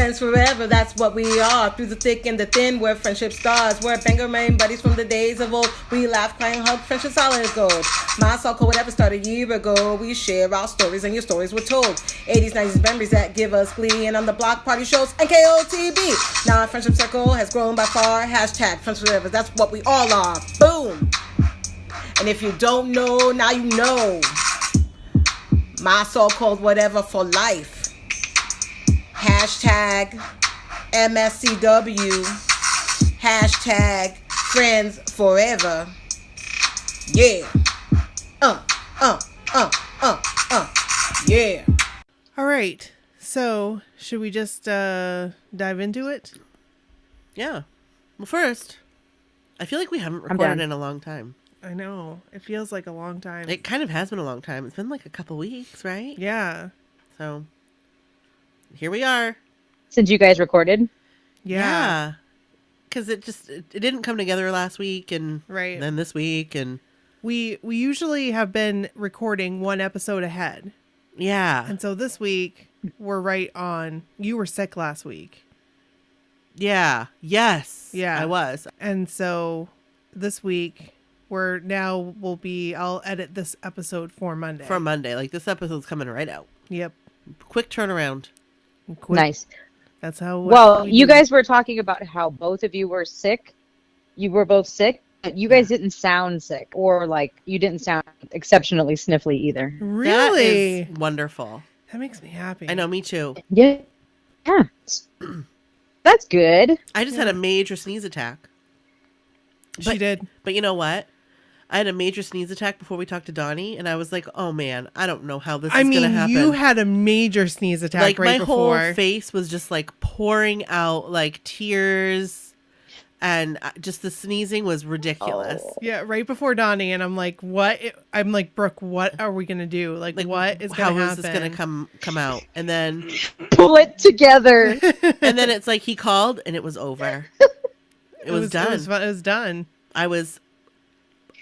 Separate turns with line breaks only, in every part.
Friends forever, that's what we are. Through the thick and the thin, we're friendship stars. We're banger main buddies from the days of old. We laugh, crying, hug, friendship solid as gold. My soul whatever started a year ago. We share our stories and your stories were told. 80s, 90s memories that give us glee. And on the block party shows and KOTB. Now our friendship circle has grown by far. Hashtag friends forever, that's what we all are. Boom. And if you don't know, now you know. My so-called whatever for life. Hashtag MSCW. Hashtag friends forever. Yeah. Yeah.
All right. So, should we just dive into it?
Yeah. Well, first, I feel like we haven't recorded in a long time.
I know. It feels like a long time.
It kind of has been a long time. It's been like a couple weeks, right?
Yeah.
So, here we are.
Since you guys recorded?
Yeah.
Because it didn't come together last week and
right.
Then this week. And
we usually have been recording one episode ahead.
Yeah.
And so this week, we're right on. You were sick last week.
Yeah. Yes.
Yeah.
I was.
And so this week... I'll edit this episode for Monday.
For Monday. Like, this episode's coming right out.
Yep.
Quick turnaround.
Nice.
That's how...
Well, you guys were talking about how both of you were sick. You were both sick, but you guys didn't sound sick. Or, like, you didn't sound exceptionally sniffly either.
Really?
That is wonderful.
That makes me happy.
I know, me too.
Yeah. Yeah. That's good.
I just had a major sneeze attack.
She did.
But you know what? I had a major sneeze attack before we talked to Donnie, and I was like, oh man, I don't know how this is going to happen.
You had a major sneeze attack
like,
right before.
My whole face was just like pouring out like tears, and just the sneezing was ridiculous.
Oh.
Yeah, right before Donnie, and I'm like, what? I'm like, Brooke, what are we going to do? Like, what is going to happen?
How is this going to come out? And then...
Pull it together.
And then it's like he called, and it was over. It was done.
It was done.
I was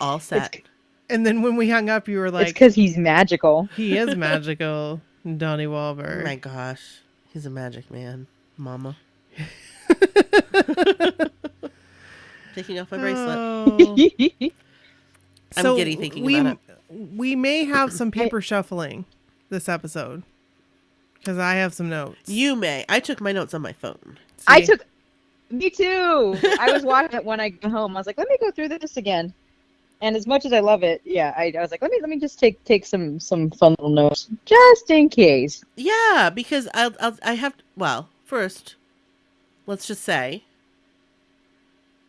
all set.
And then when we hung up, you were like...
It's because he's magical.
He is magical, Donnie Wahlberg.
Oh my gosh. He's a magic man, mama. Taking off my bracelet.
Oh.
I'm giddy thinking about it.
We may have some paper shuffling this episode. Because I have some notes.
You may. I took my notes on my phone.
Me too. I was watching it when I got home. I was like, let me go through this again. And as much as I love it, yeah, I was like, let me just take some fun little notes just in case.
Yeah, because I have. Well, first, let's just say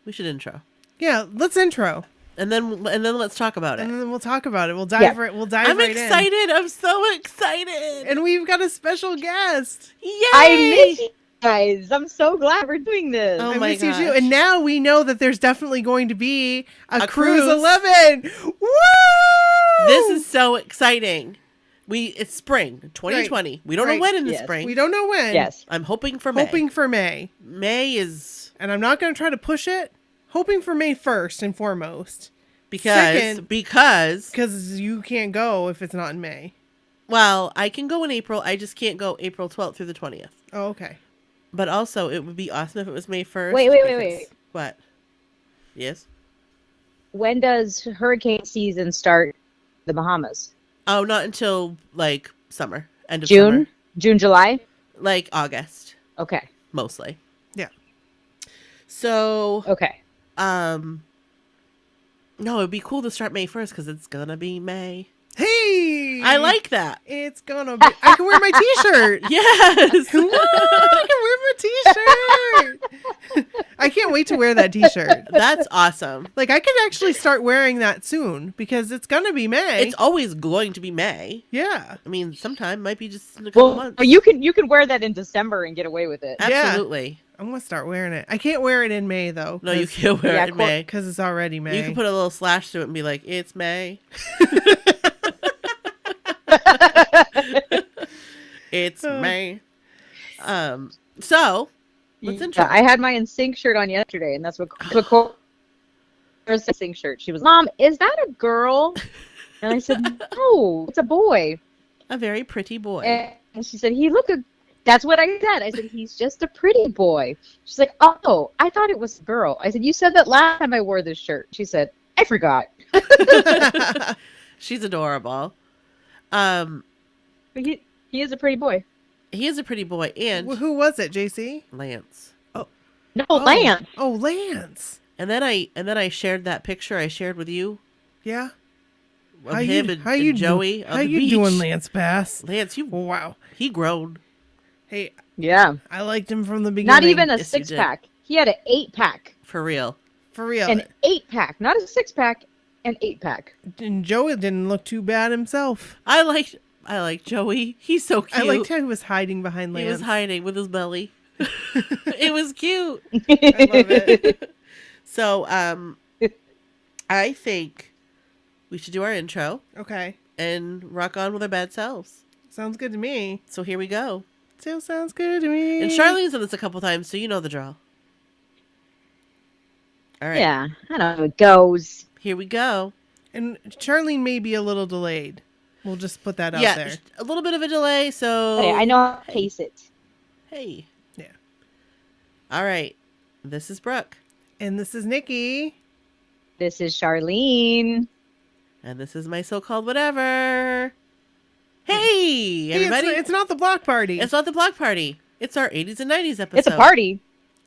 we should intro.
Yeah, let's intro.
And then let's talk about it.
And then we'll talk about it. We'll dive right. We'll dive
I'm
right
excited.
in.
I'm so excited.
And we've got a special guest.
Yay!
I miss you guys. I'm so glad we're doing this.
Oh
I
my
miss you
gosh.
too. And now we know that there's definitely going to be a Cruise
cruise.
11. Woo!
This is so exciting. It's spring 2020.
Right.
We don't know when in the
Yes.
spring.
We don't know when.
Yes.
I'm hoping for May.
Hoping for May.
May is
And I'm not going to try to push it. Hoping for May first and foremost.
because
Because you can't go if it's not in May.
well, I can go in April. I just can't go April 12th through the 20th.
Oh, okay.
But also, it would be awesome if it was May 1st.
Wait.
What? Yes?
When does hurricane season start in the Bahamas?
Oh, not until, like, summer. End of
June?
summer.
June, July?
Like, August.
Okay.
Mostly.
Yeah.
So,
Okay.
no, it'd be cool to start May 1st because it's gonna be May.
Hey!
I like that.
It's gonna be... I can wear my t-shirt!
Yes!
Whoa, I can wear my t-shirt! I can't wait to wear that t-shirt.
That's awesome.
Like, I could actually start wearing that soon because it's gonna be May.
It's always going to be May.
Yeah.
I mean, sometime might be just in a couple
Well,
months.
you can wear that in December and get away with it.
Absolutely.
I'm gonna start wearing it. I can't wear it in May, though.
No, you can't wear it in May.
Because it's already May.
You can put a little slash through it and be like, it's May. It's May. So, let's intro.
I had my NSYNC shirt on yesterday, and that's what Cora's NSYNC shirt. She was, Mom, is that a girl? And I said, no, it's a boy.
A very pretty boy.
And she said, he looked That's what I said. I said, he's just a pretty boy. She's like, oh, I thought it was a girl. I said, you said that last time I wore this shirt. She said, I forgot.
She's adorable.
But he is a pretty boy.
He is a pretty boy, and
Who was it, JC?
Lance.
No, Lance.
Oh, Lance.
And then I shared that picture I shared with you
Yeah.
of him and Joey.
How you doing, Lance Bass?
Lance,
Wow.
he grown.
Hey,
Yeah.
I liked him from the beginning.
Not even a
Yes, you did.
6-pack. He had an 8-pack.
For real.
For real.
An 8-pack. Not a 6-pack, an 8-pack.
And Joey didn't look too bad himself.
I like Joey. He's so cute.
I liked how he was hiding behind Lance.
He was hiding with his belly. It was cute.
I love it.
So, I think we should do our intro
Okay.
and rock on with our bad selves.
Sounds good to me.
So here we go.
Still sounds good to me.
And Charlene's done this a couple times, so you know the drill. All right.
Yeah, I know how it goes.
Here we go.
And Charlene may be a little delayed. We'll just put that out
Yeah,
there.
a little bit of a delay, so...
Hey, I know how to pace it.
Hey.
Yeah.
All right. This is Brooke.
And this is Nikki.
This is Charlene.
And this is my so-called whatever. Hey,
Hey,
everybody.
it's not the block party.
It's not the block party. It's our 80s and 90s episode.
It's a party.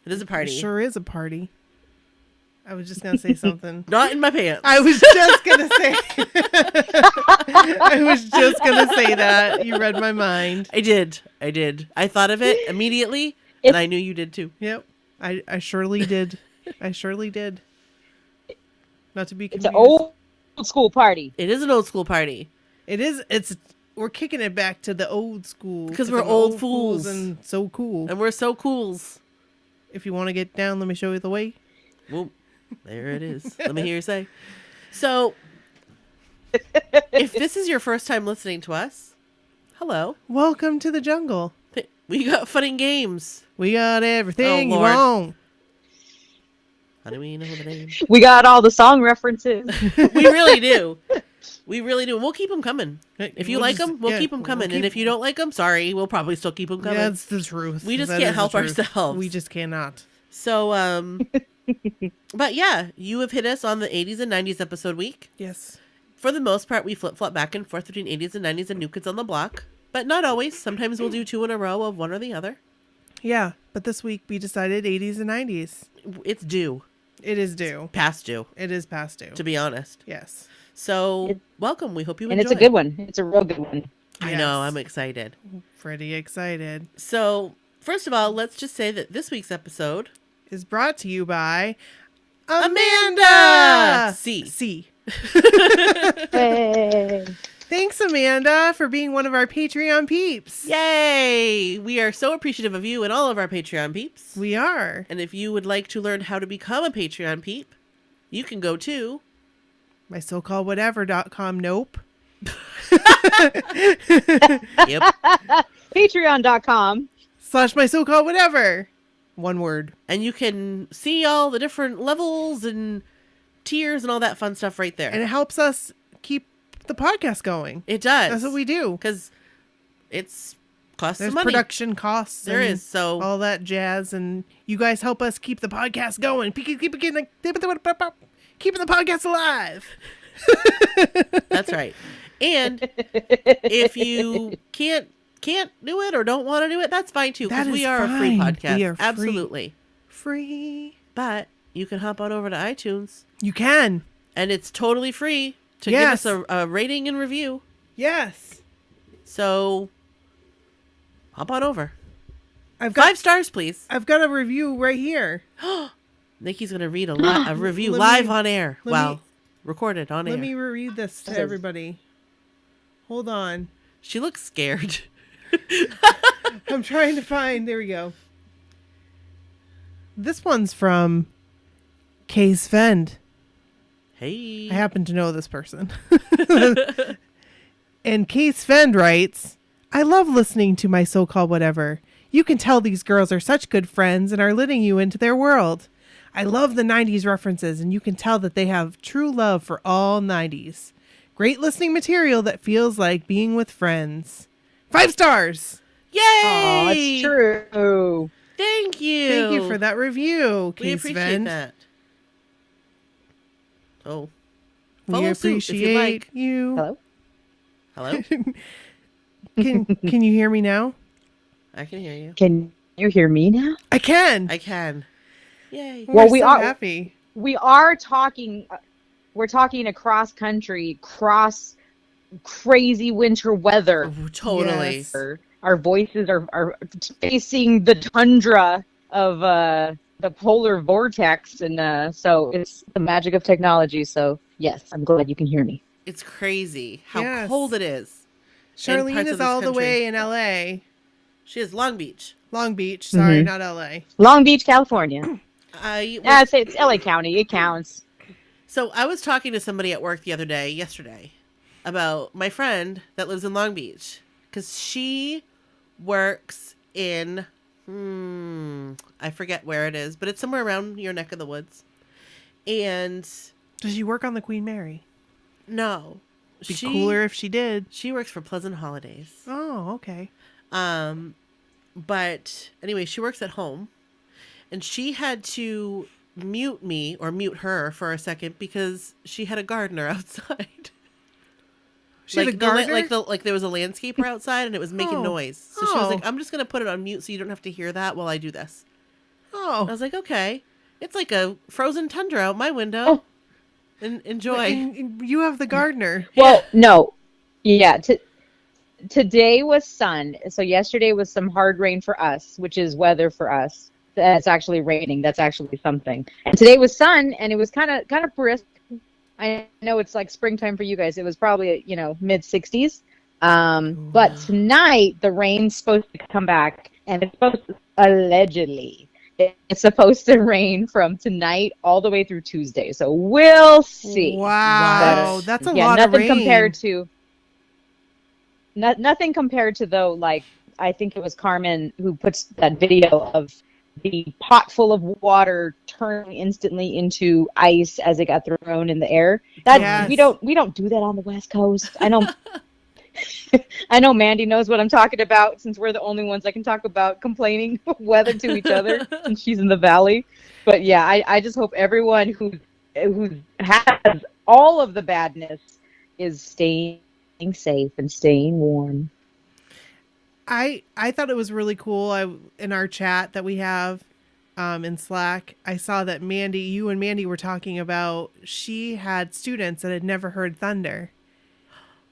It is a party.
It sure is a party. I was just gonna say something.
Not in my pants.
I was just gonna say. I was just gonna say that. You read my mind.
I did. I thought of it immediately, and I knew you did too.
Yep. I surely did. I surely did. Not to be
It's
confused.
an old school party.
It is an old school party.
It is. We're kicking it back to the old school.
Because we're
I'm
old fools.
and so cool.
And we're so cools.
If you want to get down, let me show you the way.
Well, there it is. Let me hear you say. So, if this is your first time listening to us, hello.
Welcome to the jungle.
We got fun and games.
We got everything
Oh,
you
Lord.
want.
How do we know the name?
We got all the song references.
We really do. We really do. We'll keep them coming. If you
We'll
like
just-
them, we'll
yeah,
keep them
we'll
coming.
keep
And if you don't like them, sorry, we'll probably still keep them coming.
Yeah, that's the truth.
We just
That
can't
is the
help
truth.
ourselves.
We just cannot.
So, but yeah, you have hit us on the 80s and 90s episode week.
Yes.
For the most part, we flip-flop back and forth between 80s and 90s and New Kids on the Block. But not always. Sometimes we'll do two in a row of one or the other.
Yeah, but this week we decided 80s and 90s.
It's due.
It is due.
Past due,
It is past due.
to be honest.
Yes.
So, welcome. We hope you
And
enjoy.
it's a good one. It's a real good one.
I
Yes.
know. I'm excited.
Pretty excited.
So, first of all, let's just say that this week's episode...
Is brought to you by
Amanda!
C.
Hey.
Thanks, Amanda, for being one of our Patreon peeps.
Yay! We are so appreciative of you and all of our Patreon peeps.
We are.
And if you would like to learn how to become a Patreon peep, you can go to...
My so-called whatever.com. Nope.
Yep.
Patreon.com.
/ my so-called whatever. One word.
And you can see all the different levels and tiers and all that fun stuff right there.
And it helps us keep the podcast going.
It does.
That's what we do.
Because it's costs
There's
some money.
production costs.
There
and
is. So
all that jazz, and you guys help us keep the podcast going. Keeping the podcast alive.
that's right. And if you can't do it or don't want to do it, that's fine too. Because
That
we
is
are a free
fine.
podcast.
We are free.
Absolutely.
Free.
But you can hop on over to iTunes,
You can.
and it's totally free to
Yes.
give us a rating and review.
Yes.
So hop on over.
I've got
5 stars, please.
I've got a review right here.
Nikki's gonna read a review
Let
live
me-
on air.
let
Wow,
me-
recorded on air.
Let me read this to everybody. Hold on.
She looks scared.
I'm trying to find. There we go. This one's from Case Fend.
Hey.
I happen to know this person. And Case Fend writes, I love listening to my so-called whatever. You can tell these girls are such good friends and are letting you into their world. I love the 90s references, and you can tell that they have true love for all 90s. Great listening material that feels like being with friends. 5 stars!
Oh, it's true.
Thank you.
Thank you for that review,
We
Case
appreciate
Vend.
that. Oh.
We
Follow suit if you'd
appreciate
like.
you.
Hello?
Hello?
Can you hear me now?
I can hear you.
Can you hear me now?
I can.
I can. Yay.
We're
Well, we
so
are-
happy.
We are talking. We're talking across country, cross crazy winter weather.
Oh, totally.
Yes.
Our voices are facing the tundra of the polar vortex, and so it's the magic of technology. So yes, I'm glad you can hear me.
It's crazy how
Yes.
cold it is.
Charlene
parts
is
of this
all the
country.
way in LA.
She is Long Beach.
Long Beach. Sorry,
Mhm.
not LA.
Long Beach, California.
I
Yeah,
was,
it's LA County. It counts.
so I was talking to somebody at work yesterday, about my friend that lives in Long Beach. Because she works in, I forget where it is, but it's somewhere around your neck of the woods. And
Does she work on the Queen Mary?
no.
Be cooler if she did.
She works for Pleasant Holidays.
Oh, okay.
But anyway, she works at home, and she had to mute me or mute her for a second because she had a gardener outside.
She had a gardener?
Like there was a landscaper outside and it was making
Oh.
noise. So she was
Oh.
like, "I'm just gonna put it on mute so you don't have to hear that while I do this." I
Oh.
was like, "Okay." It's like a frozen tundra out my window.
Oh.
Enjoy.
And you have the gardener.
Well, no. Yeah. Today was sun. So yesterday was some hard rain for us, which is weather for us. That's actually raining. That's actually something. And today was sun, and it was kind of brisk. I know it's like springtime for you guys. It was probably mid 60s. But tonight the rain's supposed to come back, and it's supposed to, allegedly. It's supposed to rain from tonight all the way through Tuesday. So we'll see.
Wow.
But,
That's a lot of rain.
Nothing compared to though, like I think it was Carmen who puts that video of the pot full of water turning instantly into ice as it got thrown in the air. That
Yes.
we don't do that on the West Coast. I know I know Mandy knows what I'm talking about, since we're the only ones that can talk about complaining weather to each other and she's in the valley. But yeah, I just hope everyone who has all of the badness is staying safe and staying warm.
I thought it was really cool. In our chat that we have in Slack, I saw that you and Mandy were talking about she had students that had never heard thunder.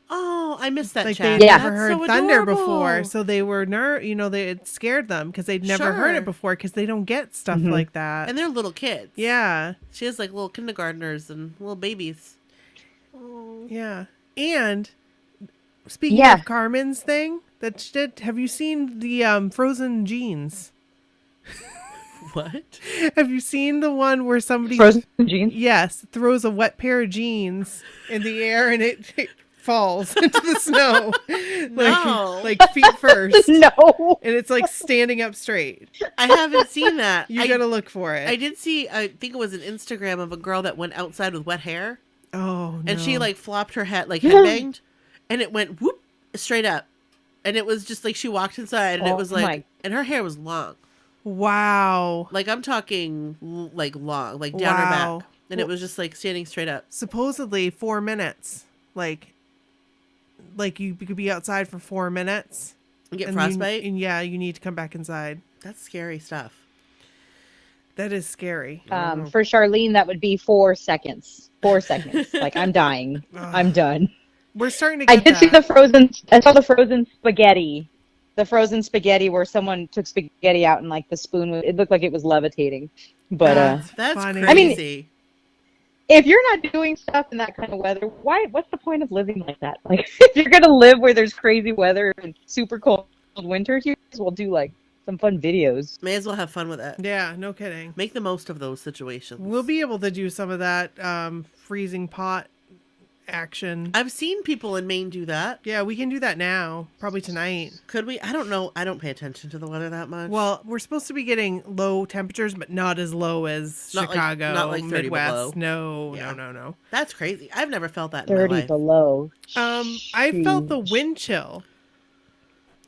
Oh, I missed that
Like
chat.
they'd
Yeah.
never heard
so
thunder
adorable.
before, so they were it scared them because they'd never heard
Sure.
it before because they don't get stuff
Mhm.
like that.
And they're little kids.
Yeah,
She has like little kindergartners and little babies.
yeah. And speaking
Yeah.
of Carmen's thing that she did, have you seen the frozen jeans?
What?
Have you seen the one where somebody
Frozen jeans.
Yes, throws a wet pair of jeans in the air and it falls into the snow.
No.
Like feet first.
No.
And it's like standing up straight.
I haven't seen that.
You
I
gotta look for it.
I did see, I think it was an Instagram of a girl that went outside with wet hair.
Oh, no.
And she like flopped her head, like headbanged. And it went whoop, straight up. And it was just like she walked inside and it
Oh
was like,
my.
and her hair was long.
Wow.
Like I'm talking like long, like down her
Wow.
back. And it was just like standing straight up.
Supposedly 4 minutes. Like you could be outside for 4 minutes.
And get
and
frostbite.
and yeah, you need to come back inside.
That's scary stuff.
That is scary.
For Charlene, that would be 4 seconds. 4 seconds. Like I'm dying. I'm done.
We're starting to
I
get
did see
that.
I saw the frozen spaghetti. The frozen spaghetti where someone took spaghetti out and like the spoon, it looked like it was levitating. But
That's
funny.
crazy.
I mean, if you're not doing stuff in that kind of weather, what's the point of living like that? Like if you're gonna live where there's crazy weather and super cold winters, you might as well do like some fun videos.
may as well have fun with it.
Yeah, no kidding.
Make the most of those situations.
We'll be able to do some of that freezing pot action.
I've seen people in Maine do that.
Yeah, we can do that now. Probably tonight.
Could we? I don't know. I don't pay attention to the weather that much.
Well, we're supposed to be getting low temperatures, but not as low as
Not like-
Chicago,
not like 30
Midwest.
below.
No,
Yeah.
no.
that's crazy. I've never felt that in my
30
life.
below.
I felt the wind chill.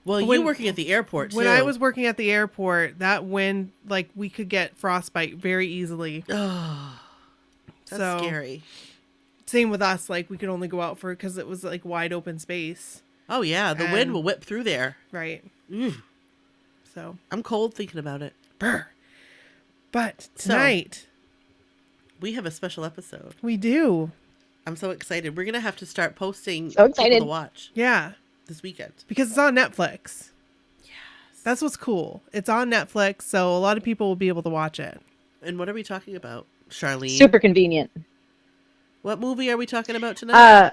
Well,
When-
you working at the airport too.
When I was working at the airport, that wind, like, we could get frostbite very easily.
Oh, that's
So,
scary.
Same with us. Like, we could only go out because it was, like, wide open space.
Oh yeah, the wind will whip through there.
Right. So.
I'm cold thinking about it.
Brr. But tonight.
We have a special episode.
We do.
I'm so excited. We're going to have to start posting
So excited.
people to watch
Yeah.
this weekend.
Because it's on Netflix. Yes. That's what's cool. It's on Netflix, so a lot of people will be able to watch it.
And what are we talking about, Charlene?
Super convenient.
What movie are we talking about tonight?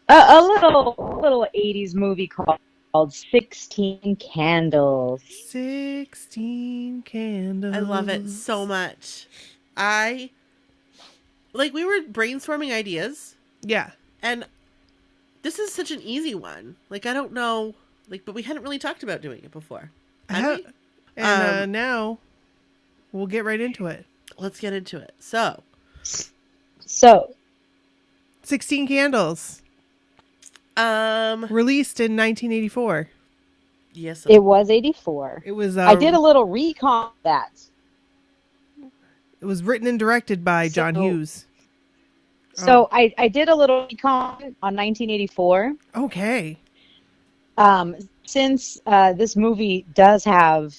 A little 80s movie called 16 Candles.
16 Candles.
I love it so much. We were brainstorming ideas,
Yeah.
and this is such an easy one. Like, I don't know, but we hadn't really talked about doing it before. Have we?
And now we'll get right into it.
Let's get into it. So,
16 Candles. Released in 1984.
Yes.
It was 84.
It was.
I did a little recon of that.
It was written and directed by John Hughes.
So I did a little recon on 1984.
Okay.
Since this movie does have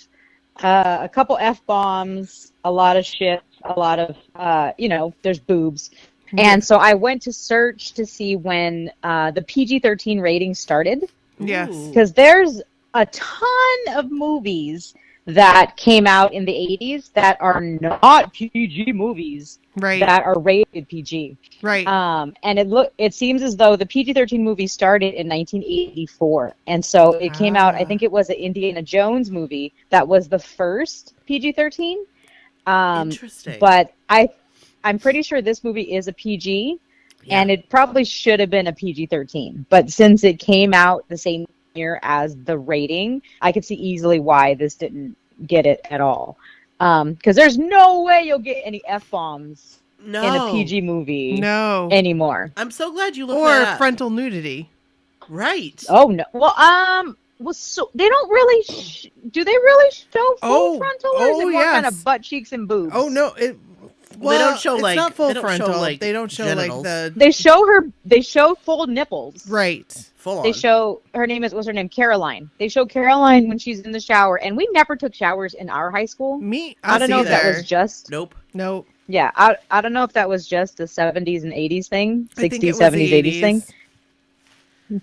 a couple F-bombs, a lot of shit, a lot of, there's boobs. And so I went to search to see when the PG-13 rating started.
Yes.
Because there's a ton of movies that came out in the 80s that are not PG movies.
Right.
That are rated PG.
Right.
And it seems as though the PG-13 movie started in 1984. And so it came out, I think it was an Indiana Jones movie that was the first PG-13.
Interesting.
But I'm pretty sure this movie is a PG, and it probably should have been a PG-13. But since it came out the same year as the rating, I could see easily why this didn't get it at all. Because there's no way you'll get any F-bombs in a PG movie anymore.
I'm so glad you looked
Or
that up.
frontal nudity.
Right.
Oh, no. Well, so they don't really do they really show full frontal, or is it more kind of butt cheeks and boobs?
Oh, no.
Well, they don't show
it's not full
they don't
frontal.
show,
they don't show
genitals.
They show full nipples.
Right.
Full on.
They show what's her name? Caroline. They show Caroline when she's in the shower, and we never took showers in our high school.
I
don't know if that was just
Nope.
Yeah, I don't know if that was just a 70s and 80s thing, 60s, 70s, 80s thing.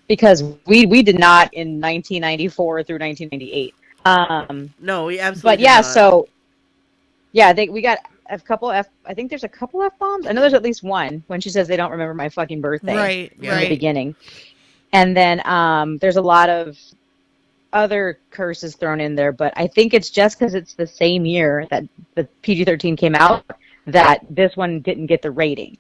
Because we did not in 1994 through 1998.
No, we absolutely
But
did
yeah,
not.
so we got a couple I think there's a couple F-bombs. I know there's at least one when she says they don't remember my fucking birthday.
Right.
In the beginning. And then there's a lot of other curses thrown in there, but I think it's just because it's the same year that the PG-13 came out that this one didn't get the rating.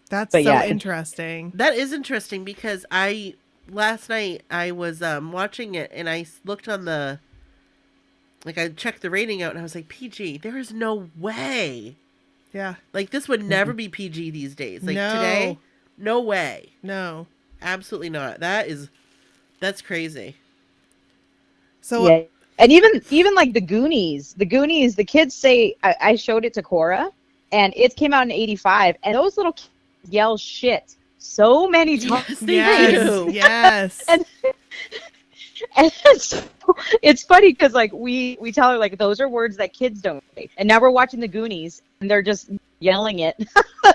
That's interesting.
That is interesting because last night I was watching it and I looked on I checked the rating out and I was like, PG, there is no way.
Yeah.
This would never be PG these days.
No.
Today, no way.
No.
Absolutely not. That's crazy.
So
yeah. And even like the Goonies, the kids say, I showed it to Cora, and it came out in 85, and those little kids yell shit so many times.
Yes, they do.
Yes.
And it's funny because we tell her those are words that kids don't say, and now we're watching the Goonies and they're just yelling it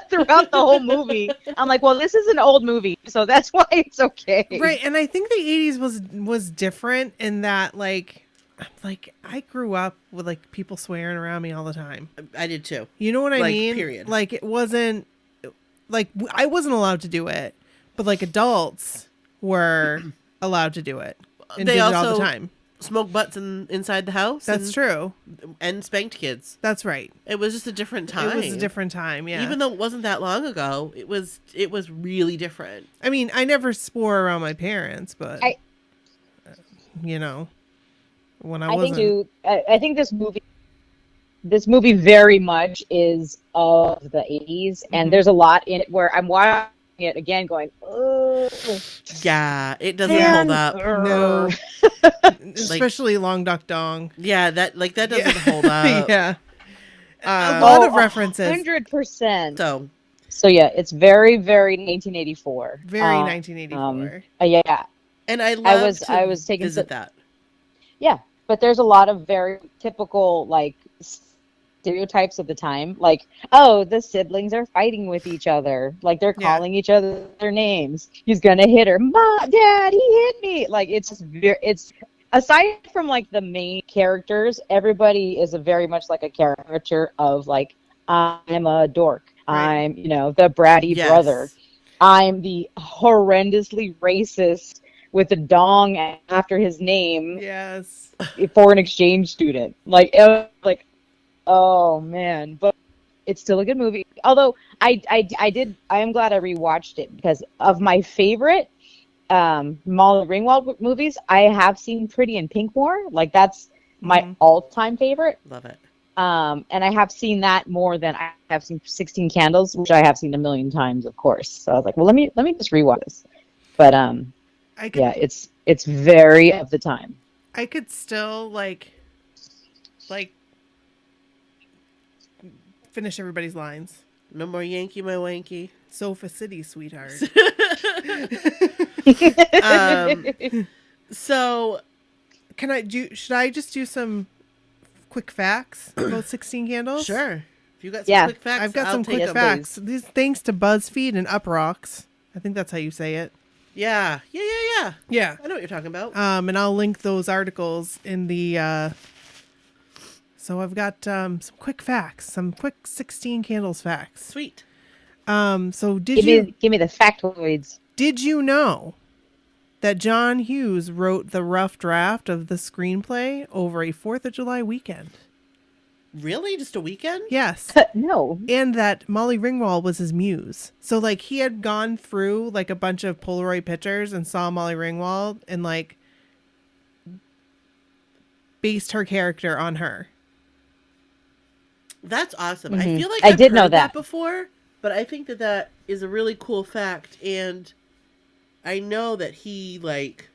throughout the whole movie. I'm like, well, this is an old movie, so that's why it's okay.
Right, and I think the 80s was different in that I grew up with people swearing around me all the time.
I did too.
You know what I mean?
Period.
It wasn't I wasn't allowed to do it, but adults were allowed to do it. And
They
did it
also
all the time.
Smoked butts inside the house.
That's true.
And spanked kids.
That's right.
It was just a different time.
It was a different time, yeah.
Even though it wasn't that long ago, it was really different.
I mean, I never swore around my parents, but when I wasn't.
I think this movie very much is of the 80s, and there's a lot in it where I'm watching it again going, oh,
Yeah, it doesn't
Man.
hold up.
No. Especially Long Duck Dong.
Yeah, that doesn't hold up.
Yeah. A lot of
Oh,
references.
100%. So yeah, it's very, very 1984.
Very 1984.
Yeah,
And I love
I was taking
visit that.
Yeah, but there's a lot of very typical like stereotypes of the time. Like, oh, the siblings are fighting with each other. Like they're calling each other their names. He's gonna hit her. Mom, Dad, he hit me. Like it's just it's aside from like the main characters, everybody is a very much like a caricature of like I'm a dork.
Right.
I'm the bratty brother. I'm the horrendously racist with a dong after his name.
Yes.
For an exchange student. Like, oh man, but it's still a good movie. Although I am glad I rewatched it because of my favorite Molly Ringwald movies. I have seen Pretty in Pink more. Like that's my all-time favorite.
Love it.
And I have seen that more than I have seen 16 Candles, which I have seen a million times, of course. So I was like, well, let me just rewatch this. But yeah, it's very of the time.
I could still like finish everybody's lines.
No more Yankee, my wanky.
Sofa City, sweetheart.
So,
should I just do some quick facts about 16 Candles?
Sure. If you got some quick facts,
I've got
I'll
some
take
quick
them.
facts. These thanks to BuzzFeed and Uprocks. I think that's how you say it.
Yeah.
Yeah.
I know what you're talking about.
And I'll link those articles in the. So I've got some quick facts, some quick 16 Candles facts.
Sweet.
So
give me the factoids.
Did you know that John Hughes wrote the rough draft of the screenplay over a 4th of July weekend?
Really? Just a weekend?
Yes.
No.
And that Molly Ringwald was his muse. So, like, he had gone through, like, a bunch of Polaroid pictures and saw Molly Ringwald and, like, based her character on her.
That's awesome.
Mm-hmm.
I feel like
I
I've
did
heard
know
that
that
before, but I think that is a really cool fact, and I know that he, like,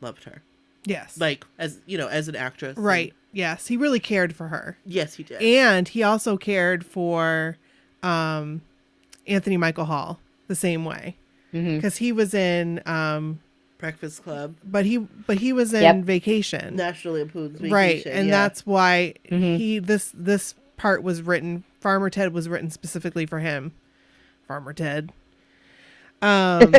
loved her.
Yes.
Like, as an actress.
Right. Yes. He really cared for her.
Yes, he did.
And he also cared for Anthony Michael Hall the same way. Because he was in
Breakfast Club.
But he was in Vacation.
National Lampoon's Vacation.
Right. And that's why this part was written. Farmer Ted was written specifically for him. Farmer Ted. And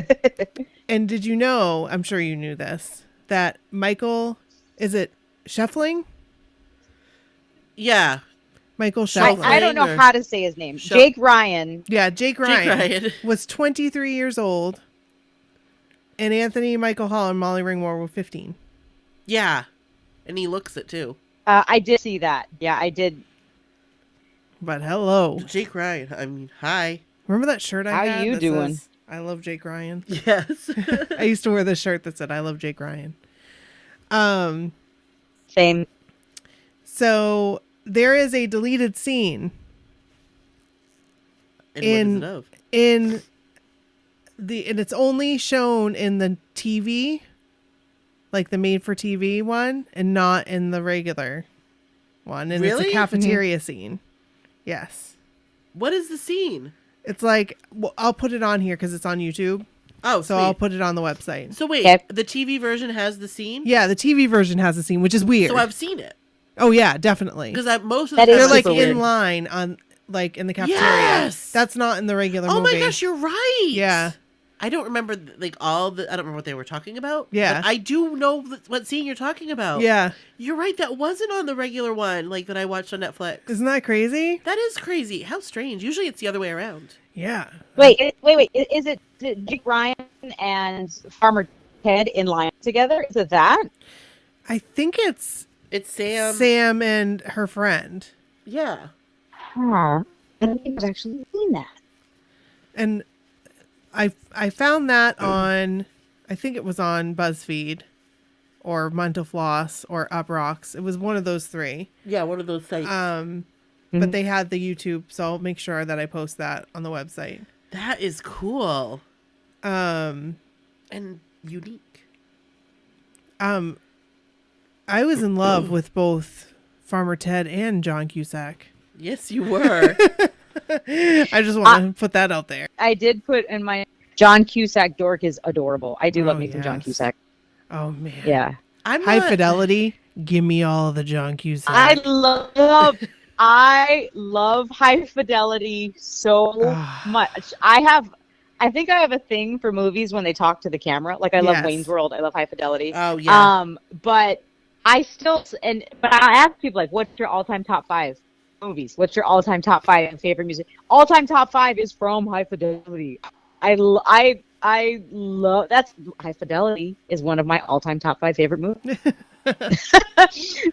did you know, I'm sure you knew this, that Michael, is it Scheffling?
Yeah.
Michael Scheffling.
I don't know how to say his name. Jake Ryan.
Yeah, Jake Ryan was 23 years old. And Anthony Michael Hall and Molly Ringwald were 15.
Yeah. And he looks it too.
I did see that. Yeah, I did.
But hello.
Jake Ryan. I mean, hi.
Remember that shirt I had?
How you
that
doing?
says, I love Jake Ryan.
Yes.
I used to wear this shirt that said I love Jake Ryan.
Same.
So there is a deleted scene
and
and it's only shown in the TV, like the made for TV one, and not in the regular one. And it's a cafeteria scene. Yes.
What is the scene?
It's like, well, I'll put it on here because it's on YouTube.
Oh,
so
sweet.
I'll put it on the website.
So wait, the TV version has the scene?
Yeah, the TV version has a scene, which is weird.
So I've seen it.
Oh yeah, definitely.
Because most of the
That
time
they're like
weird.
in line on, like in the cafeteria.
Yes!
That's not in the regular movie.
Oh my gosh, you're right.
Yeah.
I don't remember I don't remember what they were talking about.
Yeah.
But I do know what scene you're talking about.
Yeah.
You're right. That wasn't on the regular one, like that I watched on Netflix.
Isn't that crazy?
That is crazy. How strange. Usually it's the other way around.
Yeah.
Wait. Is it Jake Ryan and Farmer Ted in line together? Is it that?
I think it's
Sam.
Sam and her friend.
Yeah.
Huh. I don't think I've actually seen that.
And I found that on, I think it was on BuzzFeed or Mental Floss or Uprocks. It was one of those three.
Yeah, one of those sites.
But they had the YouTube, so I'll make sure that I post that on the website.
That is cool.
Um,
And unique.
I was in love with both Farmer Ted and John Cusack.
Yes, you were.
I just want to put that out there.
I did put in my John Cusack dork is adorable. I do love
Oh,
me some John
yes.
Cusack.
Oh man.
Yeah.
I'm
High
not-
Fidelity. Give me all the John Cusack.
I love High Fidelity so
Ah.
much. I think I have a thing for movies when they talk to the camera. Like I love
Yes.
Wayne's World. I love High Fidelity.
Oh, yeah.
But I still but I ask people like, what's your all-time top 5 movies? What's your all-time top 5 favorite music? All-time top 5 is from High Fidelity. I love that's High Fidelity is one of my all-time top 5 favorite movies.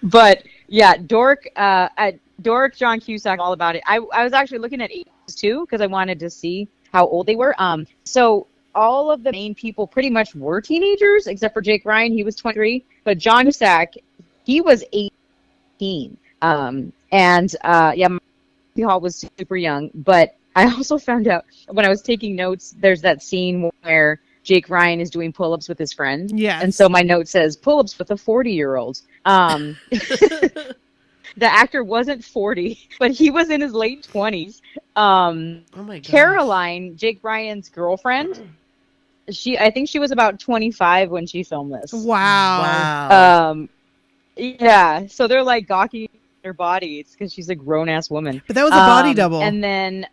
But yeah, Dork John Cusack, all about it. I was actually looking at ages too because I wanted to see how old they were. So all of the main people pretty much were teenagers except for Jake Ryan. He was 23, but John Cusack, he was 18. Marcy Hall was super young. But I also found out when I was taking notes, there's that scene where Jake Ryan is doing pull-ups with his friend.
Yes.
And so my note says pull-ups with a 40-year-old. The actor wasn't 40, but he was in his late 20s.
Oh my god.
Caroline, Jake Ryan's girlfriend, I think she was about 25 when she filmed this.
Wow.
Wow.
Yeah, so they're like gawking at her body. It's because she's a grown-ass woman.
But that was a body double.
And then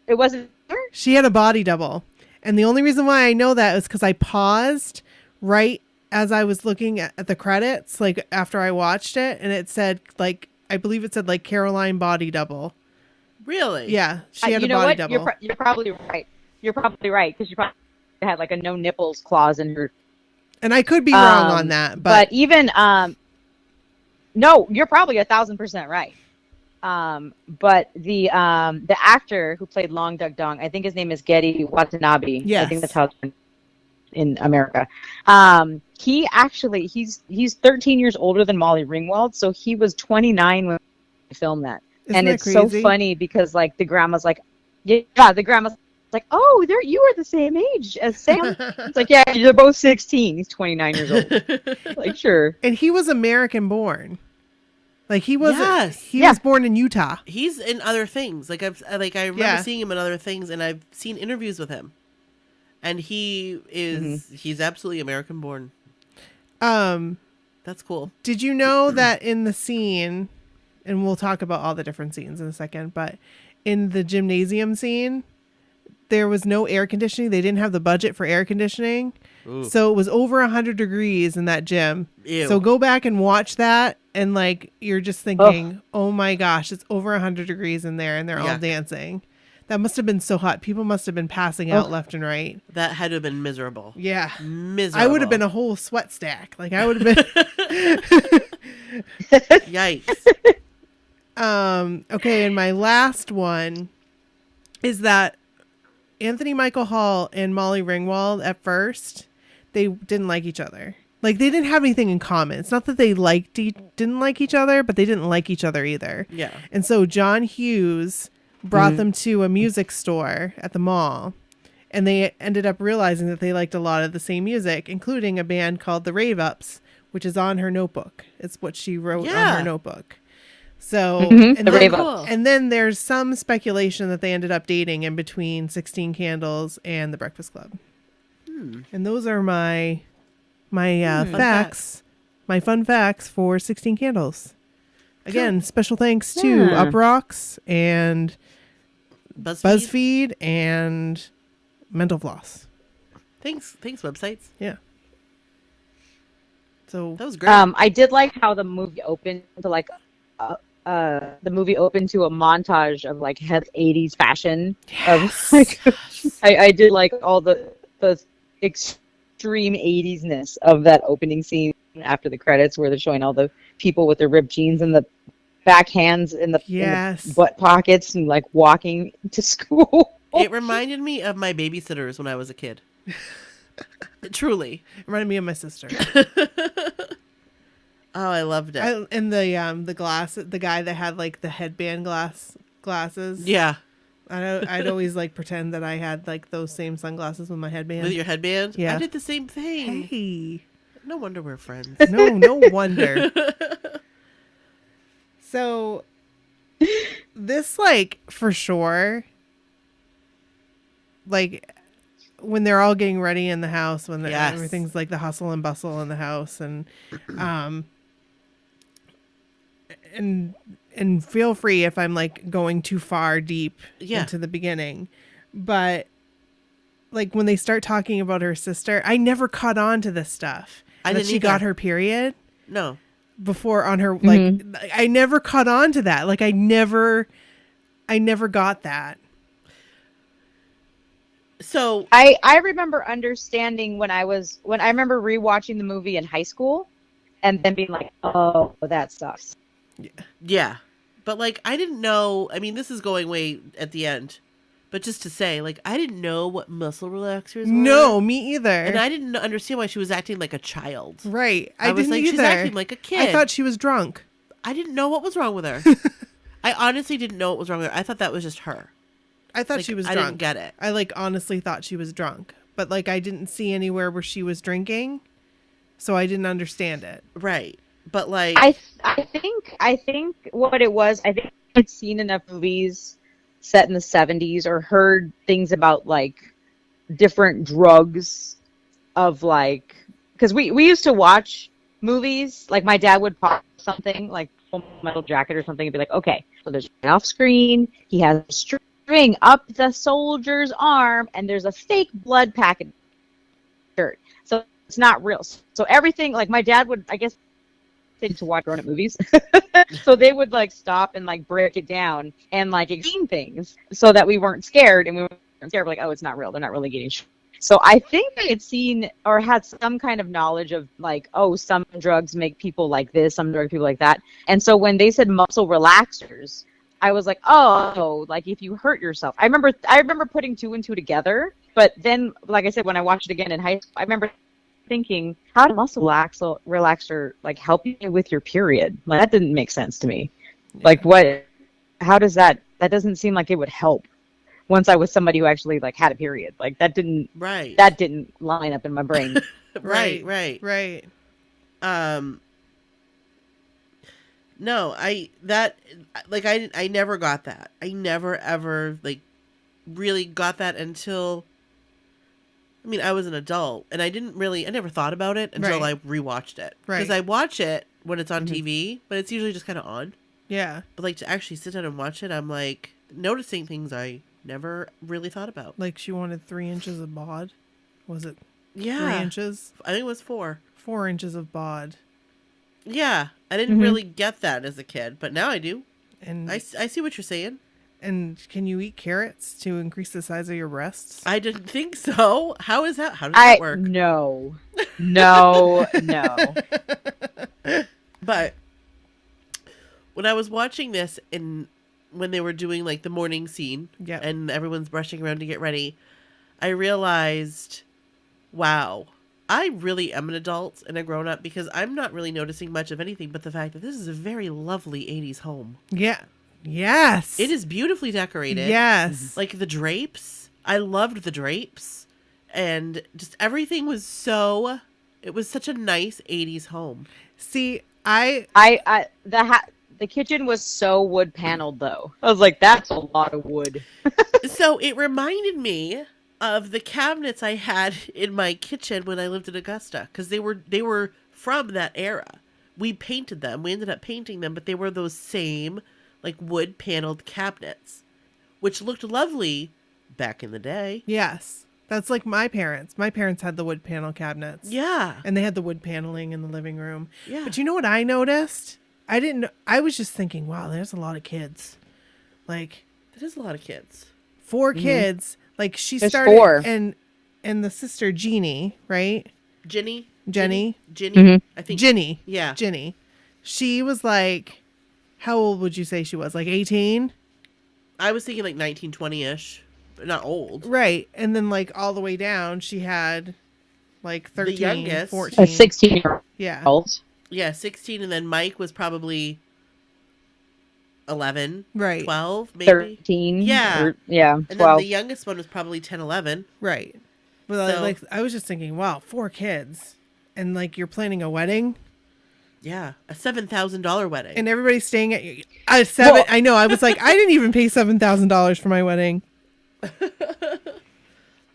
it wasn't her?
She had a body double. And the only reason why I know that is because I paused right as I was looking at the credits, like after I watched it, and it said like, I believe it said like Caroline body double.
Really?
Yeah, she had
You
a
know
body
what?
double.
You're probably right. You're probably right because she probably had like a no nipples clause in her.
And I could be wrong on that,
But
but
even no, you're probably 1,000% right. But the actor who played Long Duck Dong, I think his name is Getty Watanabe.
Yes.
I think that's how it's in America. He actually he's 13 years older than Molly Ringwald, so he was 29 when he filmed that.
Isn't
And
that
it's so
crazy?
funny because like the grandma's like, yeah, the grandma's like, oh, you are the same age as Sam. It's like, yeah, they're both 16. He's 29 years old. Like, sure.
and he was American born. Like he wasn't.
Yes.
He
Yeah.
was born in Utah.
He's in other things. I remember
Yeah.
seeing him in other things, and I've seen interviews with him. And he is he's absolutely American born. That's cool.
Did you know that in the scene, and we'll talk about all the different scenes in a second, but in the gymnasium scene, there was no air conditioning. They didn't have the budget for air conditioning.
Ooh.
So it was over 100 degrees in that gym.
Ew.
So go back and watch that. And like, you're just thinking, oh my gosh, it's over 100 degrees in there and they're all
Yuck.
dancing. That must have been so hot. People must have been passing out left and right.
That had to have been miserable.
Yeah.
Miserable.
I would have been a whole sweat stack. Like I would have been.
Yikes.
Okay, and my last one is that Anthony Michael Hall and Molly Ringwald at first, they didn't like each other. Like they didn't have anything in common. It's not that they didn't like each other, but they didn't like each other either.
Yeah.
And so John Hughes brought them to a music store at the mall, and they ended up realizing that they liked a lot of the same music, including a band called the Rave Ups, which is on her notebook. It's what she wrote on
Yeah.
her notebook. So,
Mhm,
and
the
then,
Rave
Ups.
and then there's some speculation that they ended up dating in between 16 Candles and The Breakfast Club. And those are my facts, my fun facts for 16 Candles. Again, special thanks to
Yeah.
Uprocks and
BuzzFeed.
BuzzFeed and Mental Floss.
Thanks, websites.
Yeah. So
That was great.
I did like how the movie opened to like a montage of like 80s fashion. Of like, I did like all the extreme 80s-ness of that opening scene after the credits where they're showing all the people with their ripped jeans and the back hands in the butt pockets and like walking to school.
It reminded me of my babysitters when I was a kid. Truly.
it reminded me of my sister.
Oh, I loved it.
And the guy that had like the headband glasses.
Yeah.
I'd always like pretend that I had like those same sunglasses with my headband.
With your headband?
Yeah.
I did the same thing.
Hey.
No wonder we're friends.
No wonder. So this, like, for sure, like when they're all getting ready in the house, when
Yes.
everything's like the hustle and bustle in the house, and and feel free if I'm like going too far deep into the beginning, but like when they start talking about her sister, I never caught on to this stuff.
I
that
didn't
she
either.
got her period
No.
before on her, like, I never caught on to that. Like I never got that.
So
I remember understanding when I remember rewatching the movie in high school and then being like, oh, that sucks.
yeah, but like I didn't know. I mean, this is going way at the end, but just to say, like, I didn't know what muscle relaxers were.
No, me either.
And I didn't understand why she was acting like a child.
Right.
I was
didn't
like,
either.
she's acting like a kid.
I thought she was drunk.
I didn't know what was wrong with her. I honestly didn't know what was wrong with her. I thought that was just her.
I thought
Like,
she was
I
drunk.
didn't get it.
I like honestly thought she was drunk, but like I didn't see anywhere where she was drinking, so I didn't understand it.
Right. But like
I think what it was, I think I'd seen enough movies set in the 70s or heard things about like different drugs of like, because we used to watch movies, like my dad would pop something like Full Metal Jacket or something and be like, okay, so there's off screen, he has a string up the soldier's arm and there's a fake blood packet shirt, so it's not real. So everything, like my dad would, I guess, to watch grown-up movies. So they would like stop and like break it down and like explain things so that we weren't scared, and we weren't scared. We're like, oh, it's not real. They're not really getting shot. So I think I had seen or had some kind of knowledge of like, oh, some drugs make people like this, some drugs people like that. And so when they said muscle relaxers, I was like, oh, like if you hurt yourself. I remember putting two and two together. But then, like I said, when I watched it again in high school, I remember thinking, how does muscle relaxer like help you with your period? Like that didn't make sense to me.
Yeah.
Like what? How does that doesn't seem like it would help once I was somebody who actually like had a period. Like that didn't line up in my brain.
Right. No, I never got that. I never ever like really got that until, I mean, I was an adult, and I never thought about it until I rewatched it.
Right.
Because I watch it when it's on TV, but it's usually just kind of on.
Yeah.
But like to actually sit down and watch it, I'm like noticing things I never really thought about.
Like she wanted 3 inches of bod. Was it 3
Yeah.
inches?
I think it was 4.
4 inches of bod.
Yeah. I didn't really get that as a kid, but now I do.
And
I see what you're saying.
And can you eat carrots to increase the size of your breasts?
I didn't think so. How is that? How does that work?
No.
But when I was watching this and when they were doing like the morning scene and everyone's brushing around to get ready, I realized, wow, I really am an adult and a grown up because I'm not really noticing much of anything but the fact that this is a very lovely 80s home.
Yeah. Yes.
It is beautifully decorated.
Yes.
Like the drapes. I loved the drapes. And just everything was it was such a nice 80s home.
See,
the kitchen was so wood paneled though. I was like, that's a lot of wood.
So it reminded me of the cabinets I had in my kitchen when I lived in Augusta, because they were from that era. We painted them. We ended up painting them, but they were those same like wood paneled cabinets, which looked lovely back in the day.
Yes. That's like my parents. My parents had the wood panel cabinets.
Yeah.
And they had the wood paneling in the living room.
Yeah.
But you know what I noticed? I was just thinking, wow, there's a lot of kids. Like,
it is a lot of kids.
4 kids. Like she
There's
started
4.
and the sister Jeannie, right?
Jenny.
Mm-hmm.
I think
Ginny.
Yeah.
Ginny. She was like, how old would you say she was? Like 18?
I was thinking like 19, 20-ish. But not old.
Right. And then like all the way down, she had like 13,
The youngest.
14.
A 16-year-old.
Yeah.
Yeah, 16, and then Mike was probably 11,
Right.
12, maybe.
13.
Yeah.
Yeah.
And then
12.
the youngest one was probably 10, 11.
Right. Well,
So-
like I was just thinking, wow, 4 kids, and like you're planning a wedding,
Yeah. A $7,000 wedding.
and everybody's staying at seven.
Well-
I know. I was like, I didn't even pay $7,000 for my wedding.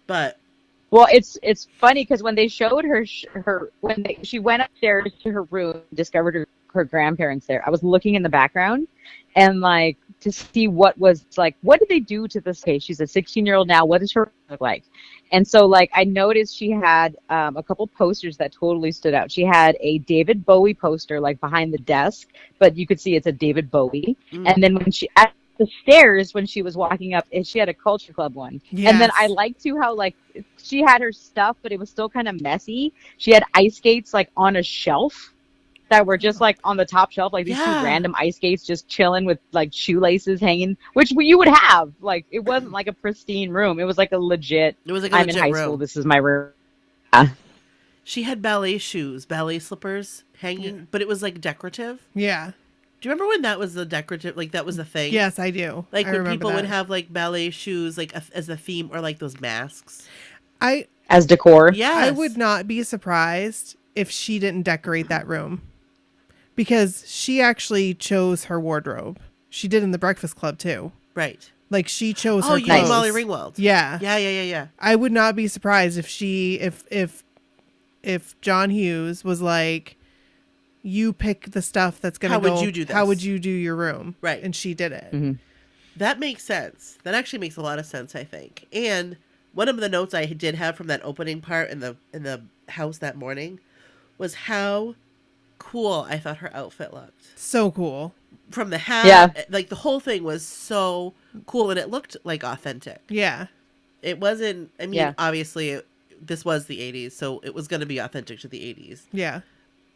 But
Well, it's funny because when they showed her she went upstairs to her room, discovered her grandparents there. I was looking in the background, and like to see what did they do to this case? She's a 16-year-old now. What does her look like? And so like I noticed she had a couple posters that totally stood out. She had a David Bowie poster like behind the desk, but you could see it's a David Bowie. And then when she at the stairs when she was walking up, she had a Culture Club one.
Yes.
And then I liked too how like she had her stuff, but it was still kind of messy. She had ice skates like on a shelf that were just like on the top shelf, like these two
Yeah.
random ice skates just chilling with like shoelaces hanging, which you would have. Like it wasn't like a pristine room. It was like a legit.
it was like a
I'm in
legit
high
room.
school. This is my room.
She had ballet shoes, ballet slippers hanging, but it was like decorative.
Yeah.
Do you remember when that was the decorative, like that was the thing?
Yes, I do.
Like
I
when
remember
people
that.
would have like ballet shoes, like as a theme, or like those masks.
I
As decor.
Yes.
I would not be surprised if she didn't decorate that room, because she actually chose her wardrobe. She did in the Breakfast Club too.
Right.
Like she chose
Oh,
her
you
clothes.
mean Molly Ringwald?
Yeah.
Yeah.
I would not be surprised if if John Hughes was like, you pick the stuff that's gonna
How
go.
would you do this?
How would you do your room?
Right.
And she did it.
Mhm.
That makes sense. That actually makes a lot of sense, I think. And one of the notes I did have from that opening part in the house that morning was how cool I thought her outfit looked.
So cool.
From the hat,
Yeah.
like the whole thing was so cool, and it looked like authentic.
Yeah.
It wasn't. I mean,
Yeah.
obviously, this was the '80s, so it was going to be authentic to the '80s.
Yeah.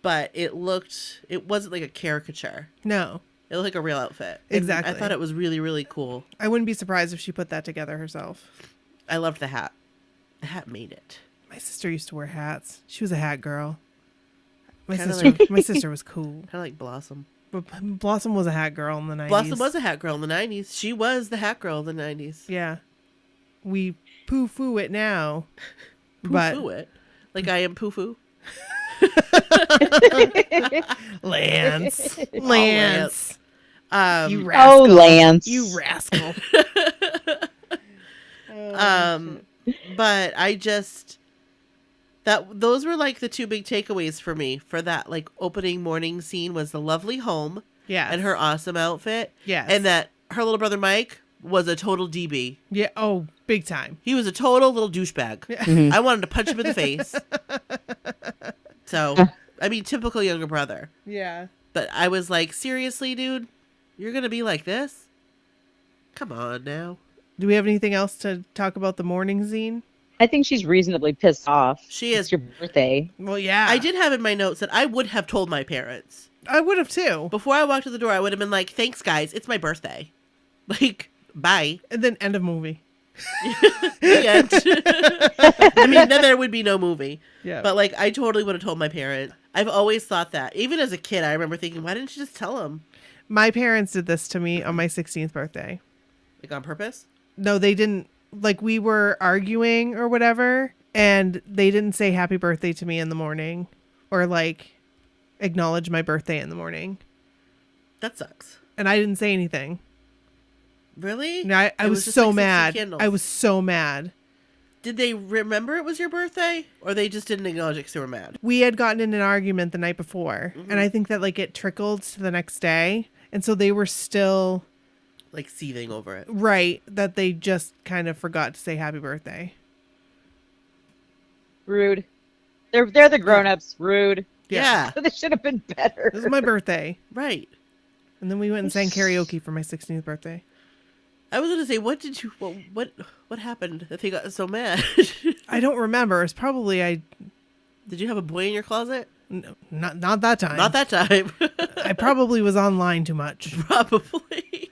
But it wasn't like a caricature.
No.
It looked like a real outfit. And
Exactly.
I thought it was really, really cool.
I wouldn't be surprised if she put that together herself.
I loved the hat. The hat made it.
My sister used to wear hats. She was a hat girl. My
Kinda
sister my sister was cool.
Kind of like Blossom.
But Blossom was a hat girl in the 90s.
Blossom was a hat girl in the '90s. She was the hat girl in the '90s.
Yeah. We poo-foo it now. But
Poo-foo it. Like I am poo-foo.
Lance.
Lance.
Lance. You
Oh,
rascal.
Lance.
You rascal.
But I just those were like the two big takeaways for me for that like opening morning scene was the lovely home
Yeah.
and her awesome outfit.
Yes.
And that her little brother Mike was a total DB.
Yeah. Oh, big time.
He was a total little douchebag. I wanted to punch him in the face. So, I mean, typical younger brother.
Yeah.
But I was like, seriously, dude? You're going to be like this? Come on now.
Do we have anything else to talk about the morning scene?
I think she's reasonably pissed off.
She
It's
is.
your birthday.
Well, yeah.
I did have in my notes that I would have told my parents.
I would have too.
Before I walked to the door, I would have been like, thanks, guys. It's my birthday. Like, bye.
And then end of movie.
The end. I mean, then there would be no movie.
Yeah.
But, like, I totally would have told my parents. I've always thought that. Even as a kid, I remember thinking, why didn't you just tell them?
My parents did this to me on my 16th birthday.
Like, on purpose?
No, they didn't. Like, we were arguing or whatever, and they didn't say happy birthday to me in the morning or, like, acknowledge my birthday in the morning.
That sucks.
And I didn't say anything.
Really?
And I
It
was
just
so
like 60
mad.
candles.
I was so mad.
Did they remember it was your birthday? Or they just didn't acknowledge it because they were mad?
We had gotten in an argument the night before, and I think that, like, it trickled to the next day. And so they were still
Like, seething over it.
right that they just kind of forgot to say happy birthday.
Rude. They're the grown-ups. Rude.
Yeah.
They should have been better.
This is my birthday.
Right.
And then we went and sang karaoke for my 16th birthday.
I was gonna say, what happened that they got so mad?
I don't remember. It's probably
Did you have a boy in your closet?
no, not that time.
Not that time.
I probably was online too much.
Probably.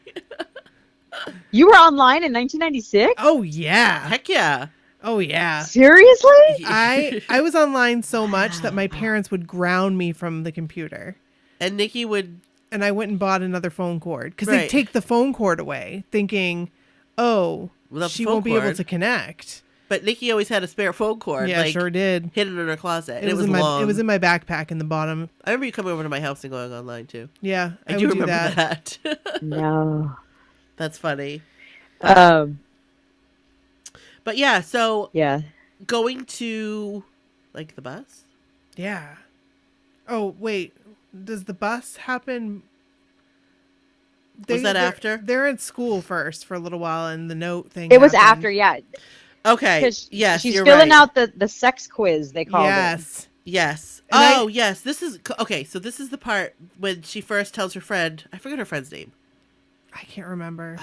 You were online in 1996?
Oh yeah.
Heck yeah.
Oh yeah.
Seriously?
I was online so much that my parents would ground me from the computer.
And Nikki would
and I went and bought another phone cord because they
Right.
take the phone cord away, thinking, "Oh,
Without the
she
phone
won't be able
cord.
to connect."
But Nikki always had a spare phone cord.
Yeah,
like,
sure did.
hidden in her closet. And it was
in my
long.
it was in my backpack in the bottom.
I remember you coming over to my house and going online too.
Yeah,
I
would
do
do
remember that.
No.
That's funny.
Um.
But yeah, so
Yeah.
going to like the bus.
Yeah. Oh wait, does the bus happen?
Was that
they're-
after?
They're in school first for a little while, and the note thing.
It was
happened.
after, yeah.
Okay.
Because
Yes,
she's
you're
filling
right.
out the sex quiz, they called it.
Yes.
Yes.
And
Oh, yes. This is okay. So this is the part when she first tells her friend. I forget her friend's name.
I can't remember.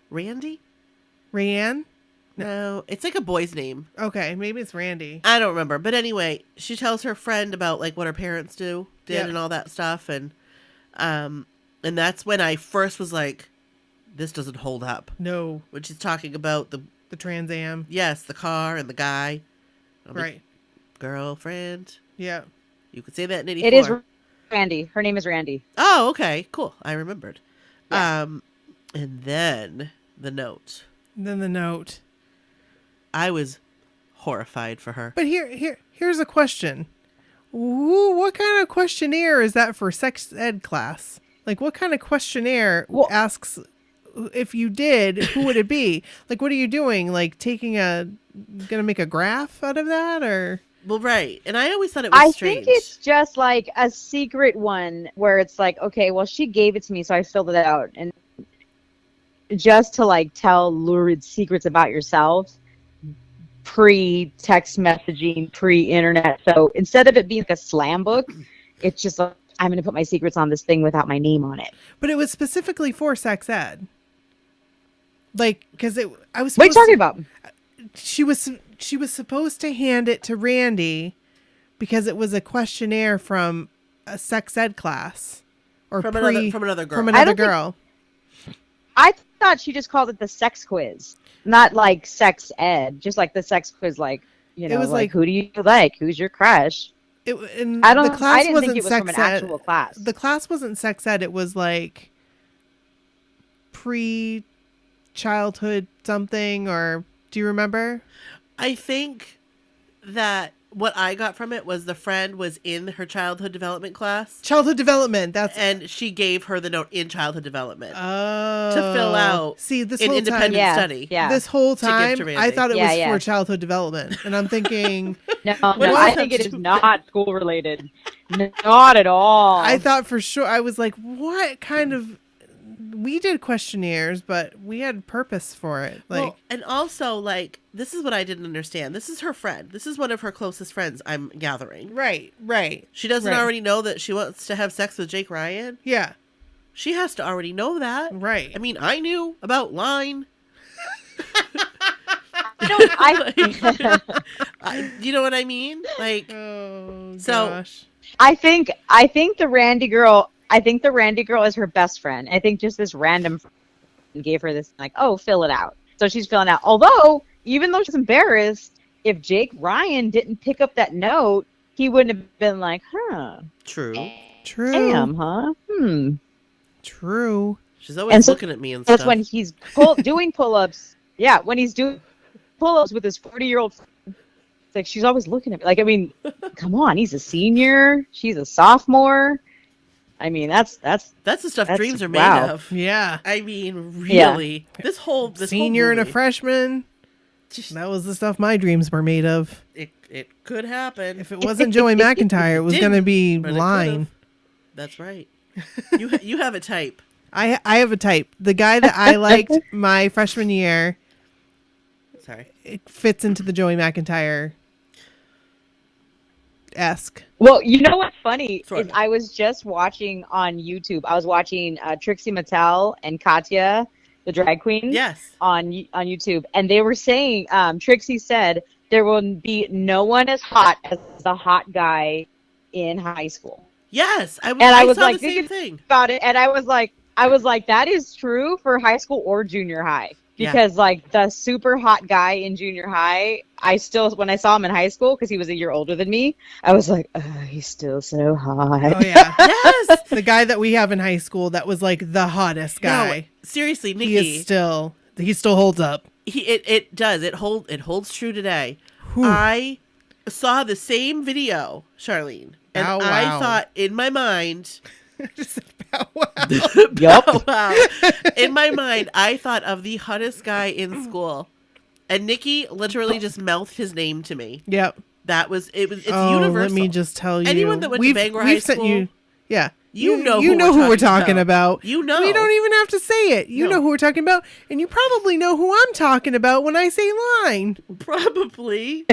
Randy?
Rayanne?
No, it's like a boy's name.
Okay, maybe it's Randy.
I don't remember. But anyway, she tells her friend about like what her parents did
Yeah.
and all that stuff, and that's when I first was like, this doesn't hold up.
No,
When she's talking about the
Trans Am.
the car and the guy. I'm like,
Right.
girlfriend.
Yeah.
You could say that in 84.
It is Randy. Her name is Randy.
Oh, okay, cool. I remembered.
Yeah.
And then the note.
And then the note.
I was horrified for her.
But here's a question. What kind of questionnaire is that for sex ed class? Like, what kind of questionnaire asks, if you did, who would it be? Like, what are you doing? Like, gonna make a graph out of that, or?
Well, right. And I always thought it was
I
strange.
think it's just like a secret one where it's like, okay, well, she gave it to me, so I filled it out. And just to like tell lurid secrets about yourself, pre-text messaging, pre-internet. So instead of it being like a slam book, it's just like, I'm going to put my secrets on this thing without my name on it.
But it was specifically for sex ed. Like, because I was.
What are you talking about?
She was supposed to hand it to Randy because it was a questionnaire from a sex ed class or
from another girl.
From
I
another
don't think-
girl.
I thought she just called it the sex quiz, not like sex ed, just like the sex quiz, like, you know,
was like-
who do you like? Who's your crush?
And
I don't.
The class
I didn't
wasn't
think it was
sex
from an
ed.
actual class.
The class wasn't sex ed. It was like pre-childhood something, or do you remember?
I think that what I got from it was the friend was in her childhood development class,
Childhood development. That's
and she gave her the note in childhood development
to
fill out
See, this
an
whole
independent
time,
Yeah.
study.
Yeah.
this whole
To give
time,
to
I
Randy.
thought it
Yeah,
was
yeah.
for childhood development, and I'm thinking,
No,
What
no,
does
I
that
think
have
it
to
is
do-
not school related. Not at all.
I thought for sure. I was like, what kind of? We did questionnaires, but we had purpose for it. Like,
Well, and also, like, this is what I didn't understand. This is her friend. This is one of her closest friends, I'm gathering.
right.
She doesn't
Right.
already know that she wants to have sex with Jake Ryan.
Yeah,
She has to already know that.
right.
I mean, I knew about Line. You know what I mean? Like,
Oh
So-
gosh.
I think the Randy girl. I think the Randy girl is her best friend. I think just this random friend gave her this like, oh, fill it out. So she's filling out. Although, even though she's embarrassed, if Jake Ryan didn't pick up that note, he wouldn't have been like, huh,
true.
True.
damn, huh,
True.
She's always
And so
looking at me and
That's
stuff.
when he's doing pull-ups. Yeah, when he's doing pull-ups with his 40-year-old friend. It's like she's always looking at me. Like, I mean, come on, he's a senior. She's a sophomore. I mean, that's
That's the stuff
That's-
dreams are made
wow.
of.
Yeah.
I mean,
Yeah.
really. This whole
Senior and a
movie,
freshman. That was the stuff my dreams were made of.
It could happen.
If it wasn't Joey McIntyre, it was
Didn't,
going to be
but it
Line.
could've. That's right. You have a type.
I have a type. The guy that I liked my freshman year,
Sorry.
it fits into the Joey McIntyre-esque.
Well, you know what's funny
Sort
is
of.
I was just watching on YouTube. I was watching Trixie Mattel and Katya, the drag queen,
Yes.
on YouTube, and they were saying Trixie said there will be no one as hot as the hot guy in high school.
Yes. I
I was
saw
like,
the same
thinking-
thing.
About it, and I was like, that is true for high school or junior high. because like the super hot guy in junior high, when I saw him in high school, because he was a year older than me, I was like, he's still so hot.
Oh yeah.
Yes.
The guy that we have in high school that was like the hottest guy.
No, seriously, Nikki.
He still holds up.
It does. It holds true today.
Whew.
I saw the same video, Charlene, and
Bow
I
wow.
thought in my mind,
Just bow wow.
Yup.
wow. In my mind, I thought of the hottest guy in school. And Nikki literally just mouthed his name to me.
Yep.
It's
Oh,
universal.
let me just tell you.
Anyone that went to Bangor High
sent
School,
you. Yeah.
you know
who we're talking about.
You know.
We don't even have to say it. You
No.
know who we're talking about, and you probably know who I'm talking about when I say line.
Probably.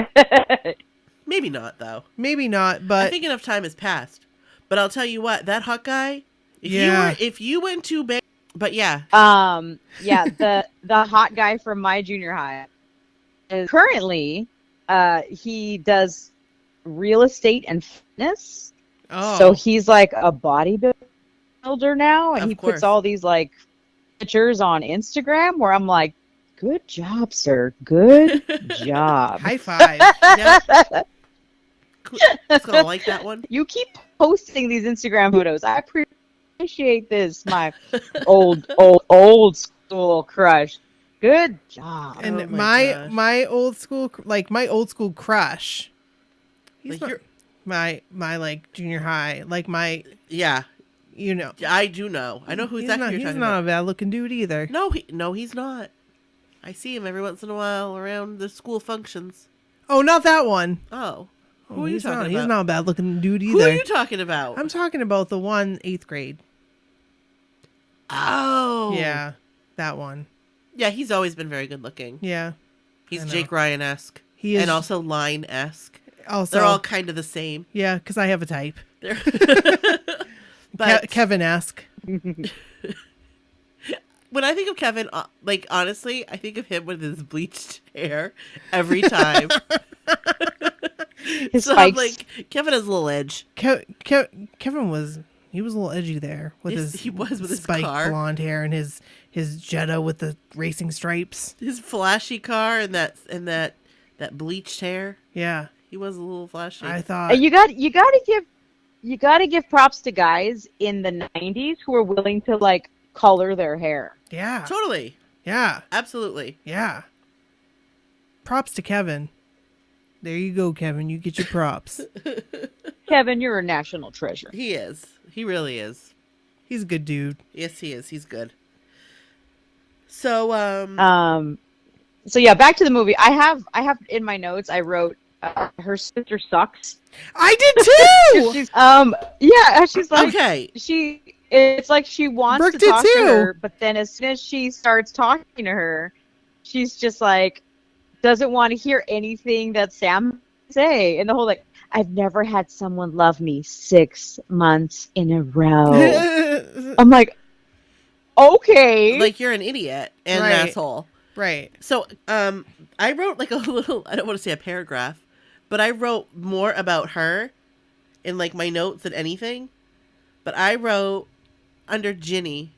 Maybe not, though.
Maybe not,
I
but
think enough time has passed. But I'll tell you what, that hot guy, if you went to Bangor, but yeah.
Yeah, the hot guy from my junior high is currently he does real estate and fitness.
oh,
So he's like a bodybuilder now, and
Of
he
course.
puts all these like pictures on Instagram where I'm like, good job, sir. Good job.
high five.
Yeah. It's gonna like that one.
You keep posting these Instagram photos. I appreciate this, my old school crush. Good job.
And
Oh my gosh.
my old school crush. He's
Like
not,
you're-
my like junior high, like my
Yeah,
you know.
I do know. I know who exactly you're
He's
talking
not
about.
a bad looking dude either.
No, he's not. I see him every once in a while around the school functions.
Oh, not that one.
Oh,
Oh,
who are you
he's
talking
not,
about?
He's not a bad looking dude
Who
either.
are you talking about?
I'm talking about the one 8th grade.
Oh,
Yeah, that one.
yeah. He's always been very good looking.
Yeah,
He's
I know.
Jake Ryan-esque.
he is.
And also Line-esque.
also,
They're all kind of the same.
yeah, because I have a type.
They're but
Kevin-esque.
when I think of Kevin, like honestly, I think of him with his bleached hair every time.
His
So I'm
spikes.
like, Kevin has a little edge.
Kevin was a little edgy there with
Yes,
his
he was with his
spiked
car.
blonde hair and his Jetta with the racing stripes.
His flashy car and that bleached hair.
Yeah,
He was a little flashy.
I thought.
You got to give props to guys in the 90s who were willing to like color their hair.
Yeah,
Totally.
yeah,
Absolutely.
yeah. Props to Kevin. There you go, Kevin. You get your props.
Kevin, you're a national treasure.
He is. He really is.
He's a good dude.
Yes, he is. He's good. So,
So yeah, back to the movie. I have in my notes. I wrote her sister sucks.
I did too.
She's, yeah, she's like
okay.
It's like she wants
Brooke
to
did
talk to
too.
her, but then as soon as she starts talking to her, she's just like doesn't want to hear anything that Sam say. And the whole like, I've never had someone love me 6 months in a row. I'm like, okay.
Like, you're an idiot and
Right.
an asshole.
Right.
So, I wrote like a little, I don't want to say a paragraph, but I wrote more about her in like my notes than anything. But I wrote under Ginny,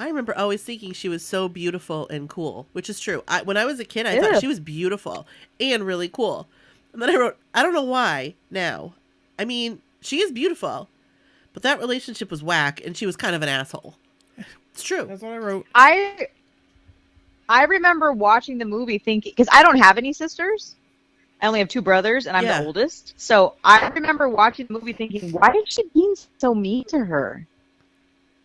I remember always thinking she was so beautiful and cool, which is true. When I was a kid, I
Yeah.
thought she was beautiful and really cool. And then I wrote, I don't know why now. I mean, she is beautiful, but that relationship was whack and she was kind of an asshole. It's true.
That's what I wrote.
I remember watching the movie thinking, because I don't have any sisters. I only have 2 brothers, and I'm
Yeah.
the oldest. So I remember watching the movie thinking, why is she being so mean to her?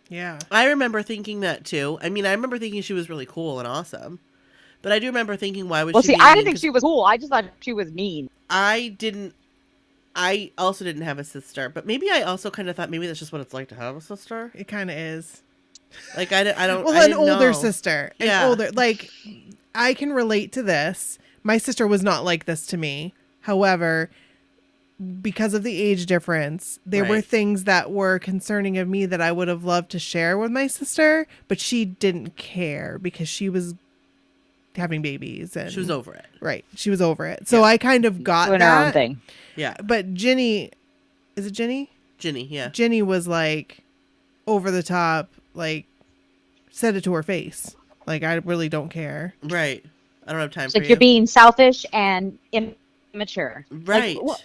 Yeah.
I remember thinking that too. I mean, I remember thinking she was really cool and awesome. But I do remember thinking, why was
Well,
she
see,
being
I
mean?
didn't think
'Cause
she was cool. I just thought she was mean.
I also didn't have a sister. But maybe I also kind of thought maybe that's just what it's like to have a sister.
It kind of is.
Like, I don't...
Well,
I
an
didn't
older
know.
sister.
Yeah.
An older. Like, I can relate to this. My sister was not like this to me. However, because of the age difference, there were
Right.
things that were concerning of me that I would have loved to share with my sister, but she didn't care because she was having babies and
She was over it.
right. She was over it. So I kind of got
Doing her own
that.
thing.
Yeah.
But Ginny, is it Ginny?
Ginny, yeah.
Ginny was like over the top, like said it to her face. Like, I really don't care.
Right. I don't have time
It's
for
like
you.
you're being selfish and immature.
Right.
Like,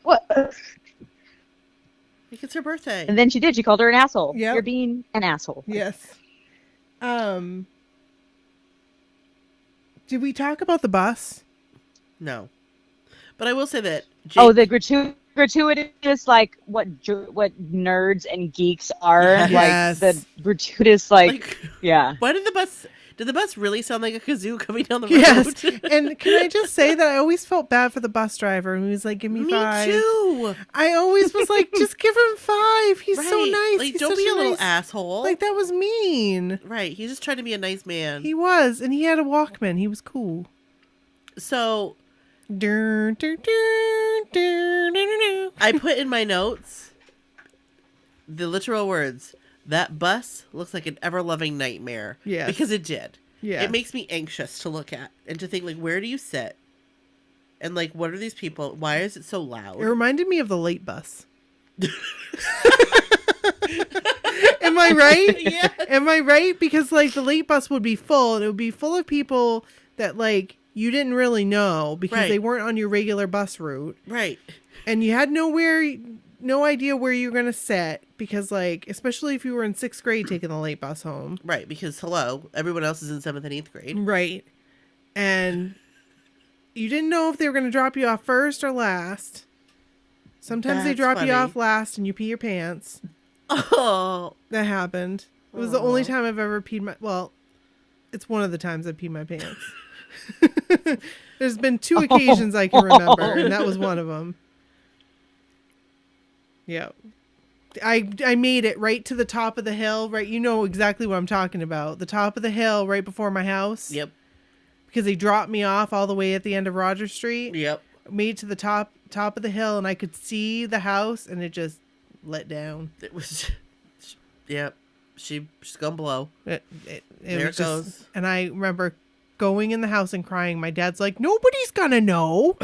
what?
Like, it's her birthday.
And then she did. She called her an asshole.
Yep.
You're being an asshole.
Yes. Did we talk about the bus?
No. But I will say that
Oh, the gratuitous, like, what nerds and geeks are.
Yes.
Like, the gratuitous, like yeah.
Why did the bus really sound like a kazoo coming down the road?
Yes. And can I just say that I always felt bad for the bus driver, and he was like, give me 5.
Me too.
I always was like, just give him 5. He's so
Right.
nice.
Like,
He's
don't
such
be a little
nice...
asshole.
Like, that was mean.
Right. He's just trying to be a nice man.
He was, and he had a Walkman. He was cool.
So
Dur, dur, dur, dur, dur, dur.
I put in my notes the literal words, that bus looks like an ever-loving nightmare.
Yes.
Because it did.
Yeah.
It makes me anxious to look at and to think, like, where do you sit? And, like, what are these people? Why is it so loud?
It reminded me of the late bus. Am I right?
Yeah.
Am I right? Because, like, the late bus would be full, and it would be full of people that, like, you didn't really know because
Right.
they weren't on your regular bus route.
Right.
And you had no idea where you were going to sit because, like, especially if you were in 6th grade taking the late bus home.
Right. Because, hello, everyone else is in 7th and 8th grade.
Right. And you didn't know if they were going to drop you off first or last. Sometimes they
That's
drop
funny.
you off last and you pee your pants.
Oh.
That happened. It was the only
Aw.
time I've ever peed my... Well, it's one of the times I peed my pants. There's been 2 occasions I can remember, and that was one of them. Yep. I made it right to the top of the hill, right? You know exactly what I'm talking about. The top of the hill right before my house.
Yep.
Because they dropped me off all the way at the end of Rogers Street.
Yep.
Made it to the top of the hill, and I could see the house, and it just let down.
It was... Yep. She's gonna blow.
It
There
was
it goes.
And I remember going in the house and crying. My dad's like, nobody's gonna know.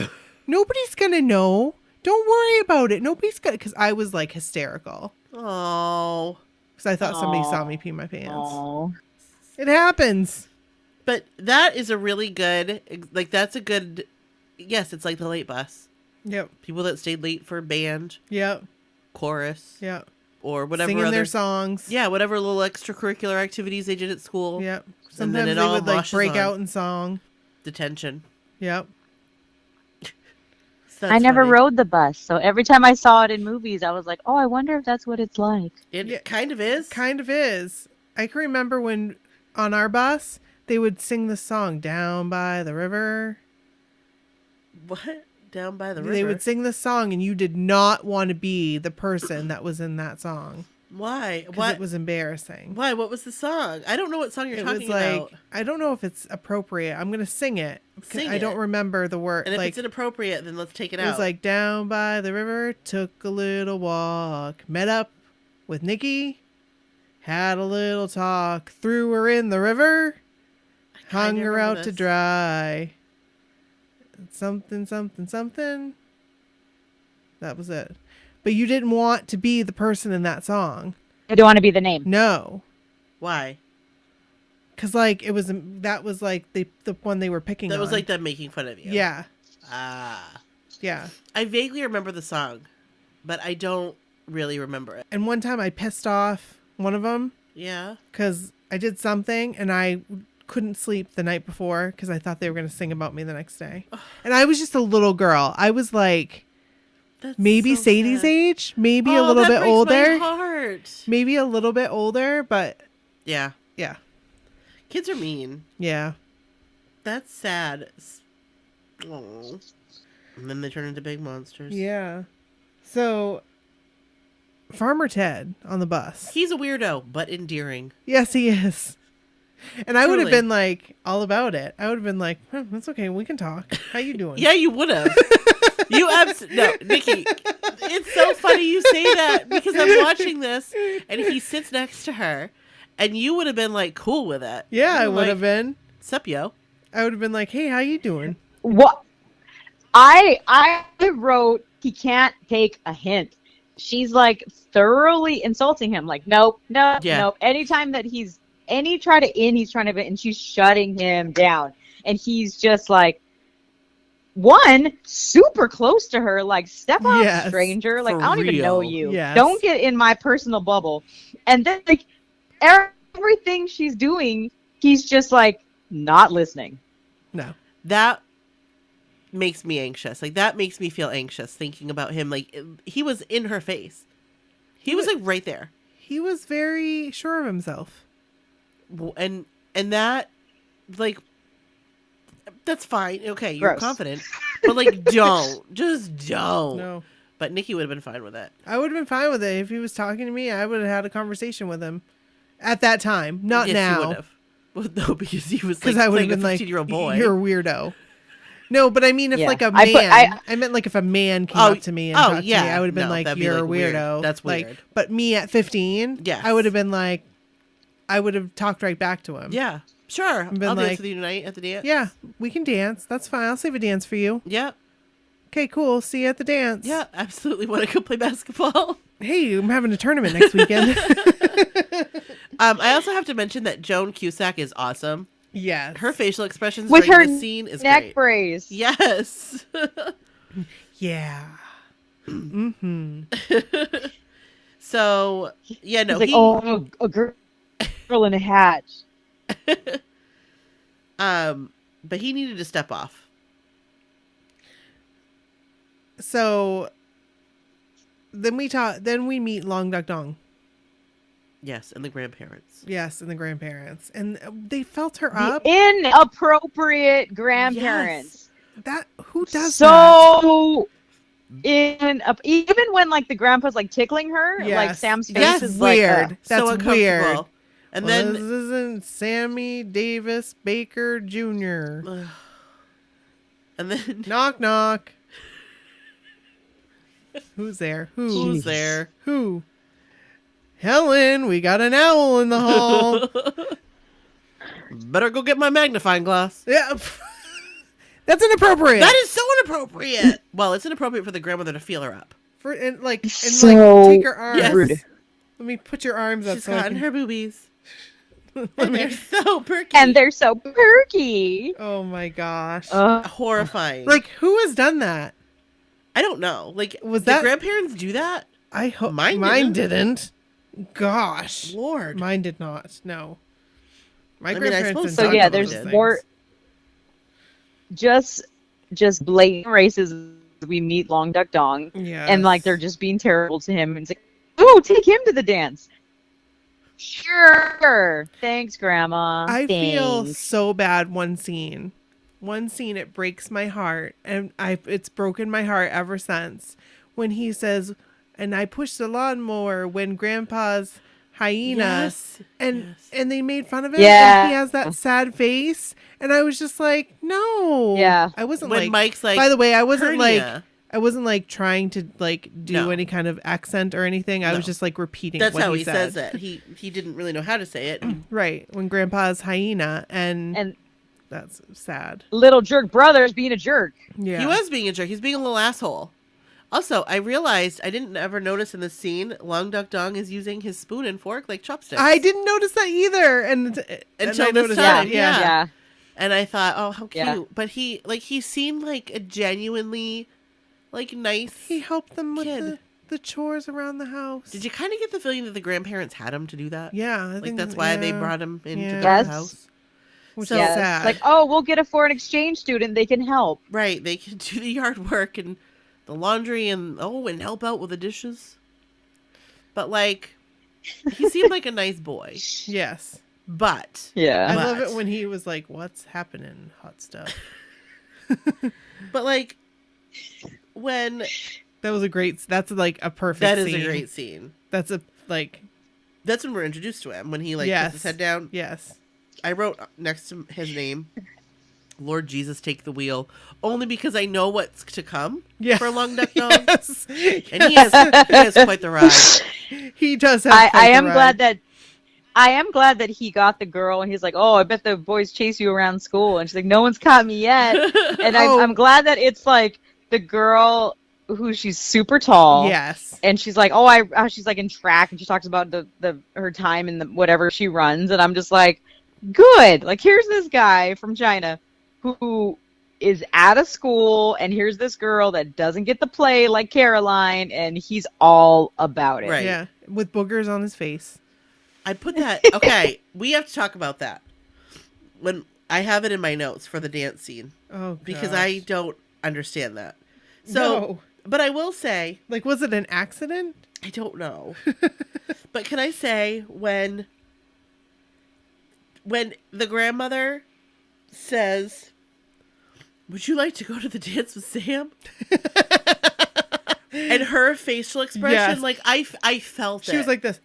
Nobody's gonna know. Don't worry about it. Nobody's gonna... Because I was, like, hysterical.
Oh.
Because I thought somebody saw me pee my pants.
Oh.
It happens.
But that is a really good... Like, that's a good... Yes, it's like the late bus.
Yep.
People that stayed late for band,
Yep.
chorus,
Yep.
or whatever
Singing
other...
their songs.
Yeah, whatever little extracurricular activities they did at school.
Yep.
And
Sometimes
then it
they
all
would, like,
washes
break
on.
out in song.
Detention.
Yep.
So
I
that's
never
funny.
rode the bus, so every time I saw it in movies, I was like, "Oh, I wonder if that's what it's like."
It
Yeah.
kind of is.
Kind of is. I can remember when on our bus, they would sing the song Down by the River.
What? Down by the river?
They would sing the song, and you did not want to be the person that was in that song.
Why?
Because
What?
it was embarrassing.
Why? What was the song? I don't know what song you're
It was
talking
like,
about.
I don't know if it's appropriate. I'm going to sing it.
Sing
I don't
it.
remember the word.
And if
like,
it's inappropriate, then let's take it
it
out.
was like, down by the river, took a little walk, met up with Nikki, had a little talk, threw her in the river, hung
kinda
her
remember
out to
this.
dry. Something, something, something. That was it. But you didn't want to be the person in that song.
I don't want to be the name.
No.
Why?
Because, like, that was, like, the one they were picking
That was
on.
like them making fun of you.
Yeah.
Ah.
Yeah.
I vaguely remember the song, but I don't really remember it.
And one time I pissed off one of them
Yeah.
because I did something and I couldn't sleep the night before because I thought they were going to sing about me the next day. And I was just a little girl. I was like
That's
maybe
so
Sadie's
sad.
age, maybe a
Oh,
little
that
bit
breaks my
older,
heart.
maybe a little bit older, but
Yeah.
yeah.
Kids are mean.
Yeah.
That's sad. Oh. And then they turn into big monsters.
Yeah. So Farmer Ted on the bus.
He's a weirdo, but endearing.
Yes, he is. And I would have
Truly.
been like all about it. I would have been like, that's okay. We can talk. How you doing?
Yeah, you would have. No, Nikki. It's so funny you say that because I'm watching this and he sits next to her, and you would have been like cool with it.
Yeah, I
You're
would
like,
have been.
Sup, yo?
I would have been like, hey, how you doing?
What? I wrote he can't take a hint. She's like thoroughly insulting him. Like, nope.
Yeah.
Anytime that he's any try to in, he's trying to, and she's shutting him down. And he's just like, one, super close to her, like, step off,
Yes,
stranger. Like,
for
I don't even know
real.
you.
Yes.
Don't get in my personal bubble. And then, like, everything she's doing, he's just, like, not listening.
No.
That makes me anxious. Like, that makes me feel anxious thinking about him. Like, he was in her face. He was, like, right there.
He was very sure of himself.
And that, like, that's fine. Okay, you're
Gross.
confident. But, like, don't. Just don't.
No.
But Nikki would have been fine with it.
I would have been fine with it. If he was talking to me, I would have had a conversation with him. At that time. Not
yes,
now.
you would have. Well, no, because he was,
Because
like,
I would have
playing a
been like,
15-year-old boy.
you're a weirdo. No, but I mean, if
Yeah.
like a
I
man,
put-
I meant like if a man came
Oh,
up to me and
oh,
talked to me,
yeah.
I would have been
No,
like,
that'd be,
you're
like,
a
weird.
weirdo.
That's
Like,
weird.
but me at 15,
Yes.
I would have been like, I would have talked right back to him.
Yeah, sure.
been
I'll
like-
dance with you tonight at the dance.
Yeah, we can dance. That's fine. I'll save a dance for you.
Yeah.
Okay, cool. See you at the dance.
Yeah, absolutely want to go play basketball.
Hey, I'm having a tournament next weekend.
I also have to mention that Joan Cusack is awesome.
Yes.
Her facial expressions
With
during
her
this scene is
neck
great.
brace.
Yes.
Yeah. Mm-hmm.
So, yeah, no,
He's like, oh, a girl in a hat.
but he needed to step off.
So then we meet Long Duck Dong.
Yes, and the grandparents.
Yes, and the grandparents. And they felt her
The
up.
inappropriate grandparents.
That who does that?
So even when like the grandpa's like tickling her, like
Yes.
Sam's face
Yes,
is
weird.
like,
That's
so uncomfortable.
weird.
And
Well,
then
this isn't Sammy Davis Baker Jr.
and then
Knock knock. Who's there?
who's there?
Who? Helen, we got an owl in the hall.
Better go get my magnifying glass.
Yeah. That's inappropriate.
That is so inappropriate. Well, it's inappropriate for the grandmother to feel her up.
and
So
take her arms.
Yes.
rude.
Let me put your arms up.
She's
so I
gotten
can-
her boobies. And they're so perky.
And they're so perky.
Oh my gosh.
horrifying.
Like who has done that?
I don't know. Like,
Was
the
that-
grandparents do that?
I hope
Mine
didn't. Gosh.
Lord.
Mine did not. No. My
I mean, I
grandparents
suppose
didn't
so,
talk
yeah,
about
there's
those
more-
things.
Just blatant racism. We meet Long Duck Dong,
Yes.
and like they're just being terrible to him. And it's like, oh, take him to the dance. Sure. Thanks, Grandma.
I feel
Thanks.
so bad one scene. One scene, it breaks my heart, and it's broken my heart ever since. When he says, and I pushed the lawnmower when Grandpa's hyena,
Yes.
and
Yes.
and they made fun of him,
Yeah.
and he has that sad face, and I was just like, no.
Yeah.
I wasn't
When
like,
Mike's like,
by the way, I wasn't
hernia.
like trying to like do
No.
any kind of accent or anything. I was
No.
just like repeating
That's
what
how
he
he
said.
says it. He didn't really know how to say it.
Right. When Grandpa's hyena,
And
that's sad.
little jerk brother's being a jerk.
Yeah.
He was being a jerk. He's being a little asshole. Also, I realized I didn't ever notice in this scene, Long Duck Dong is using his spoon and fork like chopsticks.
I didn't notice that either, and
Until
I
this
noticed
time,
that.
yeah.
Yeah.
And I thought, oh, how cute.
Yeah.
But he seemed like a genuinely, like, nice.
He helped them with
Kid.
the chores around the house.
Did you kind of get the feeling that the grandparents had him to do that?
Yeah, I
Like,
think
that's why they
yeah,
brought him into
Yeah.
the
Yes.
house.
which
So-
is
Yeah.
sad.
Like, oh, we'll get a foreign exchange student. They can help.
Right. They can do the yard work and the laundry and help out with the dishes. But, like, he seemed like a nice boy.
yes,
But,
I
Yeah.
love
But-
it when he was like, "What's happening, hot stuff."
like, when
That was a great. That's like a perfect.
that is
scene.
a great scene.
That's a like.
That's when we're introduced to him. When he, like,
Yes.
puts his head down.
Yes.
I wrote next to his name, Lord Jesus, take the wheel, only because I know what's to come
Yeah.
for Long Duck Dong.
Yes.
And he has quite the ride.
He does have.
I
quite the
am
ride.
glad that he got the girl, and he's like, oh, I bet the boys chase you around school, and she's like, no one's caught me yet. And
Oh.
I'm glad that it's like the girl who she's super tall.
Yes.
And she's like, she's like in track, and she talks about her time in the whatever she runs, and I'm just like, good. Like, here's this guy from China who is at a school, and here's this girl that doesn't get to play like Caroline, and he's all about it.
Right.
Yeah. With boogers on his face.
I put that. Okay, we have to talk about that. When I have it in my notes for the dance scene.
Oh,
because
gosh.
I don't understand that. So,
No.
but I will say,
Like, was it an accident?
I don't know. But can I say when the grandmother says, "Would you like to go to the dance with Sam?" And her facial expression,
Yes.
like I felt it.
She was like this.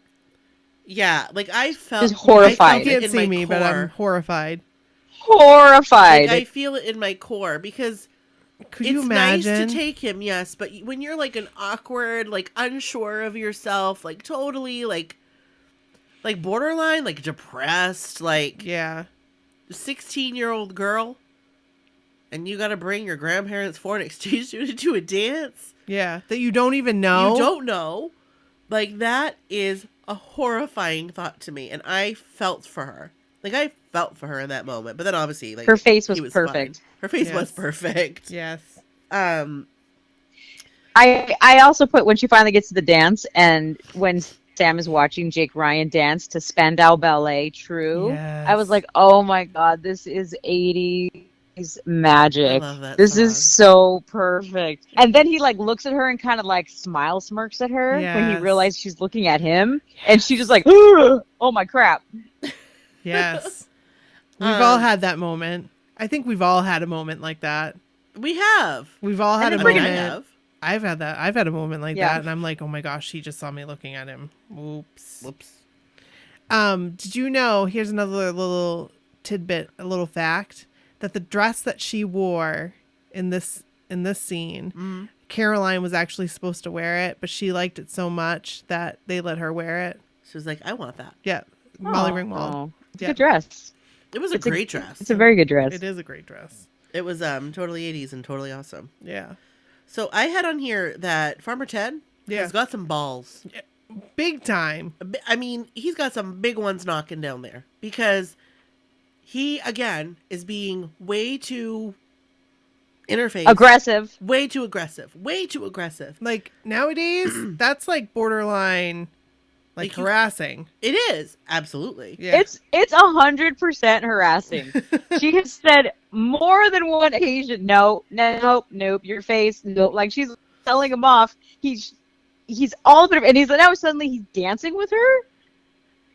Yeah, like I felt
Just horrified.
I
You
felt it
can't
in
see
my
me, but
core.
I'm horrified.
Horrified.
Like, I feel it in my core because
Could
it's
you imagine?
nice to take him, yes, but when you're like an awkward, like unsure of yourself, like totally like borderline, like depressed, like
Yeah.
16-year-old girl, and you got to bring your grandparents' foreign exchange student to a dance
Yeah. That you don't even know.
you don't know, like that is a horrifying thought to me, and I felt for her. Like I felt for her in that moment, but then obviously, like
Her face was
he
perfect.
fine. Her face was
Yes.
perfect.
Yes.
I also put when she finally gets to the dance, and when Sam is watching Jake Ryan dance to Spandau Ballet True, I was
Yes.
like, oh my god, this is 80s magic.
I love that
This
song.
is so perfect. And then he like looks at her and kind of like smile smirks at her when he
Yes.
realizes she's looking at him, and she just like, oh my crap.
Yes. We've all had that moment. I think we've all had a moment like that.
We have.
We've all had
And
a
it's like
moment.
I have.
I've had that. I've had a moment like
Yeah.
that, and I'm like, oh my gosh, she just saw me looking at him. Whoops.
Whoops.
Did you know? Here's another little tidbit, a little fact that the dress that she wore in this scene, Caroline was actually supposed to wear it, but she liked it so much that they let her wear it.
She was like, I want that.
Yeah, Molly
Oh,
Ringwald.
It's a
Yeah.
good dress.
It was a
It's a-
great dress.
It's a very good dress.
It is a great dress.
It was totally 80s and totally awesome.
Yeah,
So I had on here that Farmer Ted has got some balls.
big time.
I mean, he's got some big ones knocking down there because he, again, is being way too interface.
Aggressive.
Way too aggressive. Way too aggressive.
Like nowadays, that's like borderline, like
Like you-
harassing.
It is. Absolutely.
Yeah,
It's 100% harassing. She has said more than one occasion, nope, your face, nope. Like she's telling him off. He's all bit of, and he's now suddenly he's dancing with her.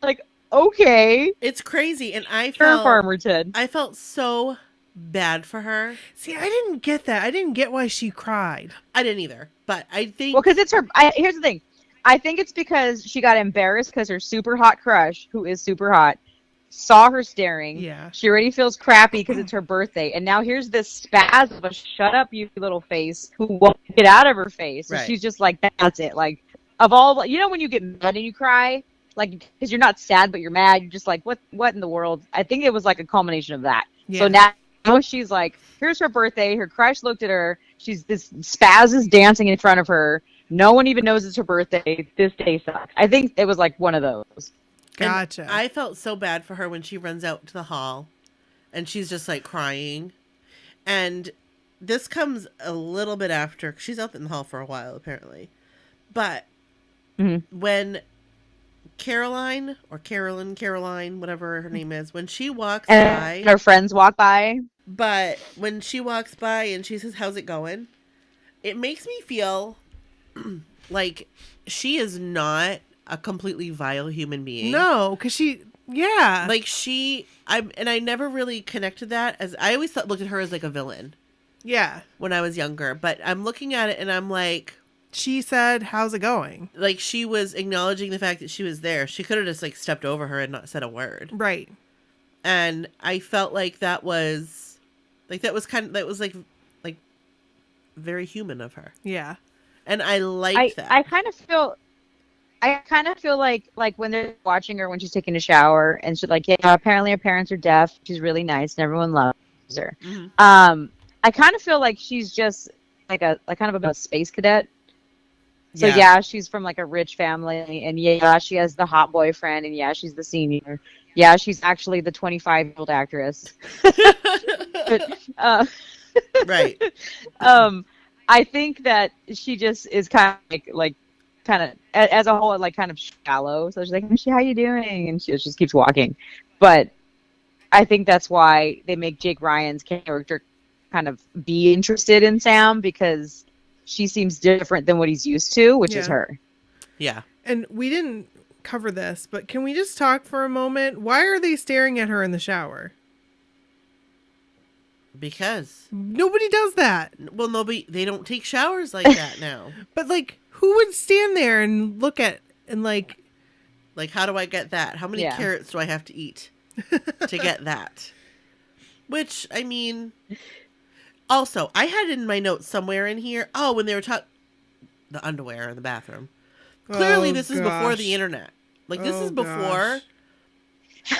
Like, okay,
It's crazy. And I
sure,
felt,
Farmer Ted.
I felt so bad for her.
See, I didn't get that. I didn't get why she cried.
I didn't either. But I think
Well, because it's her. Here's the thing. I think it's because she got embarrassed because her super hot crush, who is super hot, saw her staring.
Yeah.
She already feels crappy because it's her birthday. And now here's this spaz of a shut up, you little face, who won't get out of her face. So
Right.
she's just like, that's it. Like, of all, you know, when you get mad and you cry, like, because you're not sad, but you're mad. You're just like, what in the world? I think it was like a culmination of that.
Yeah.
So now she's like, here's her birthday. Her crush looked at her. This spaz is dancing in front of her. No one even knows it's her birthday. This day sucks. I think it was like one of those.
and
Gotcha.
I felt so bad for her when she runs out to the hall and she's just like crying. And this comes a little bit after. She's out in the hall for a while, apparently. But when Caroline or Caroline, whatever her name is, when she walks
And
by,
her friends walk by.
but when she walks by and she says, "How's it going?" It makes me feel like she is not a completely vile human being.
No, because yeah.
Like I never really connected that as I always looked at her as like a villain
yeah.
when I was younger. But I'm looking at it and I'm like
She said, how's it going?
she was acknowledging the fact that she was there. She could have just like stepped over her and not said a word.
Right.
And I felt like that was like very human of her.
Yeah.
And I liked that.
I kind of feel like when they're watching her when she's taking a shower and she's like, yeah, apparently her parents are deaf. She's really nice and everyone loves her.
Mhm.
I kind of feel like she's just like a kind of a space cadet. So yeah, she's from like a rich family, and yeah, she has the hot boyfriend, and yeah, she's the senior. Yeah, she's actually the 25-year-old actress. But,
Right.
I think that she just is kind of like kind of as a whole like kind of shallow. So she's like, "How you doing?" And she just keeps walking. But I think that's why they make Jake Ryan's character kind of be interested in Sam, because she seems different than what he's used to, which is her.
Yeah.
And we didn't cover this, but can we just talk for a moment? Why are they staring at her in the shower?
Because
nobody does that.
Well, they don't take showers like that now.
But like, who would stand there and look at and like
how do I get that? How many carrots do I have to eat to get that? Which, I mean, also, I had in my notes somewhere in here, when they were talking the underwear in the bathroom. Clearly, this is before the internet. Like, this is before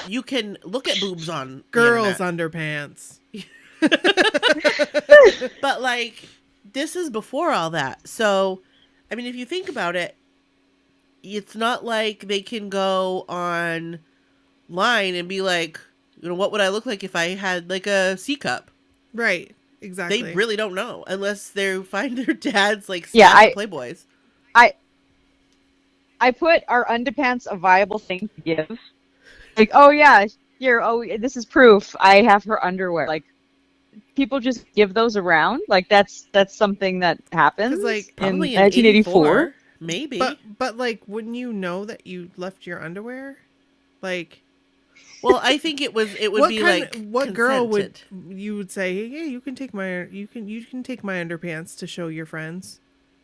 you can look at boobs on
girls' underpants.
But like, this is before all that. So, I mean, if you think about it, it's not like they can go online and be like, what would I look like if I had like a C cup?
Right. Exactly.
They really don't know unless they find their dad's like Playboys.
I put our underpants a viable thing to give. Like, oh yeah, here, this is proof I have her underwear. Like, people just give those around. Like, that's something that happens.
Like,
probably
in 1984,
maybe.
But like, wouldn't you know that you left your underwear? Like,
well, I think it would be like,
what girl would say, hey, you can take my underpants to show your friends?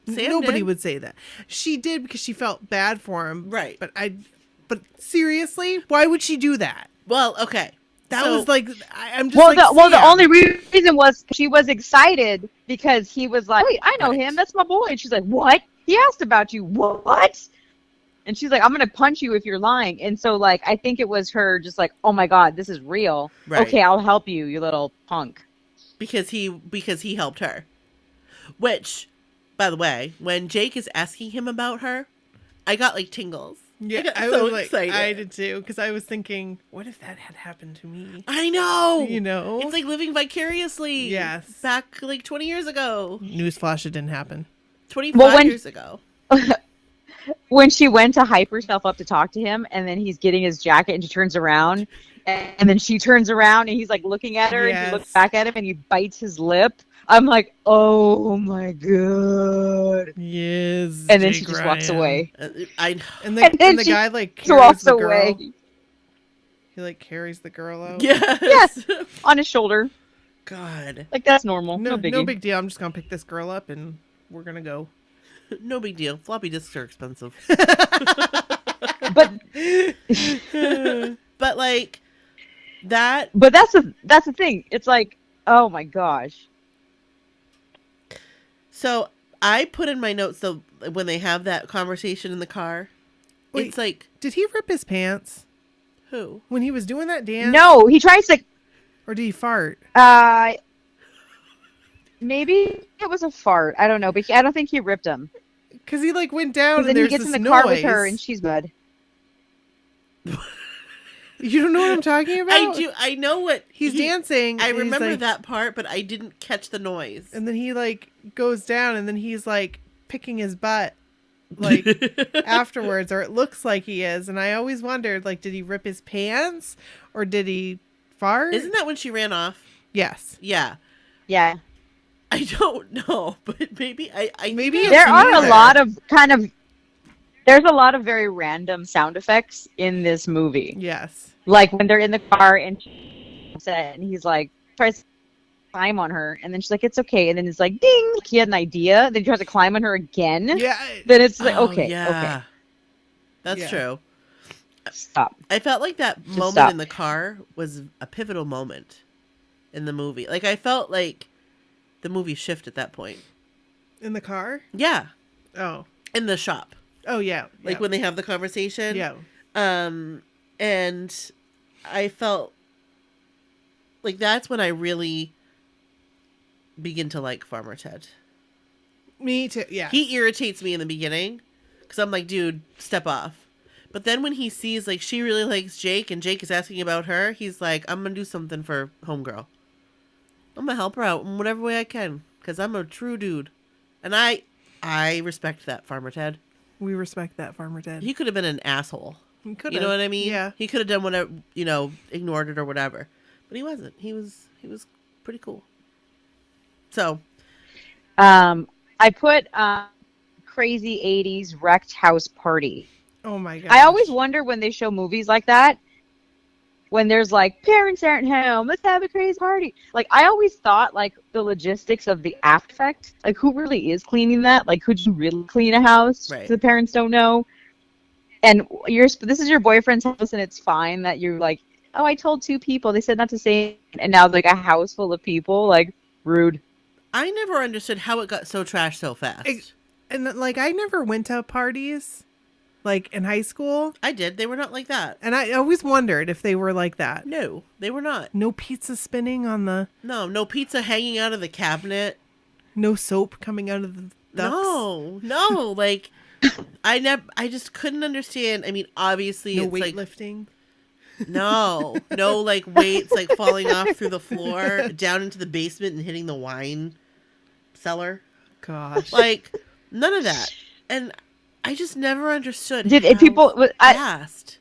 Nobody would say that. She did because she felt bad for him.
Right.
But seriously, why would she do that?
Well, okay.
That was like, I'm just
the only reason was she was excited because he was like, wait, I know him. That's my boy. And she's like, what? He asked about you. What? And she's like, I'm going to punch you if you're lying. And so, like, I think it was her just like, oh my God, this is real. Right. Okay, I'll help you, you little punk.
Because he helped her. Which, by the way, when Jake is asking him about her, I got like tingles.
Yeah, I was like, excited. I did too, because I was thinking, what if that had happened to me?
I know!
You know?
It's like living vicariously.
Yes.
Back like 20 years ago.
Newsflash, it didn't happen.
25 years ago.
When she went to hype herself up to talk to him, and then he's getting his jacket, and she turns around, and then she turns around, and he's like looking at her, and he looks back at him, and he bites his lip. I'm like, oh my God.
Yes.
And then she just walks away.
And the guy like carries the girl. Away. He like carries the girl out.
Yes.
On his shoulder.
God.
Like, that's normal.
No big deal. I'm just gonna pick this girl up and we're gonna go.
No big deal. Floppy disks are expensive. But like that.
But that's the thing. It's like, oh my gosh.
So I put in my notes, so when they have that conversation in the car, it's like,
did he rip his pants?
Who?
When he was doing that dance?
No, he tries to.
Or did he fart?
Maybe it was a fart. I don't know, but I don't think he ripped them.
Because he like went down and
then
there's
he gets
this
in the
noise.
car with her and she's bad.
You don't know what I'm talking about?
I do. I know what
he's dancing.
I remember like, that part, but I didn't catch the noise.
And then he like goes down, and then he's like picking his butt, like afterwards, or it looks like he is. And I always wondered, like, did he rip his pants or did he fart?
Isn't that when she ran off?
Yes.
Yeah.
Yeah.
I don't know, but maybe
maybe there are a lot of there's a lot of very random sound effects in this movie.
Yes.
Like when they're in the car and he's like, tries to climb on her. And then she's like, it's okay. And then it's like, ding. He had an idea. Then he tries to climb on her again.
Yeah.
Then it's like, okay.
That's true.
Stop.
I felt like that moment in the car was a pivotal moment in the movie. Like, I felt like the movie shifted at that point.
In the car?
Yeah.
Oh.
In the shop.
Oh, yeah.
Like when they have the conversation.
Yeah.
And I felt like that's when I really begin to like Farmer Ted.
Me too. Yeah.
He irritates me in the beginning because I'm like, dude, step off. But then when he sees like she really likes Jake and Jake is asking about her, he's like, I'm gonna do something for homegirl. I'm gonna help her out in whatever way I can because I'm a true dude, and I respect that, Farmer Ted.
We respect that, Farmer Ted.
He could have been an asshole.
He could
You know what I mean?
Yeah.
He could have done whatever, ignored it or whatever, but he wasn't. He was pretty cool. So,
I put crazy 80s wrecked house party.
Oh my god.
I always wonder when they show movies like that, when there's like, parents aren't home, let's have a crazy party. Like, I always thought, like, the logistics of the After Effect, like, who really is cleaning that? Like, could you really clean a house?
Right.
The parents don't know. And this is your boyfriend's house, and it's fine that you're like, oh, I told 2 people, they said not to say, and now, like, a house full of people, like, rude.
I never understood how it got so trashed so fast.
And like, I never went to parties, like in high school.
I did. They were not like that.
And I always wondered if they were like that.
No, they were not.
No pizza spinning on the.
No pizza hanging out of the cabinet.
No soap coming out of the ducts.
No. Like, I just couldn't understand. I mean, obviously,
No
it's like
weightlifting.
no, like weights like falling off through the floor down into the basement and hitting the wine cellar.
Gosh.
Like, none of that. And I just never understood.
Fast.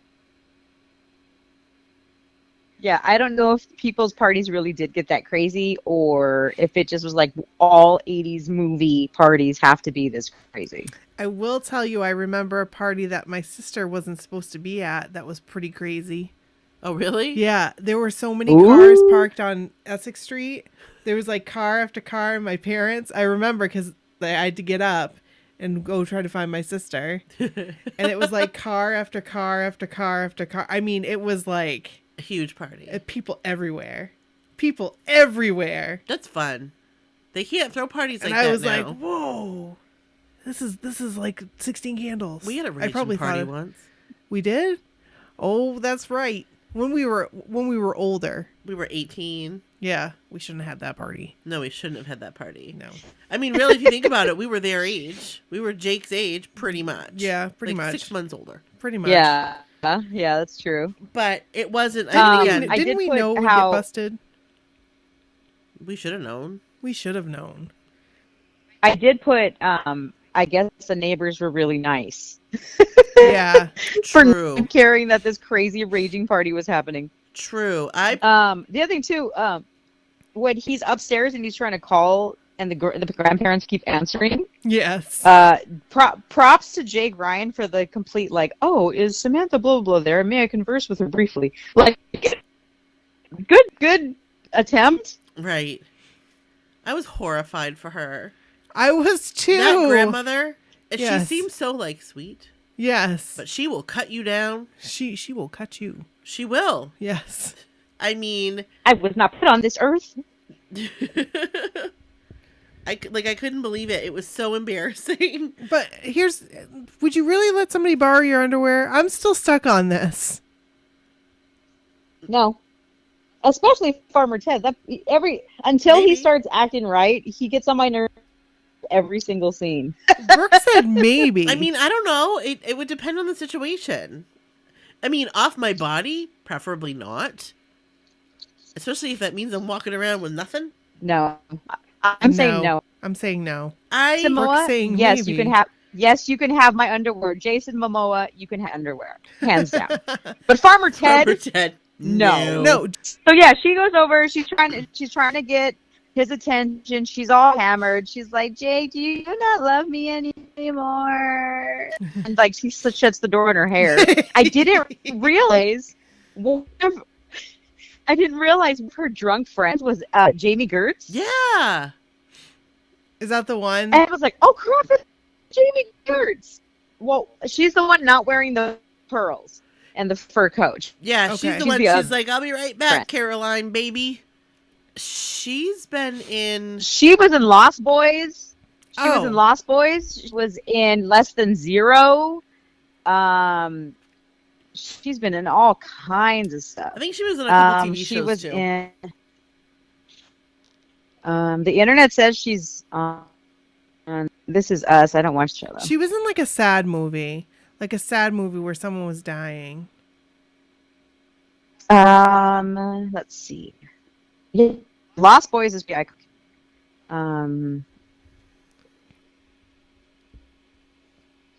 Yeah, I don't know if people's parties really did get that crazy, or if it just was like all 80s movie parties have to be this crazy.
I will tell you, I remember a party that my sister wasn't supposed to be at that was pretty crazy.
Oh, really?
Yeah, there were so many cars parked on Essex Street. There was like car after car, and my parents, I remember because I had to get up and go try to find my sister. And it was like car after car after car after car. I mean, it was like
A huge party.
people everywhere. People everywhere.
That's fun. They can't throw parties like
And I
that
was
now.
like, whoa. This is like 16 candles.
We had a raging
probably
party
thought
once.
We did? Oh, that's right. When we were older.
We were 18.
Yeah, we shouldn't have had that party.
No, we shouldn't have had that party.
No.
I mean, really, if you think about it, we were their age. We were Jake's age, pretty much.
Yeah, pretty
like
much.
6 months older.
Pretty much.
Yeah, that's true.
But it wasn't.
Didn't
I
we
did put
know we'd get
how-
busted?
We should have known.
We should have known.
I did put, I guess the neighbors were really nice.
Yeah.
For
True.
not caring that this crazy raging party was happening.
True.
The other thing too, when he's upstairs and he's trying to call and the grandparents keep answering.
Yes.
Props to Jake Ryan for the complete like, oh, is Samantha blah blah there? May I converse with her briefly? Like, good attempt.
Right. I was horrified for her.
I was too.
That grandmother, and
Yes.
she seems so like sweet,
Yes.
but she will cut you down.
She will cut you.
She will.
Yes.
I mean,
I was not put on this earth.
I couldn't believe it. It was so embarrassing.
But would you really let somebody borrow your underwear? I'm still stuck on this.
No. Especially Farmer Ted. Until
Maybe.
he starts acting right, he gets on my nerves every single scene.
Brooke said maybe.
I mean, I don't know. It would depend on the situation. I mean, off my body, preferably not. Especially if that means I'm walking around with nothing.
No. I'm saying no.
I'm saying no.
Samoa,
Brooke's saying
yes,
maybe.
you can have my underwear. Jason Momoa, you can have underwear. Hands down. But Farmer Ted,
Farmer Ted,
No.
So yeah, she goes over, she's trying to get his attention. She's all hammered. She's like, Jake, do you not love me anymore? And like she shuts the door in her hair. I didn't realize her drunk friend was Jamie Gertz.
Yeah.
Is that the one?
And I was like, oh crap, it's Jamie Gertz. Well, she's the one not wearing the pearls and the fur coat.
Yeah,
Okay.
she's the
She's
one.
the
She's like, I'll be right back,
friend.
Caroline, baby. She's been in.
She was in Lost Boys. She was
Oh.
in Lost Boys. She was in Less Than Zero. She's been in all kinds of stuff.
I think she was in a couple TV
She
shows
was
too.
in. The internet says she's This Is Us. I don't watch the show, though.
She was in like a sad movie. Like a sad movie where someone was dying.
Let's see. Yeah, Lost Boys is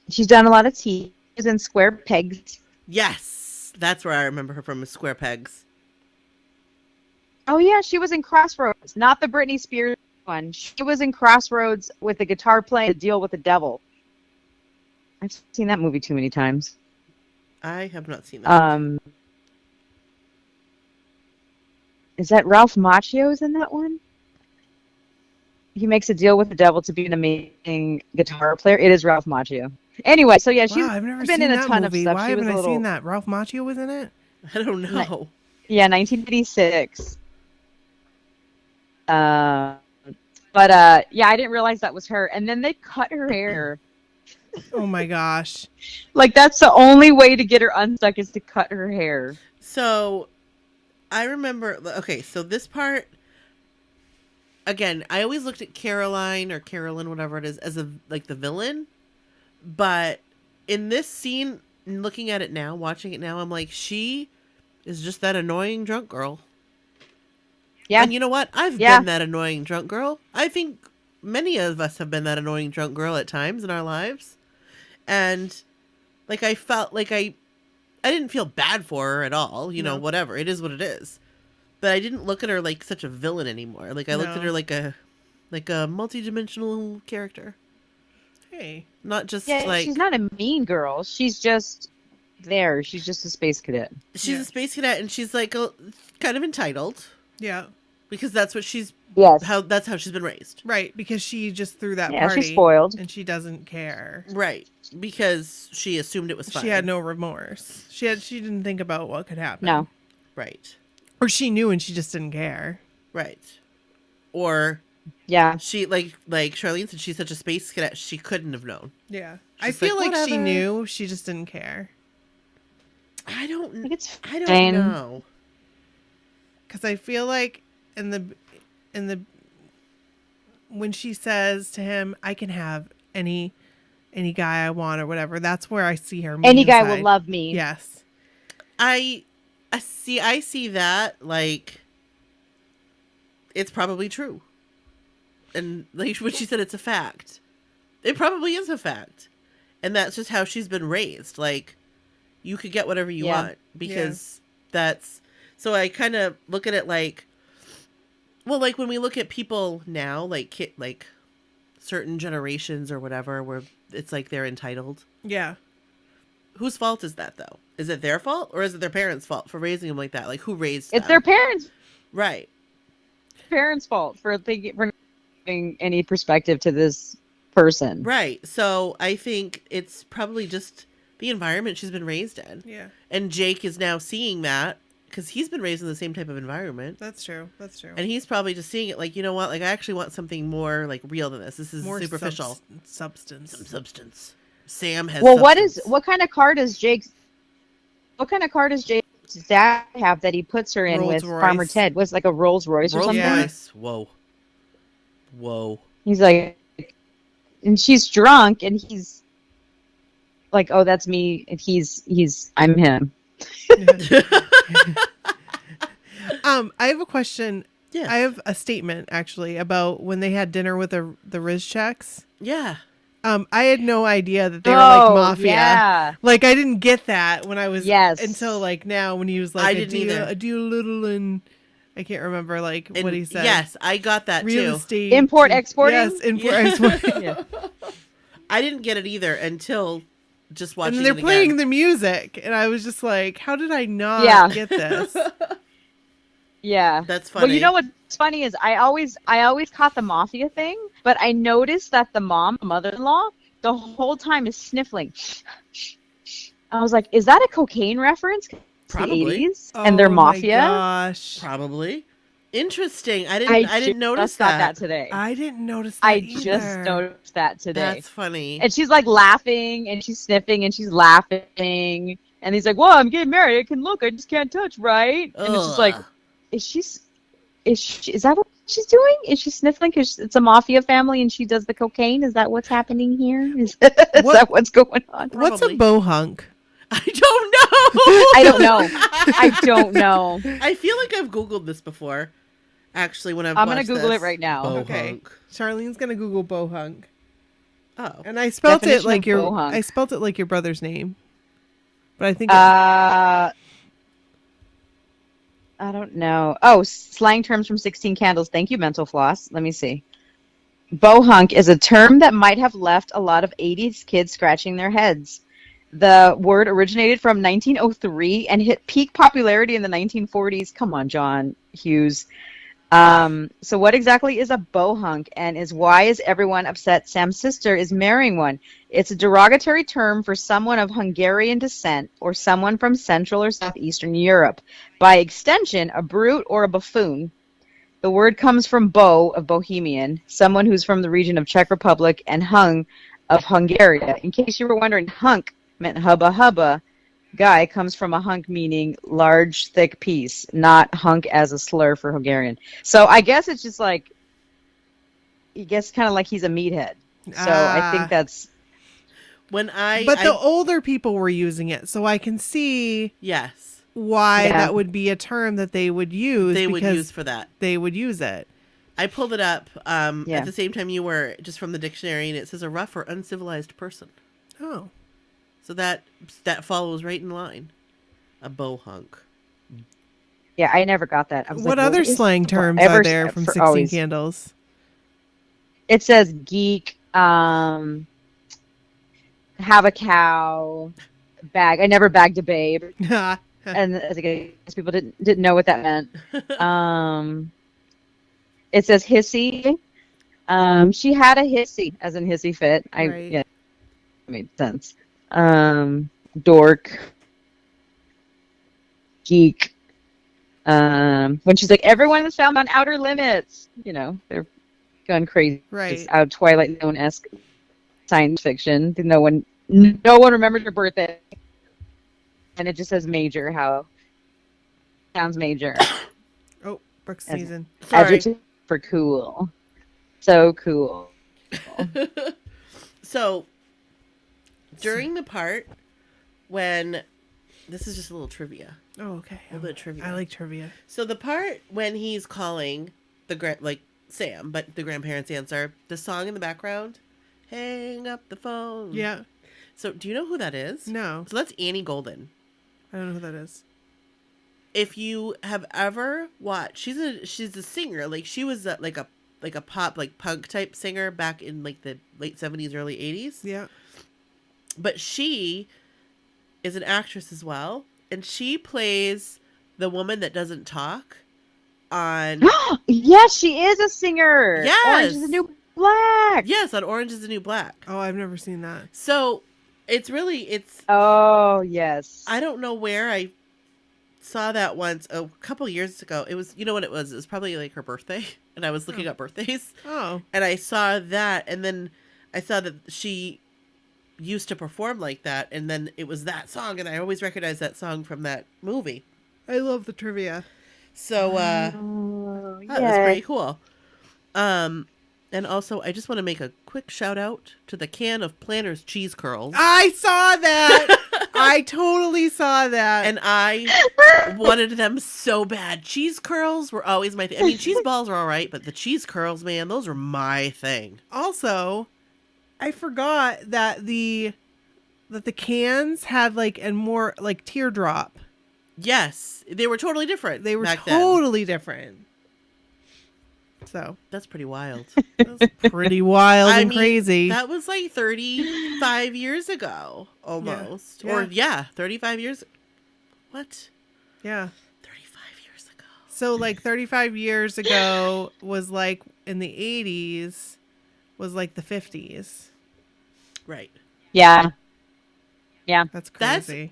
she's done a lot of TV. She's in Square Pegs.
Yes, that's where I remember her from, is Square Pegs.
Oh yeah, she was in Crossroads, not the Britney Spears one. She was in Crossroads with the guitar playing to deal with the devil. I've seen that movie too many times.
I have not seen that.
Is that Ralph Macchio's in that one? He makes a deal with the devil to be an amazing guitar player. It is Ralph Macchio. Anyway, so yeah, she's
I've never
been
seen
in a
that
ton
movie.
of stuff.
Why
She was
haven't
a
I
little,
seen that? Ralph Macchio was in it?
I don't know.
yeah, 1986. Yeah, I didn't realize that was her. And then they cut her hair.
Oh my gosh.
Like, that's the only way to get her unstuck is to cut her hair.
So, I remember, okay, so this part, again, I always looked at Caroline or Carolyn, whatever it is, as like the villain. But in this scene, looking at it now, watching it now, I'm like, she is just that annoying drunk girl.
Yeah.
And you know what? I've been that annoying drunk girl. I think many of us have been that annoying drunk girl at times in our lives. And like, I felt like I didn't feel bad for her at all, you know, whatever. It is what it is. But I didn't look at her like such a villain anymore. Like, I looked at her like a multi-dimensional character.
Hey.
Not just
she's not a mean girl. She's just there. She's just a space cadet.
She's a space cadet, and she's like kind of entitled.
Yeah.
Because that's what she's that's how she's been raised.
Right, because she just threw that
Yeah,
party.
she's spoiled.
And she doesn't care.
Right. Because she assumed it was fine.
She had no remorse. She didn't think about what could happen.
No.
Right.
Or she knew and she just didn't care.
Right. Or
yeah,
she like Charlene said, she's such a space cadet, she couldn't have known.
Yeah.
She's
I feel like she
whatever.
knew, she just didn't care.
I don't
fine.
know.
Because I feel like in the when she says to him, I can have any guy I want or whatever, that's where I see her.
Any guy will love me.
Yes.
I see that, like, it's probably true. And like when she said it's a fact, it probably is a fact. And that's just how she's been raised. Like, you could get whatever you want because that's, so I kind of look at it like, well, like when we look at people now, like certain generations or whatever, where it's like they're entitled.
Yeah.
Whose fault is that, though? Is it their fault or is it their parents' fault for raising them like that? Like, who raised them?
It's their parents'
Right.
fault for giving any perspective to this person.
Right. So I think it's probably just the environment she's been raised in.
Yeah.
And Jake is now seeing that because he's been raised in the same type of environment.
That's true. That's true.
And he's probably just seeing it like, you know what? Like, I actually want something more like real than this. This is
more
superficial.
Substance.
Some substance. Sam has
Well,
substance.
what kind of car does Jake's dad have that he puts her in with
Rolls-Royce.
Farmer Ted? Was it like a Rolls Royce or something?
Rolls-Royce. Whoa.
He's like, and she's drunk, and he's like, "Oh, that's me," and I'm him.
I have a question.
Yes.
I have a statement actually about when they had dinner with the Riz checks.
Yeah.
I had no idea that they were like mafia.
Yeah.
Like, I didn't get that when I was
Yes.
until like now when he was like,
I didn't either.
I do a little and I can't remember like
And
what he said.
yes, I got that
Real
too.
estate.
Import, exporting?
Yes, import
Yeah.
exporting.
Yeah.
I didn't get it either until just watching
And they're
it
playing
again.
the music, and I was just like, how did I not get this?
Yeah.
That's funny.
Well, you know what's funny is I always caught the mafia thing, but I noticed that the mother-in-law, the whole time is sniffling. I was like, is that a cocaine reference?
Probably.
The 80s, and they're
Oh my
mafia.
gosh.
Probably. Interesting. I didn't notice
just got
that.
that today.
I didn't notice that
I
either.
just noticed that today.
That's funny.
And she's like laughing, and she's sniffing, and she's laughing. And he's like, well, I'm getting married. I can look. I just can't touch, right? And it's just like,
Ugh.
is she is that what she's doing? Is she sniffling because it's a mafia family and she does the cocaine? Is that what's happening here? Is that what's going on?
What's a
Probably.
bohunk?
I don't know.
I don't know. I don't know.
I feel like I've Googled this before. Actually, when
I'm gonna
watched
Google
this.
it right now.
Okay. Charlene's gonna Google bohunk.
Oh.
And I spelt it
Definition
like
of
your
bohunk.
I spelt it like your brother's name. But I think
I don't know. Oh, slang terms from 16 Candles. Thank you, Mental Floss. Let me see. Bohunk is a term that might have left a lot of 80s kids scratching their heads. The word originated from 1903 and hit peak popularity in the 1940s. Come on, John Hughes. So what exactly is a bohunk, and why is everyone upset Sam's sister is marrying one? It's a derogatory term for someone of Hungarian descent or someone from Central or Southeastern Europe. By extension, a brute or a buffoon. The word comes from bo, of Bohemian, someone who's from the region of Czech Republic, and hung, of Hungary. In case you were wondering, hunk meant hubba hubba. Guy comes from a hunk meaning large, thick piece, not hunk as a slur for Hungarian. So I guess it's just like, I guess kind of like he's a meathead. So I think that's...
When
But the older people were using it, so I can see
yes,
why
Yeah.
that would be a term that they would use.
they would
because
use for that.
They would use it.
I pulled it up
Yeah.
at the same time you were, just from the dictionary, and it says a rough or uncivilized person.
Oh.
So that follows right in line. A bohunk.
Yeah, I never got that. I was
What
like,
other
is
slang terms
ever
are there from
for
16
always?
Candles?
It says geek, have a cow, bag. I never bagged a babe. And as I guess people didn't know what that meant. It says hissy. She had a hissy, as in hissy fit.
Right.
Yeah, that made sense. Dork, geek. When she's like, everyone is found on Outer Limits. You know, they're gone crazy.
Right.
It's out of Twilight Zone-esque science fiction. No one remembers her birthday. And it just says major, how sounds major.
Oh, Brooks season.
Sorry.
Adjective for cool. So cool.
So, during the part when... This is just a little trivia.
Oh, okay.
A little bit of trivia.
I like trivia.
So the part when he's calling Sam, but the grandparents answer, the song in the background, hang up the phone.
Yeah.
So do you know who that is?
No.
So that's Annie Golden.
I don't know who that is.
If you have ever watched, she's a singer. Like she was a pop, like punk type singer back in like the late 70s, early 80s.
Yeah.
But she is an actress as well. And she plays the woman that doesn't talk on...
Yes, she is a singer.
Yes.
Orange is the New Black.
Yes, on Orange is the New Black.
Oh, I've never seen that.
So it's
Oh, yes.
I don't know where I saw that once a couple years ago. It was, you know what it was? It was probably like her birthday. And I was looking up birthdays.
Oh.
And I saw that. And then I saw that she used to perform like that. And then it was that song. And I always recognize that song from that movie.
I love the trivia.
So, that was pretty cool. And also, I just want to make a quick shout out to the can of Planters cheese curls.
I saw that. I totally saw that.
And I wanted them so bad. Cheese curls were always my thing. I mean, cheese balls are all right, but the cheese curls, man, those were my thing.
Also, I forgot that the cans had like a more like teardrop.
Yes, they were totally different.
They were
back then.
totally different. So
That's pretty wild.
that's pretty wild
I
and
mean,
crazy.
That was like 35 years ago, almost.
Yeah.
Or 35 years. What?
Yeah.
35 years ago.
So like 35 years ago was like in the 80s was like the 50s.
Right.
Yeah. Yeah.
That's
That's
crazy.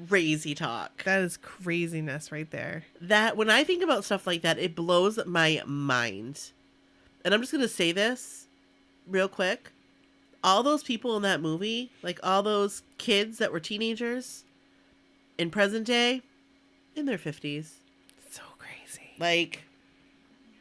crazy talk.
That is craziness right there.
That when I think about stuff like that, it blows my mind. And I'm just going to say this real quick. All those people in that movie, like all those kids that were teenagers in present day, in their 50s.
So crazy.
Like,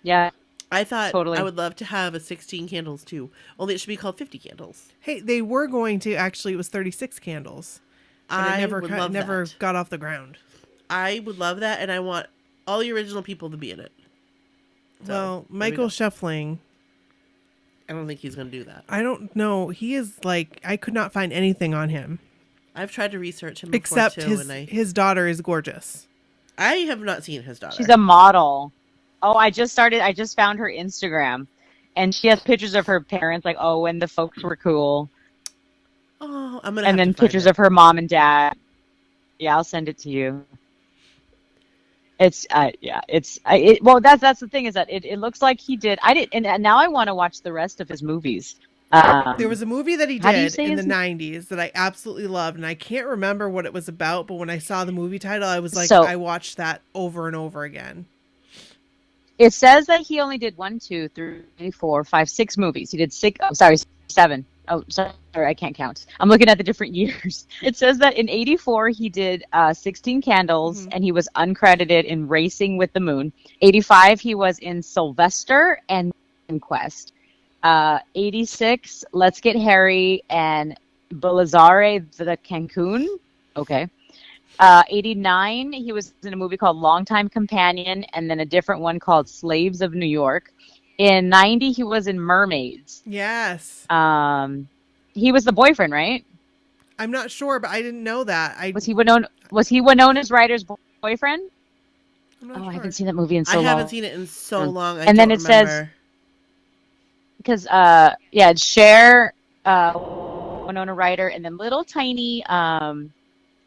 Yeah.
I thought
Totally.
I would love to have a 16 candles too. Only it should be called 50 candles.
Hey, they were going to actually. It was 36 candles, but
I
it never
would love
never
that.
got off the ground.
I would love that, and I want all the original people to be in it. So,
Well,
there we
Michael
go.
Scheffling,
I don't think he's going to do that.
I don't know. He is like, I could not find anything on him
I've tried to research him before
except
too, and
his daughter is gorgeous.
I have not seen his daughter.
She's a model. Oh, I just found her Instagram, and she has pictures of her parents, like, oh, when the folks were cool,
Oh, I'm gonna.
and
have
then
to find
pictures
it.
of her mom and dad. Yeah, I'll send it to you. It's well, that's the thing, is that it looks like he did. I did, and now I want to watch the rest of his movies.
There was a movie that he
How do you
did
say
in the
his-
90s that I absolutely loved, and I can't remember what it was about, but when I saw the movie title, I was like,
So-
I watched that over and over again.
It says that he only did 1, 2, 3, 4, 5, 6 movies. He did 6. Oh, sorry, 7. Oh, sorry, I can't count. I'm looking at the different years. It says that in '84 he did 16 Candles, and he was uncredited in Racing with the Moon. '85 he was in Sylvester and Quest. '86 Let's Get Harry and Belazare the Cancun. Okay. '89 he was in a movie called Longtime Companion, and then a different one called Slaves of New York. In '90 he was in Mermaids.
Yes.
He was the boyfriend, right?
I'm not sure, but I didn't know that.
Was he Winona's Ryder's boyfriend?
I'm not
Oh,
sure.
I haven't seen that movie in so
I
long.
haven't seen it in so long. I
And then
don't
it says-
remember.
Because it's Cher, Winona Ryder, and then little tiny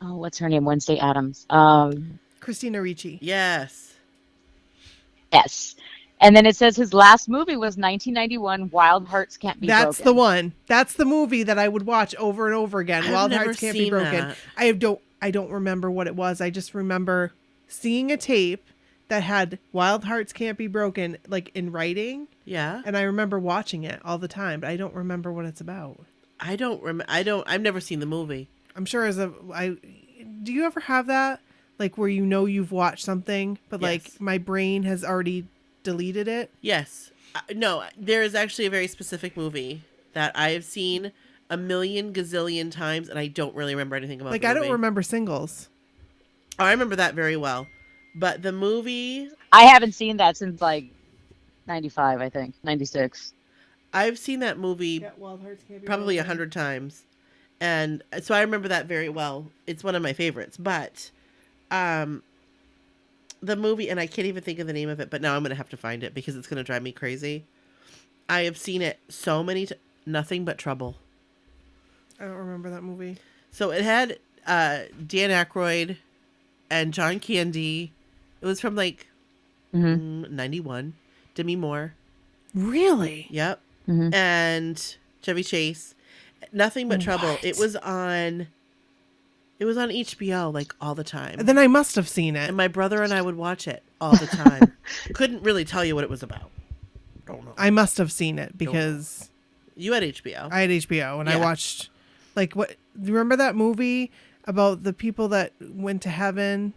what's her name? Wednesday Addams.
Christina Ricci.
Yes.
Yes. And then it says his last movie was 1991, Wild Hearts Can't Be Broken.
That's the one. That's the movie that I would watch over and over again.
I've
Wild
never
Hearts Can't Be
seen
Broken.
that.
I don't remember what it was. I just remember seeing a tape that had Wild Hearts Can't Be Broken, like in writing,
Yeah.
and I remember watching it all the time, but I don't remember what it's about.
I've never seen the movie.
I'm sure do you ever have that? Like where you've watched something, but like
Yes.
my brain has already deleted it?
Yes. No, there is actually a very specific movie that I have seen a million gazillion times, and I don't really remember anything about
Like
the
I
movie.
don't remember Singles.
Oh, I remember that very well. But the movie,
I haven't seen that since like 95, I think. 96.
I've seen that movie
Wild Hearts Can't Be
probably
Broken.
100 times. And so I remember that very well. It's one of my favorites. But the movie, and I can't even think of the name of it, but now I'm going to have to find it because it's going to drive me crazy. I have seen it so many times. Nothing But Trouble.
I don't remember that movie.
So it had Dan Aykroyd and John Candy. It was from like 91. Demi Moore.
Really?
Yep.
Mhm.
And Chevy Chase. Nothing But Trouble.
What?
It was on HBO like all the time.
Then I must have seen it.
And my brother and I would watch it all the time. Couldn't really tell you what it was about. Don't know.
I must have seen it because
You had HBO.
I had HBO and I
Yeah.
watched, like, what? Do you remember that movie about the people that went to heaven?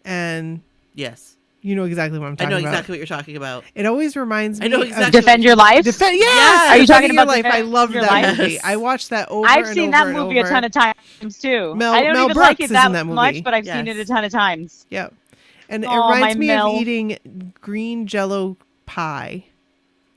And
Yes.
you know exactly what I'm
I
talking
know
about.
exactly what you're talking about.
It always reminds me.
I know
of
exactly.
Defend Your Life?
Yes!
Are
you talking
Defending Your
about
Life? I
Defend
loved
Your
that
Life?
movie.
Yes.
I watched that over
I've
and
seen
over
that
and
movie a
over.
ton of times too.
Mel-
I don't
Mel
even like
Brooks
it
is
that,
in that
much,
movie.
but I've seen
Yes.
it a ton of times.
Yep. And it
Aw,
reminds
my
me
Mel.
of eating green Jello pie.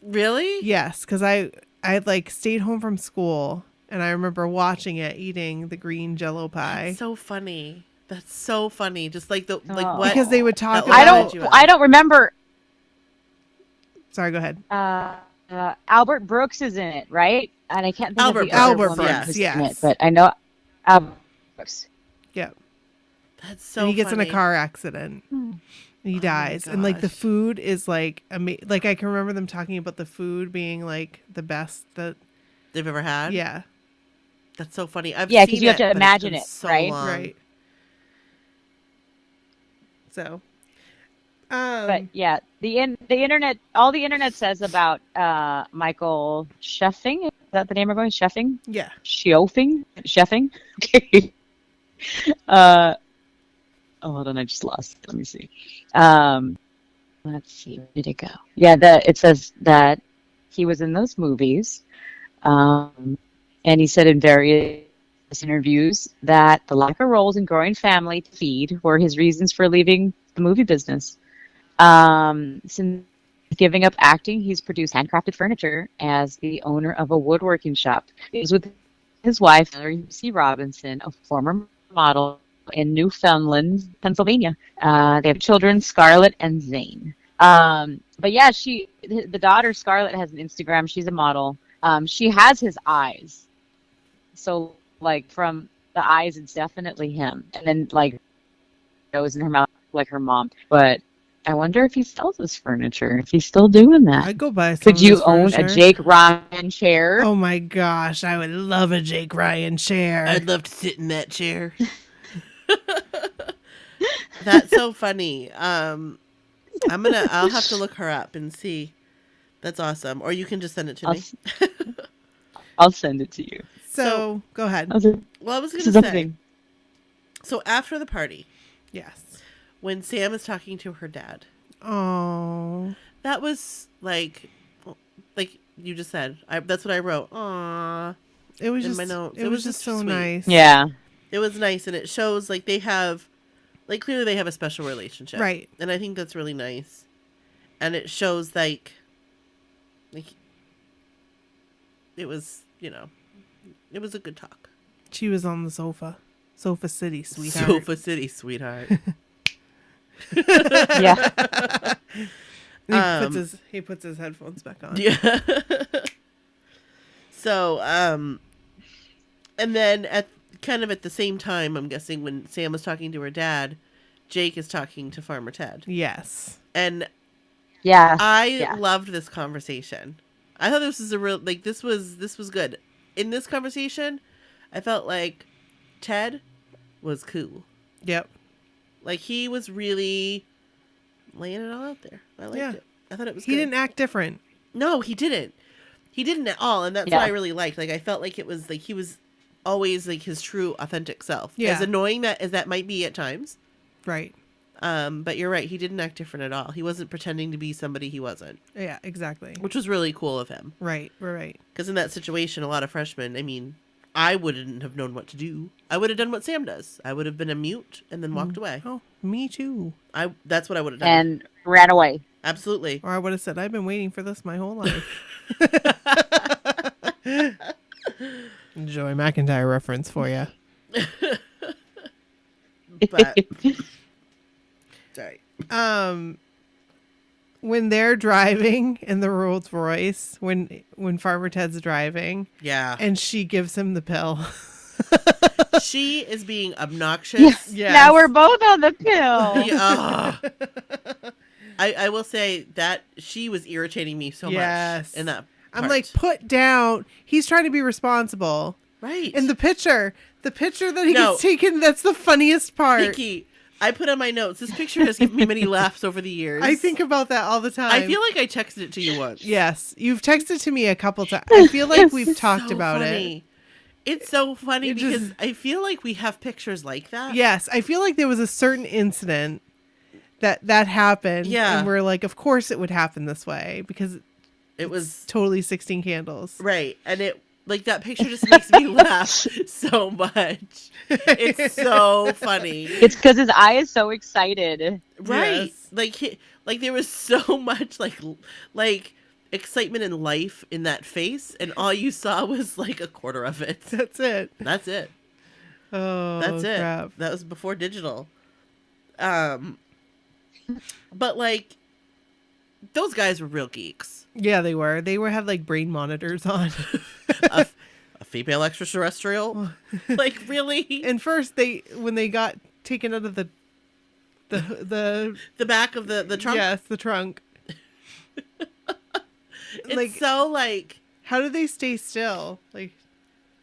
Really?
Yes, because I had like stayed home from school and I remember watching it, eating the green Jello pie.
That's so funny. That's so funny. Just like the
Oh.
what
Because they would talk
that
about.
I don't remember.
Sorry, go ahead.
Albert Brooks is in it, right? And I can't think
Albert
of the other
Albert
woman
Brooks,
who's in
yes.
it, but I know Albert Brooks.
Yeah.
That's so
And he gets
funny.
in a car accident. And he dies. And like the
gosh.
food is like like I can remember them talking about the food being like the best that
they've ever had.
yeah.
That's so funny. I've
Yeah, 'cause
seen
you have to
but it's
imagine
been
it,
so
right?
long.
Right. So
But yeah, the internet, all the internet says about Michael Scheffing. Is that the name of him? Scheffing?
yeah.
Scheffing? Okay. Oh, hold on, I just lost it. Let me see. let's see, where did it go? Yeah, it says that he was in those movies, and he said in various interviews that the lack of roles and growing family to feed were his reasons for leaving the movie business. Since giving up acting, he's produced handcrafted furniture as the owner of a woodworking shop. He was with his wife, Lucy Robinson, a former model in Newfoundland, Pennsylvania. They have children, Scarlett and Zane. But yeah, the daughter Scarlett has an Instagram. She's a model. She has his eyes. So like from the eyes, it's definitely him. And then like nose in her mouth, like her mom. But I wonder if he sells his furniture. If he's still doing that.
I'd go buy some
Could
of
you
his
own
furniture.
a Jake Ryan chair?
Oh my gosh, I would love a Jake Ryan chair.
I'd love to sit in that chair. That's so funny. I'll have to look her up and see. That's awesome. Or you can just send it to me.
I'll send it to you.
So go ahead.
Well, I was going to say. So after the party,
Yes.
when Sam is talking to her dad,
Oh.
that was like you just said. That's what I wrote. Aww.
It was
In
just
my notes.
It was just so
sweet.
nice.
Yeah.
It was nice, and it shows like they have, like clearly they have a special relationship,
Right.
And I think that's really nice, and it shows like it was, it was a good talk.
She was on the sofa. Sofa City, sweetheart.
Sofa City, sweetheart.
Yeah.
He puts his headphones back on.
Yeah. So, and then at the same time, I'm guessing when Sam was talking to her dad, Jake is talking to Farmer Ted.
Yes.
And
Yeah.
I loved this conversation. I thought this was a real, this was good. In this conversation, I felt like Ted was cool.
Yep.
Like he was really laying it all out there. I liked it. I thought it was good.
He didn't act different.
No, he didn't. He didn't at all, and that's what I really liked. Like I felt like it was like he was always like his true, authentic self.
Yeah.
As annoying as that might be at times.
Right.
But you're right. He didn't act different at all. He wasn't pretending to be somebody he wasn't,
Yeah, exactly.
which was really cool of him.
Right. We're right.
Because in that situation, a lot of freshmen, I mean, I wouldn't have known what to do. I would have done what Sam does. I would have been a mute and then walked away.
Oh, me too.
That's what I would have done.
And ran away.
Absolutely.
Or I would have said, I've been waiting for this my whole life. Joey McIntyre reference for you.
But sorry.
When they're driving in the Rolls Royce, when Farmer Ted's driving,
Yeah.
and she gives him the pill.
She is being obnoxious.
Yes.
Now we're both on the pill.
Yeah. I will say that she was irritating me so
Yes.
much in that
I'm
part.
like, put down. He's trying to be responsible.
Right.
And the picture that he
No.
gets taken, that's the funniest part.
Pinky, I put on my notes, this picture has given me many laughs over the years.
I think about that all the time.
I feel like I texted it to you once.
Yes, you've texted to me a couple times. I feel like we've
It's
talked
so
about it.
funny. It's so funny
It
because
just-
I feel like we have pictures like that.
Yes, I feel like there was a certain incident that happened.
Yeah.
And we're like, of course it would happen this way because
It was
totally 16 Candles.
right. And it like that picture just makes me laugh so much. It's so funny.
It's because his eye is so excited.
Right.
Yes.
Like there was so much like excitement and life in that face, and all you saw was like a quarter of it.
That's it.
That's it.
Oh,
That's it.
crap.
That was before digital. But like those guys were real geeks.
Yeah, they were. They had like brain monitors on.
A female extraterrestrial? Like really?
And first, when they got taken out of the
The back of the trunk?
yes, the trunk.
It's
like-
so like
How did they stay still? Like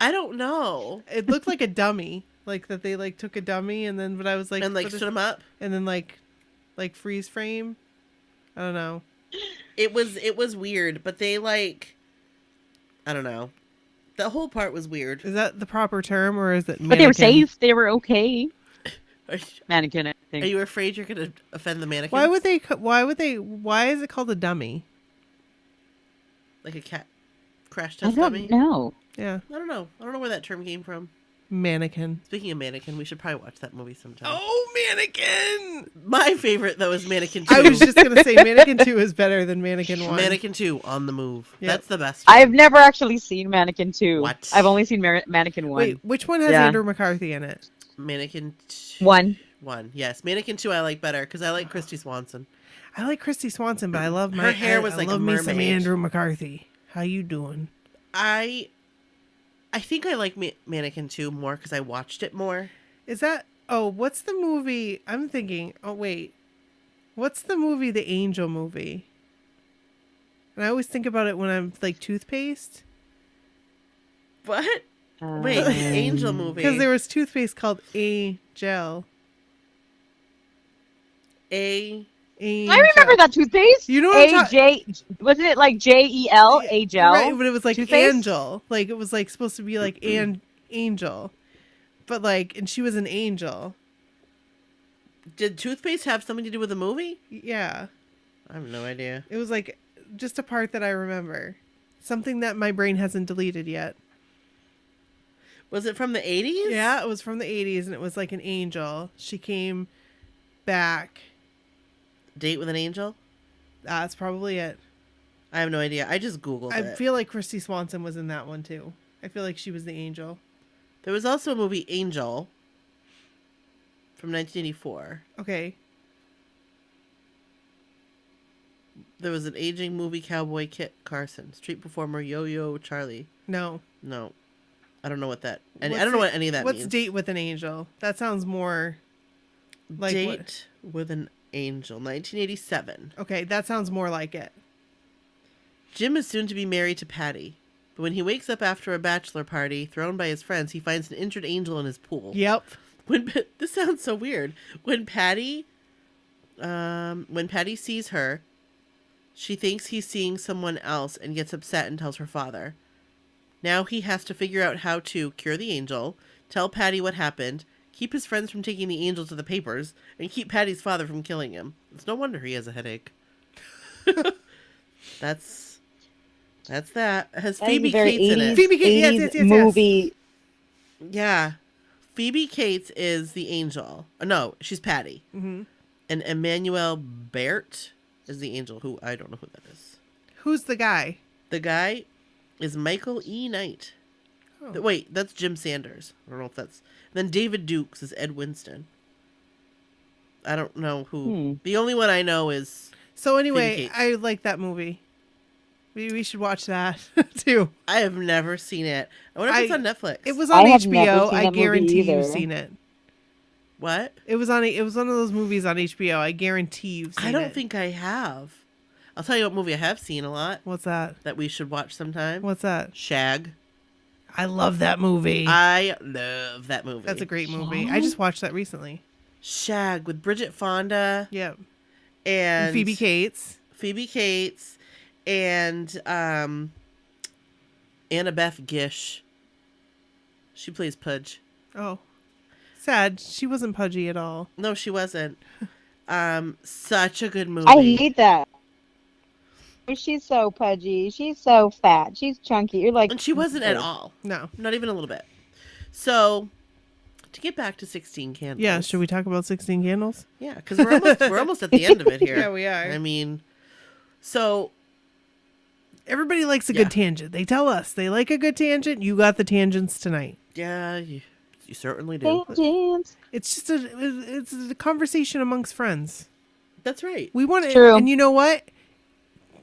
I don't know.
it looked like a dummy, like that they like took a dummy and then. But I was like,
And like
what is-
stood them up.
and then like freeze frame. I don't know.
It was weird, but they like I don't know. The whole part was weird.
Is that the proper term or is it?
But they were
mannequin?
safe. They were okay. Mannequin.
Are you afraid you're going to offend the mannequins?
Why is it called a dummy?
Like a cat crash
I
test
don't
dummy?
know.
Yeah.
I don't know. I don't know where that term came from.
Mannequin.
Speaking of Mannequin, we should probably watch that movie sometime.
Oh, Mannequin!
My favorite, though, is Mannequin 2.
I was just going to say Mannequin 2 is better than Mannequin 1.
Mannequin 2, On the Move.
Yep.
That's the best one.
I've never actually seen Mannequin 2.
What?
I've only seen Mannequin 1.
Wait, which one has
Yeah.
Andrew McCarthy in it?
Mannequin 2.
1.
1, yes. Mannequin 2 I like better because I like Christy Swanson.
I like Christy Swanson, but I love
Her hair was like
I love
a
me some
mermaid.
Andrew McCarthy. How you doing?
I think I like Mannequin 2 more because I watched it more.
Is that... Oh, what's the movie... I'm thinking... Oh, wait. What's the movie, the Angel movie? And I always think about it when I'm, like, toothpaste.
What? Wait, the Angel movie.
Because there was toothpaste called A-Gel.
A...
I remember that toothpaste.
You know what I'm
A-J... Wasn't it like J-E-L? A-Gel?
Right, but it was like
Toothpaste?
Angel. Like, it was, like, supposed to be, like, Angel. But, like, and she was an angel.
Did toothpaste have something to do with the movie?
Yeah.
I have no idea.
It was, like, just a part that I remember. Something that my brain hasn't deleted yet.
Was it from the 80s?
Yeah, it was from the 80s, and it was, like, an angel. She came back.
Date with an Angel?
That's probably it.
I have no idea. I just Googled
I
it.
feel like Christy Swanson was in that one, too. I feel like she was the angel.
There was also a movie, Angel, from 1984.
Okay.
There was an aging movie cowboy, Kit Carson. Street performer, Yo-Yo Charlie.
No.
No. I don't know what that... I
What's
don't know what any of that
What's
means.
Date with an Angel? That sounds more... like
Date with an Angel, 1987.
Okay, that sounds more like it.
Jim is soon to be married to Patty. But when he wakes up after a bachelor party thrown by his friends, he finds an injured angel in his pool.
Yep.
This sounds so weird. When Patty sees her, she thinks he's seeing someone else and gets upset and tells her father. Now he has to figure out how to cure the angel, tell Patty what happened, keep his friends from taking the angel to the papers, and keep Patty's father from killing him. It's no wonder he has a headache. That's that. It has Phoebe Cates in it.
Phoebe Cates, yes.
movie.
Yeah. Phoebe Cates is the angel. No, she's Patty.
Mm-hmm.
And Emmanuel Bert is the angel, who I don't know who that is.
Who's the guy?
The guy is Michael E. Knight.
Oh.
Wait, that's Jim Sanders. I don't know if that's... Then David Dukes is Ed Winston. I don't know who... The only one I know is...
So anyway,
Phoebe Cates.
I like that movie. We should watch that, too.
I have never seen it. I wonder if it's on Netflix.
It was on
I have never
HBO.
seen
I
that movie
guarantee you've
either.
seen it.
What?
It was one of those movies on HBO. I guarantee you've seen it.
I don't think I have. I'll tell you what movie I have seen a lot
What's that?
that we should watch sometime.
What's that?
Shag.
I love that movie.
I love that movie.
That's a great movie. I just watched that recently.
Shag with Bridget Fonda
Yep.
and
Phoebe Cates.
Phoebe Cates and Annabeth Gish. She plays Pudge.
Oh. Sad. She wasn't pudgy at all.
No, she wasn't. Such a good movie.
I hate that. She's so pudgy. She's so fat. She's chunky. You're like...
And she wasn't at all.
No.
Not even a little bit. So, to get back to 16 Candles.
Yeah, should we talk about 16 Candles?
Yeah, because we're almost at the end of it here.
Yeah, we are.
I mean, so
Everybody likes a
Yeah.
good tangent. They tell us they like a good tangent. You got the tangents tonight.
yeah, you certainly do.
Tangents.
It's just a conversation amongst friends.
That's right.
We want it,
True.
and you know what?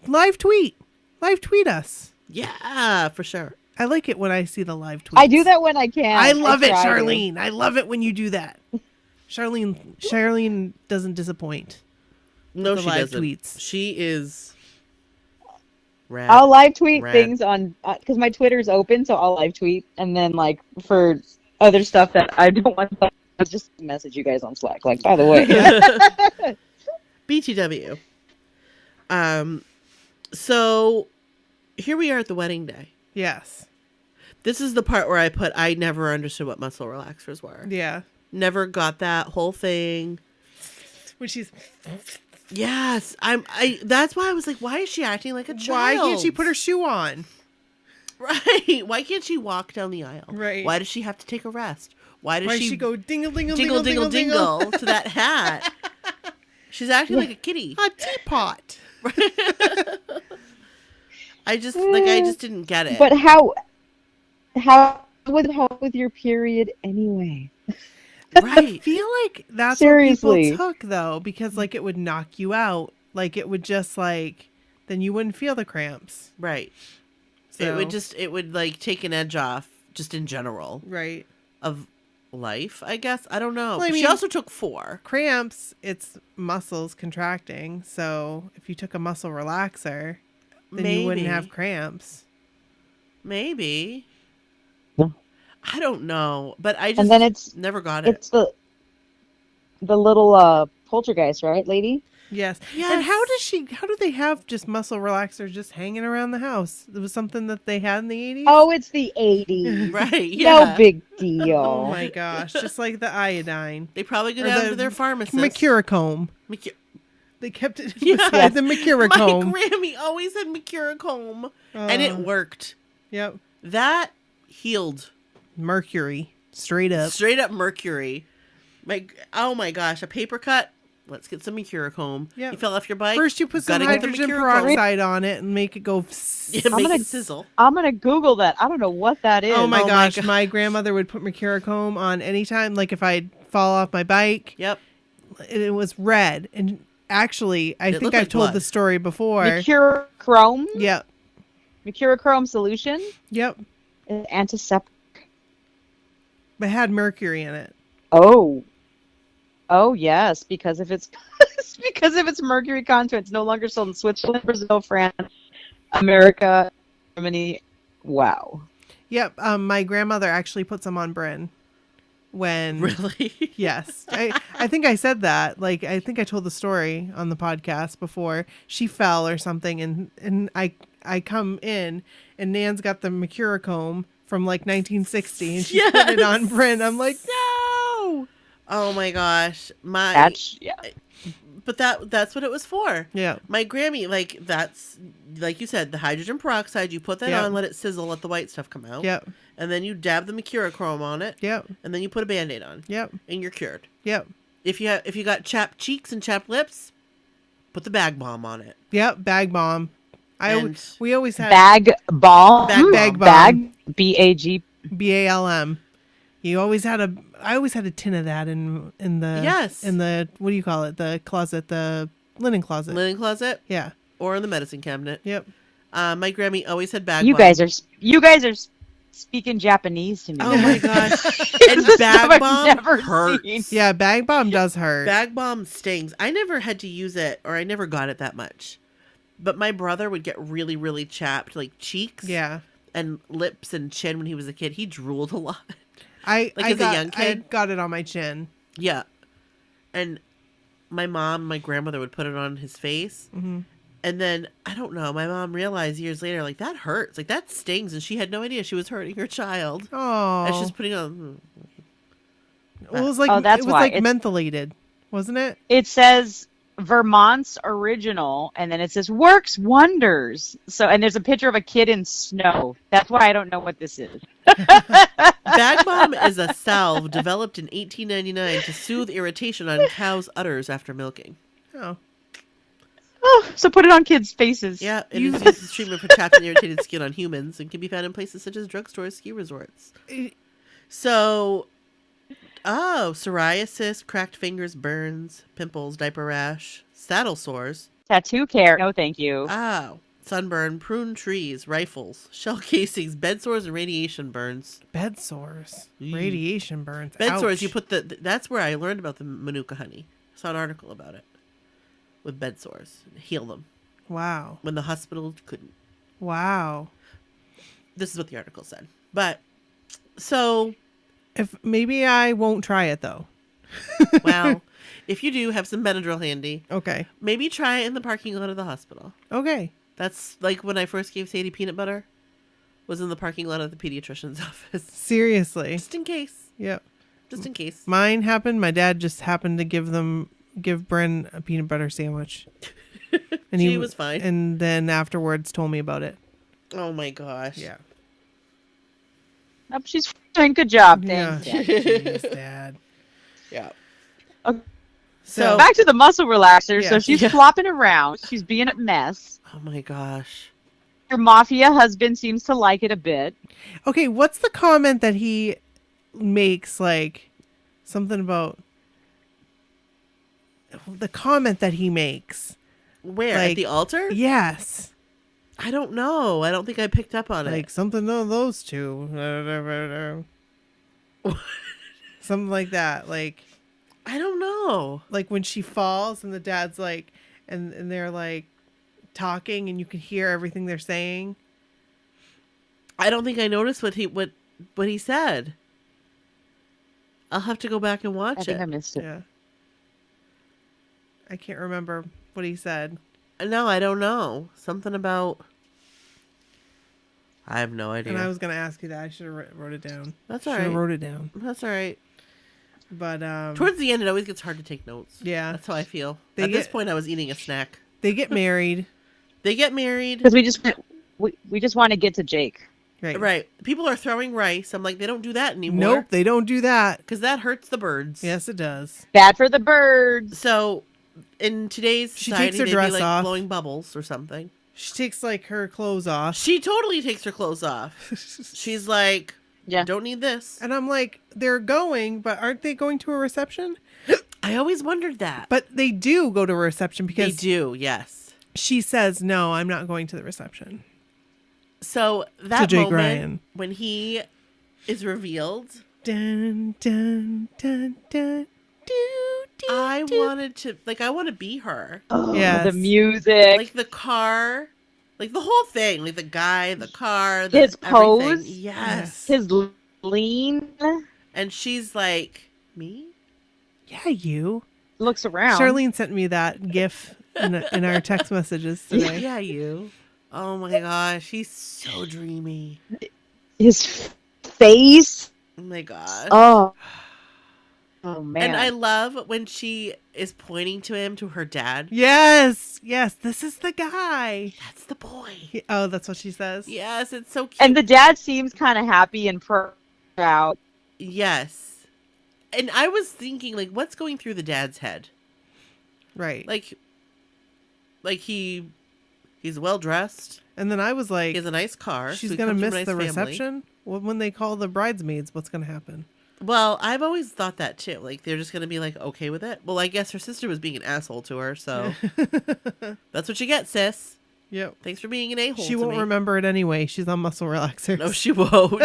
Live tweet us.
Yeah, for sure.
I like it when I see the live tweets.
I do that when I can.
I love it,
try to.
Charlene. I love it when you do that. Charlene doesn't disappoint.
No,
the
she
live
doesn't.
tweets.
She is rad.
I'll live tweet
Rad.
things on because my Twitter's open, so I'll live tweet, and then like for other stuff that I don't want, I'll just message you guys on Slack. Like, by the way,
BTW. So here we are at the wedding day.
Yes.
This is the part where I never understood what muscle relaxers were.
Yeah.
Never got that whole thing.
when she's.
Yes, that's why I was like, why is she acting like a child?
Why can't she put her shoe on?
Right. Why can't she walk down the aisle?
Right.
Why does she have to take a rest? Why does
she go dingle dingle
dingle
dingle
dingle
dingle
to that hat? She's acting like a kitty.
a teapot?
I just didn't get it.
But how would it help with your period anyway?
I
Right.
feel like that's
Seriously.
what people took though, because like it would knock you out. Like it would just like then you wouldn't feel the cramps.
Right.
So,
It would like take an edge off just in general
right.
of life, I guess. I don't know.
Well, I
But she
mean-
also took 4.
Cramps, it's muscles contracting. So if you took a muscle relaxer, then you wouldn't have cramps.
Maybe.
Yeah.
I don't know. But I just
And then it's
never got it.
It's the little poltergeist, right, lady?
Yes.
Yes.
And how do they have just muscle relaxers just hanging around the house? It was something that they had in the 80s?
Oh, it's the 80s.
Right. Yeah.
No big deal.
Oh my gosh. Just like the iodine.
They probably go
Or
down
the
to their pharmacist.
Mercurochrome.
Mercur-
They kept it
Yeah.
beside the
My
Mercurochrome.
Grammy always had Mercurochrome. And it worked.
Yep.
That healed.
Mercury. Straight up.
Straight up mercury. Oh my gosh, a paper cut. Let's get some Mercurochrome.
Yep.
You fell off your bike.
First you put some
gotta get the
hydrogen
Mercurochrome.
peroxide on it and make it go...
Yeah,
I'm
make
gonna-
it sizzle.
I'm gonna Google that. I don't know what that is.
Oh my
my
gosh,
God.
my grandmother would put Mercurochrome on anytime. Like if I'd fall off my bike,
Yep.
it was red. And actually, I
It
think
looked
I've
like
told
blood.
the story before.
Mercurochrome.
Yep.
Mercurochrome solution
Yep.
is antiseptic.
But it had mercury in it.
Oh yes, because if it's mercury content, it's no longer sold in Switzerland, Brazil, France, America, Germany. Wow.
Yep. My grandmother actually put some on Bryn when...
Really?
Yes. I think I said that. Like, I think I told the story on the podcast before. She fell or something, and I come in, and Nan's got the Mercurochrome from, like, 1960, and she's putting it on Bryn. I'm like, no!
Oh my gosh.
Yeah.
But that's what it was for.
Yeah.
My Grammy, like, that's, like you said, the hydrogen peroxide, you put that
Yep.
on, let it sizzle, let the white stuff come out.
Yep.
And then you dab the Mercurochrome on it.
Yep.
And then you put a Band-Aid on.
Yep.
And you're cured.
Yep.
If you got chapped cheeks and chapped lips, put the bag bomb on it.
Yep. Bag bomb.
And-
We always had
Bag balm.
Bag
bomb.
BAG.
BALM. You always had I always had a tin of that in the
Yes.
in the, what do you call it, the closet, the linen closet.
Linen closet
Yeah.
or in the medicine cabinet.
Yep.
My Grammy always had bag
You
bomb.
guys are speaking Japanese to me.
Oh my gosh. And
This is
bag
stuff I've
bomb
never
hurts.
seen.
Yeah, bag bomb does hurt.
Bag bomb stings. I never had to use it, or I never got it that much. But my brother would get really, really chapped, like cheeks
Yeah.
and lips and chin when he was a kid. He drooled a lot.
I
Like as a
got,
young
I
kid?
got it on my chin.
Yeah. And my grandmother would put it on his face.
Mhm.
And then, I don't know, my mom realized years later, like, that hurts. Like, that stings. And she had no idea she was hurting her child.
Oh.
And she's putting on...
Well, it was like
Oh, that's
it was
why.
like
It's-
mentholated, wasn't it?
It says Vermont's original, and then it says works wonders. So, and there's a picture of a kid in snow. That's why I don't know what this is.
Bag Balm is a salve developed in 1899 to soothe irritation on cows' udders after milking.
Oh.
Oh, so put it on kids' faces.
Yeah, it is used as treatment for chapped and irritated skin on humans and can be found in places such as drugstores, ski resorts. So, psoriasis, cracked fingers, burns, pimples, diaper rash, saddle sores.
Tattoo care. No, thank you.
Sunburn, prune trees, rifles, shell casings, bed sores, and radiation burns.
Bed sores,
Eee.
radiation burns.
Bed sores,
Ouch.
you put that's where I learned about the Manuka honey. I saw an article about it. With bed sores. Heal them.
Wow.
When the hospital couldn't.
Wow.
This is what the article said. But, so,
If maybe I won't try it though.
well, if you do have some Benadryl handy,
Okay.
maybe try it in the parking lot of the hospital.
Okay.
That's like when I first gave Sadie peanut butter, was in the parking lot of the pediatrician's office.
Seriously.
Just in case.
Yep.
Just in case.
Mine happened. My dad just happened to give them give Bren a peanut butter sandwich. And
She was fine.
And then afterwards told me about it.
Oh my gosh.
Yeah.
Oh, she's doing good job.
Yeah.
Thanks. Dad.
Jeez, Dad.
Yeah.
Okay.
So
Back to the muscle relaxer.
Yeah.
So she's
Yeah.
flopping around. She's being a mess.
Oh my gosh.
Her mafia husband seems to like it a bit.
okay, what's the comment that he makes? Like something about the comment that he makes.
Where?
Like,
At the altar?
Yes.
I don't know. I don't think I picked up on
Like
it.
something of those two. Something like that. Like
I don't know.
when she falls and the dad's like and they're like talking and you can hear everything they're saying.
I don't think I noticed what he said. I'll have to go back and
I
watch
think I
it.
missed it.
Yeah. I can't remember what he said.
No, I don't know. Something about. I have no idea.
And I was going to ask you that. I should have wrote it down.
That's all
Should have
right.
wrote it down.
That's all right.
But
Towards the end, it always gets hard to take notes.
yeah,
That's how I feel.
They
At this
get-
point, I was eating a snack.
they get married.
They get married.
Because we just want to get to Jake.
Right.
Right. People are throwing rice. I'm like, they don't do that anymore.
Nope, they don't do that.
Because that hurts the birds.
Yes, it does.
Bad for the birds.
So, in today's
She
society,
takes her
they'd
dress
be like
off.
blowing bubbles or something.
She takes like her clothes off.
She totally takes her clothes off. She's like,
Yeah.
don't need this.
And I'm like, they're going, but aren't they going to a reception?
I always wondered that.
But they do go to a reception
They
because
do, yes.
she says, no, I'm not going to the reception.
So that
Jake
moment
Ryan.
when he is revealed,
Dun, dun, dun, dun, doo, doo,
I
doo.
wanted to, I want to be her.
Oh,
Yes.
the music.
Like the car, like the whole thing, like the guy, the car,
His
everything.
pose?
Yes.
His lean
And she's like, me?
Yeah, you.
looks around.
Charlene sent me that GIF in our text messages today.
Yeah, you. Oh my gosh, he's so dreamy.
His face.
Oh my gosh.
Oh. Oh man.
And I love when she is pointing to him, to her dad.
Yes, yes, this is the guy.
That's the boy.
Oh, that's what she says.
Yes, it's so cute.
And the dad seems kind of happy and proud.
Yes. And I was thinking, like, what's going through the dad's head?
Right.
Like he's well dressed.
And then I was
He
like,
has a nice car.
she's
so he
going to
comes from
miss
a nice
the
family.
reception? Well, when they call the bridesmaids, what's going to happen?
Well, I've always thought that too. Like they're just gonna be like okay with it. Well, I guess her sister was being an asshole to her, so that's what you get, sis.
Yep.
Thanks for being an a-hole.
She
to
won't
me.
remember it anyway. She's on muscle relaxers.
No, she won't.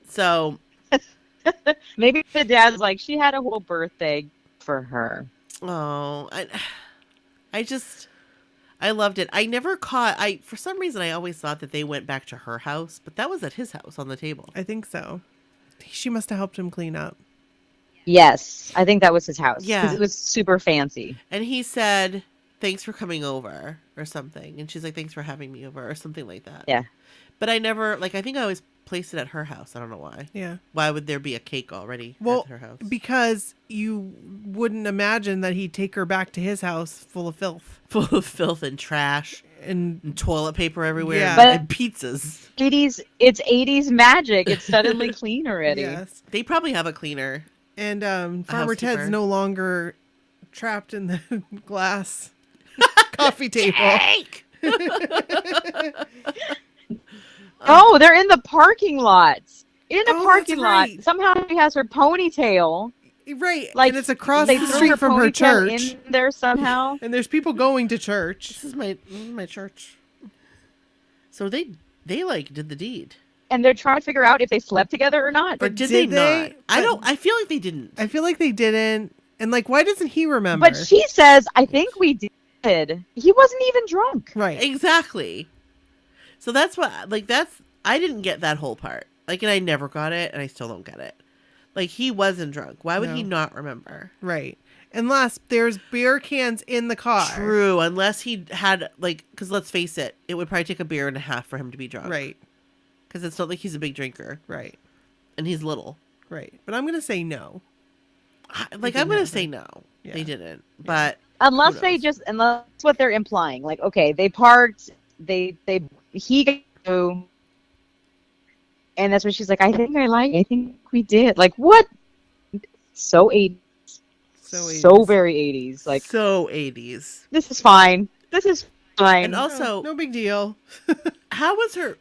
So,
Maybe the dad's like, she had a whole birthday for her.
oh, I loved it. I never caught. For some reason I always thought that they went back to her house, but that was at his house on the table.
I think so. She must have helped him clean up.
Yes, I think that was his house. 'cause
Yeah.
it was super fancy.
And he said, "Thanks for coming over," or something. And she's like, "Thanks for having me over," or something like that.
Yeah.
But I never, I think I always placed it at her house. I don't know why.
Yeah.
Why would there be a cake already
Well,
at her house?
because you wouldn't imagine that he'd take her back to his house full of filth.
Full of filth and trash
And
and toilet paper everywhere
Yeah.
and pizzas.
80s, it's 80s magic. It's suddenly clean already.
yes.
They probably have a cleaner.
And Farmer
housekeeper.
Ted's no longer trapped in the glass coffee table.
Cake!
Oh, they're in the parking lot. In a
Oh,
parking
that's
lot.
right.
Somehow she has her ponytail.
Right.
Like
and it's across
they
the
threw
street from her
ponytail
church.
in there somehow.
And there's people going to church.
This is my church. So they did the deed.
And they're trying to figure out if they slept together or not.
Or did they
did they?
not? I
But-
don't. I feel like they didn't.
I feel like they didn't. And like, why doesn't he remember?
But she says, I think we did. He wasn't even drunk.
right.
Exactly. So that's what. I didn't get that whole part. And I never got it, and I still don't get it. He wasn't drunk. Why would he
No.
not remember?
Right. Unless there's beer cans in the car.
True, unless he had because let's face it, it would probably take a beer and a half for him to be drunk.
Right.
Because it's not like he's a big drinker,
Right.
and he's little.
Right. But I'm going to say no.
I'm
didn't
gonna
happen.
say no.
Yeah.
They didn't. But
Unless
Who
they
knows?
just, unless that's what they're implying. Like, okay, they parked, he got to, and that's when she's like, I think we did. Like, what? So 80s.
So
So
80s.
very 80s. Like,
so 80s.
this is fine. This is fine.
And also,
No big deal.
how was her?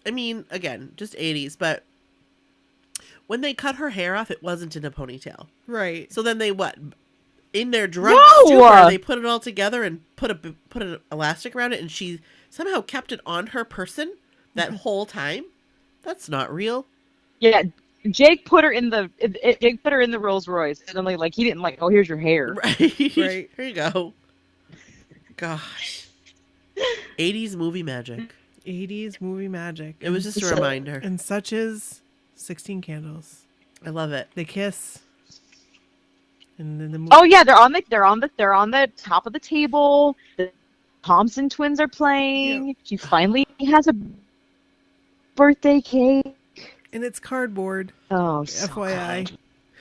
I mean, again, just 80s, but when they cut her hair off, it wasn't in a ponytail.
Right.
So then they what? In their drunk
No!
stupor, they put it all together and put an elastic around it, and she somehow kept it on her person that whole time. That's not real.
Yeah, Jake put her in the Rolls Royce, and I'm like he didn't like. Oh, here's your hair.
Right.
Right.
Here you go. Gosh. 80s movie magic.
80s movie magic.
It was just a
So-
reminder.
And such is 16 Candles.
I love it.
They kiss. And then the movie.
Oh yeah, they're on the top of the table. The Thompson twins are playing. She finally has a birthday cake.
And it's cardboard.
Oh, so
FYI.
good.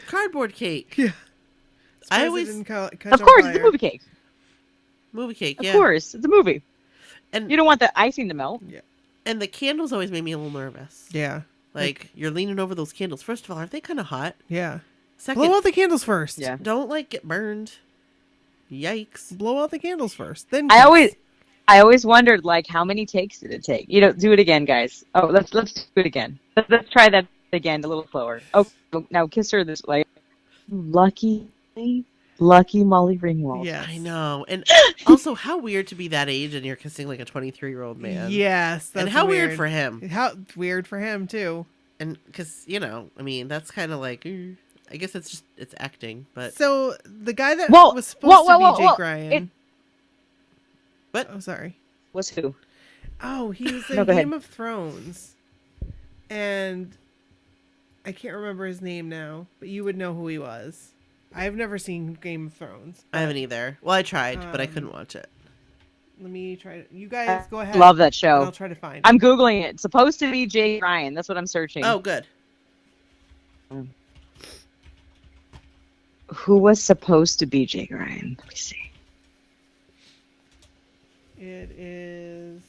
Cardboard cake.
Yeah.
I always
Of course, it's a movie cake.
movie cake.
Of
Yeah.
course, it's a movie.
And
You don't want the icing to melt.
and the candles always made me a little nervous.
Yeah.
Like you're leaning over those candles. First of all, aren't they kind of hot?
Yeah.
Second,
Blow out the candles first.
Yeah.
don't get burned. Yikes.
Blow out the candles first. Then
I
kiss.
always wondered, like, how many takes did it take? Do it again, guys. Oh, let's do it again. Let's try that again, a little slower. Oh, now kiss her this way. Lucky Molly Ringwald.
Yes.
I know. And also, how weird to be that age and you're kissing like a 23-year-old man.
Yes. That's
And how weird for him.
How weird for him too.
And because, I mean, that's kind of like, I guess it's acting, but.
So the guy that
Well,
was supposed to be
well,
Jake Ryan.
What?
Oh, sorry.
Was who?
Oh, he was in
No, go ahead.
Game of Thrones. And I can't remember his name now, but you would know who he was. I've never seen Game of Thrones.
I haven't either. Well, I tried, but I
Um,
couldn't watch it.
Let me try to. You guys go ahead.
Love that
and
show.
I'll try to find it.
I'm Googling it. It's supposed to be Jake Ryan. That's what I'm searching.
Oh, good.
Who was supposed to be Jake Ryan? Let me see.
It is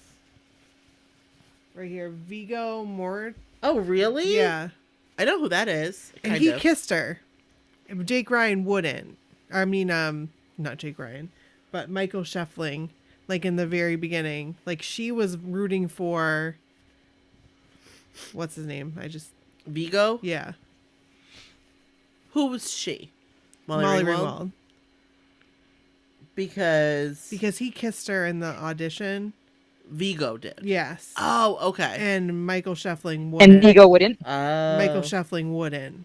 right here. Viggo Mort.
Oh, really?
Yeah.
I know who that is.
And
Kind
he
of.
kissed her. And Jake Ryan wouldn't. I mean, not Jake Ryan, but Michael Scheffling, like in the very beginning. Like she was rooting for what's his name?
Vigo?
Yeah.
Who was she?
Molly
Ringwald?
Ringwald.
Because
Because he kissed her in the audition.
Vigo did.
Yes.
Oh, okay.
And Michael Scheffling wouldn't.
And Vigo wouldn't.
Michael Scheffling wouldn't.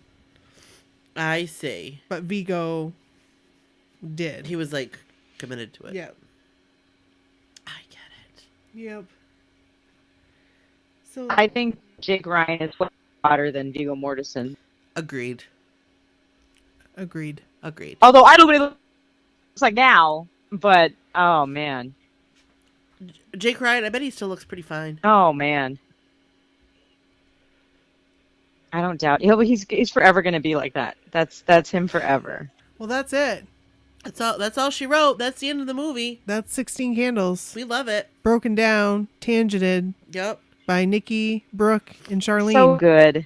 I see.
But Vigo did.
He was like committed to it.
Yep.
I get it.
Yep. So
I think Jake Ryan is way hotter than Viggo Mortensen.
Agreed.
agreed.
Agreed.
Although I don't know what he looks like now, but oh man,
Jake Ryan, I bet he still looks pretty fine.
oh man. I don't doubt he's forever going to be like that. That's him forever.
Well, that's it.
That's all she wrote. That's the end of the movie.
That's 16 Candles.
We love it.
Broken down, tangented
Yep.
by Nikki, Brooke, and Charlene.
So good.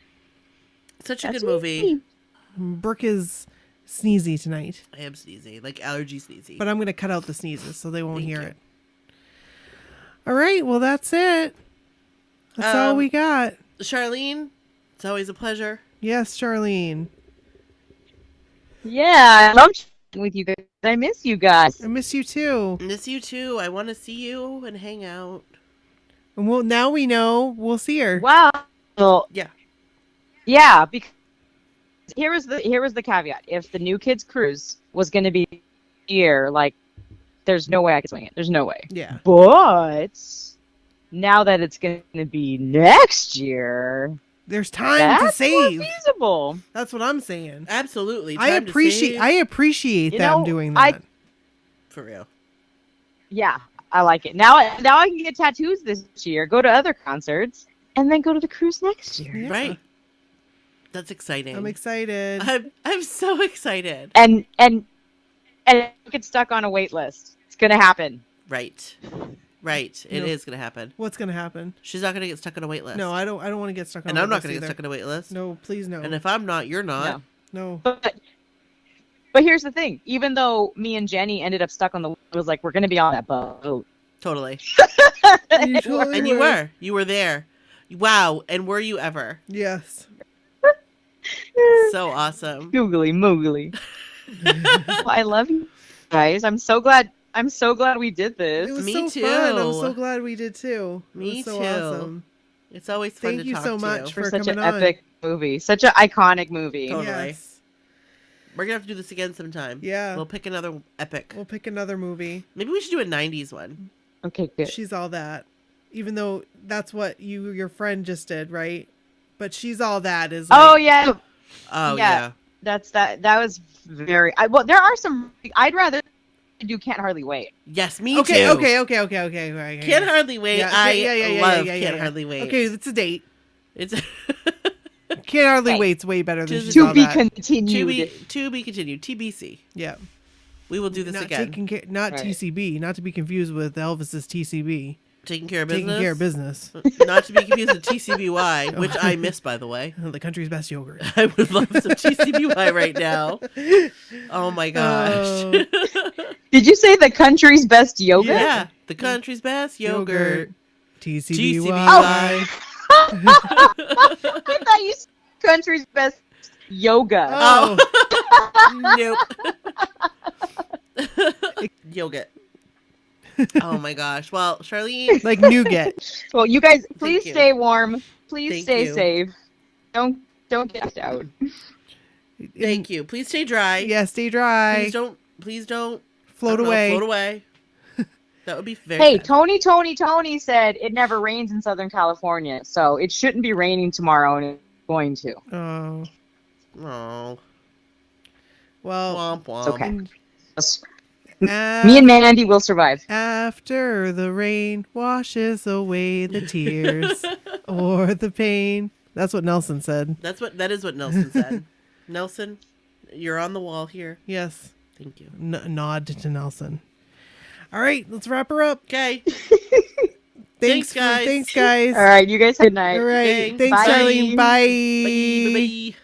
Such a
That's
good movie.
me.
Brooke is sneezy tonight,
I am sneezy. Like allergy sneezy.
but I'm going to cut out the sneezes so they won't
Thank
hear
you.
it. All right, well, that's it. That's all we got.
Charlene, it's always a pleasure.
Yes, Charlene.
Yeah, I love chatting with you guys. I miss you guys.
I miss you too.
Miss you too. I want to see you and hang out.
And now we know we'll see her.
Wow. Well,
Yeah.
yeah, because here was the caveat. If the New Kids Cruise was going to be here, like, there's no way I could swing it. There's no way.
Yeah.
But now that it's going to be next year,
There's time to
that's more
save.
feasible.
That's what I'm saying.
Absolutely.
I
Time to
appreciate
You
them
know,
doing
I-
that.
For real.
Yeah, I like it. Now I can get tattoos this year, go to other concerts, and then go to the cruise next year.
Yeah.
Right. That's exciting.
I'm excited.
I'm so excited.
And get stuck on a wait list. It's gonna happen.
Right. It is going to happen.
What's gonna happen?
She's not going to get stuck on a wait list.
No, I don't want to get stuck on.
And
a
I'm not
wait
going to
list
get stuck on a wait list.
No, please no.
And if I'm not, you're not.
No.
But here's the thing. Even though me and Jenny ended up stuck on the, it was like, we're gonna be on that boat.
Totally.
You totally
And you were. You were there. Wow. And were you ever?
Yes.
So awesome.
Googly moogly. I love you guys. I'm so glad we did this.
It was
Me
so
too.
fun. I'm so glad we did too. It
Me
was so
too.
Awesome.
It's always fun
Thank
to
you
talk
so
to
much
you.
for
such an
coming on.
epic movie. Such an iconic movie.
Totally.
Yes.
We're going to have to do this again sometime.
Yeah.
We'll pick another epic.
We'll pick another movie.
Maybe we should do a 90s one.
Okay, good.
She's all that. Even though that's what your friend just did, right? But She's All That is like,
Oh yeah.
Oh,
Yeah.
yeah.
That was very. Well, there are some. I'd rather do Can't Hardly Wait.
Yes, me
Okay.
too.
Okay. Right.
Can't Hardly Wait.
Yeah,
I love Can't Hardly Wait.
Okay, it's a date.
It's
Can't Hardly
Okay.
Wait's way better than
To
She's
To
All
be
That.
continued.
to be continued. TBC.
Yeah.
We will do this
Not
again.
taking care, not
Right.
TCB, not to be confused with Elvis's TCB.
Taking care of business.
Taking care of business.
Not to be confused with TCBY, which I miss, by the way.
The country's best yogurt.
I would love some TCBY right now. Oh my gosh.
Did you say the country's best yogurt?
Yeah, the country's best yogurt.
TCBY.
TCBY.
I thought you said country's best yoga.
Oh.
Nope. Yogurt. Oh my gosh. Well, Charlene.
Like nougat.
Well, you guys, please
you.
stay warm. Please
Thank
stay
you.
safe. Don't get out.
Thank you. Please stay dry.
Yeah, stay dry.
Please don't
Float
I don't know,
away.
Float away. That would be very
Hey,
sad.
Tony said it never rains in Southern California, so it shouldn't be raining tomorrow, and it's going to.
Oh.
Oh.
Well,
Womp womp.
It's okay.
Me
Me and Mandy will survive.
After the rain washes away the tears or the pain. That's what Nelson said.
That is what Nelson said. Nelson, you're on the wall here.
Yes.
Thank you.
Nod to Nelson. All right, let's wrap her up.
Okay.
Thanks,
guys.
Thanks, guys.
All right, you guys have a good night.
All right.
Okay.
Thanks,
Bye.
Charlene.
Bye. Bye.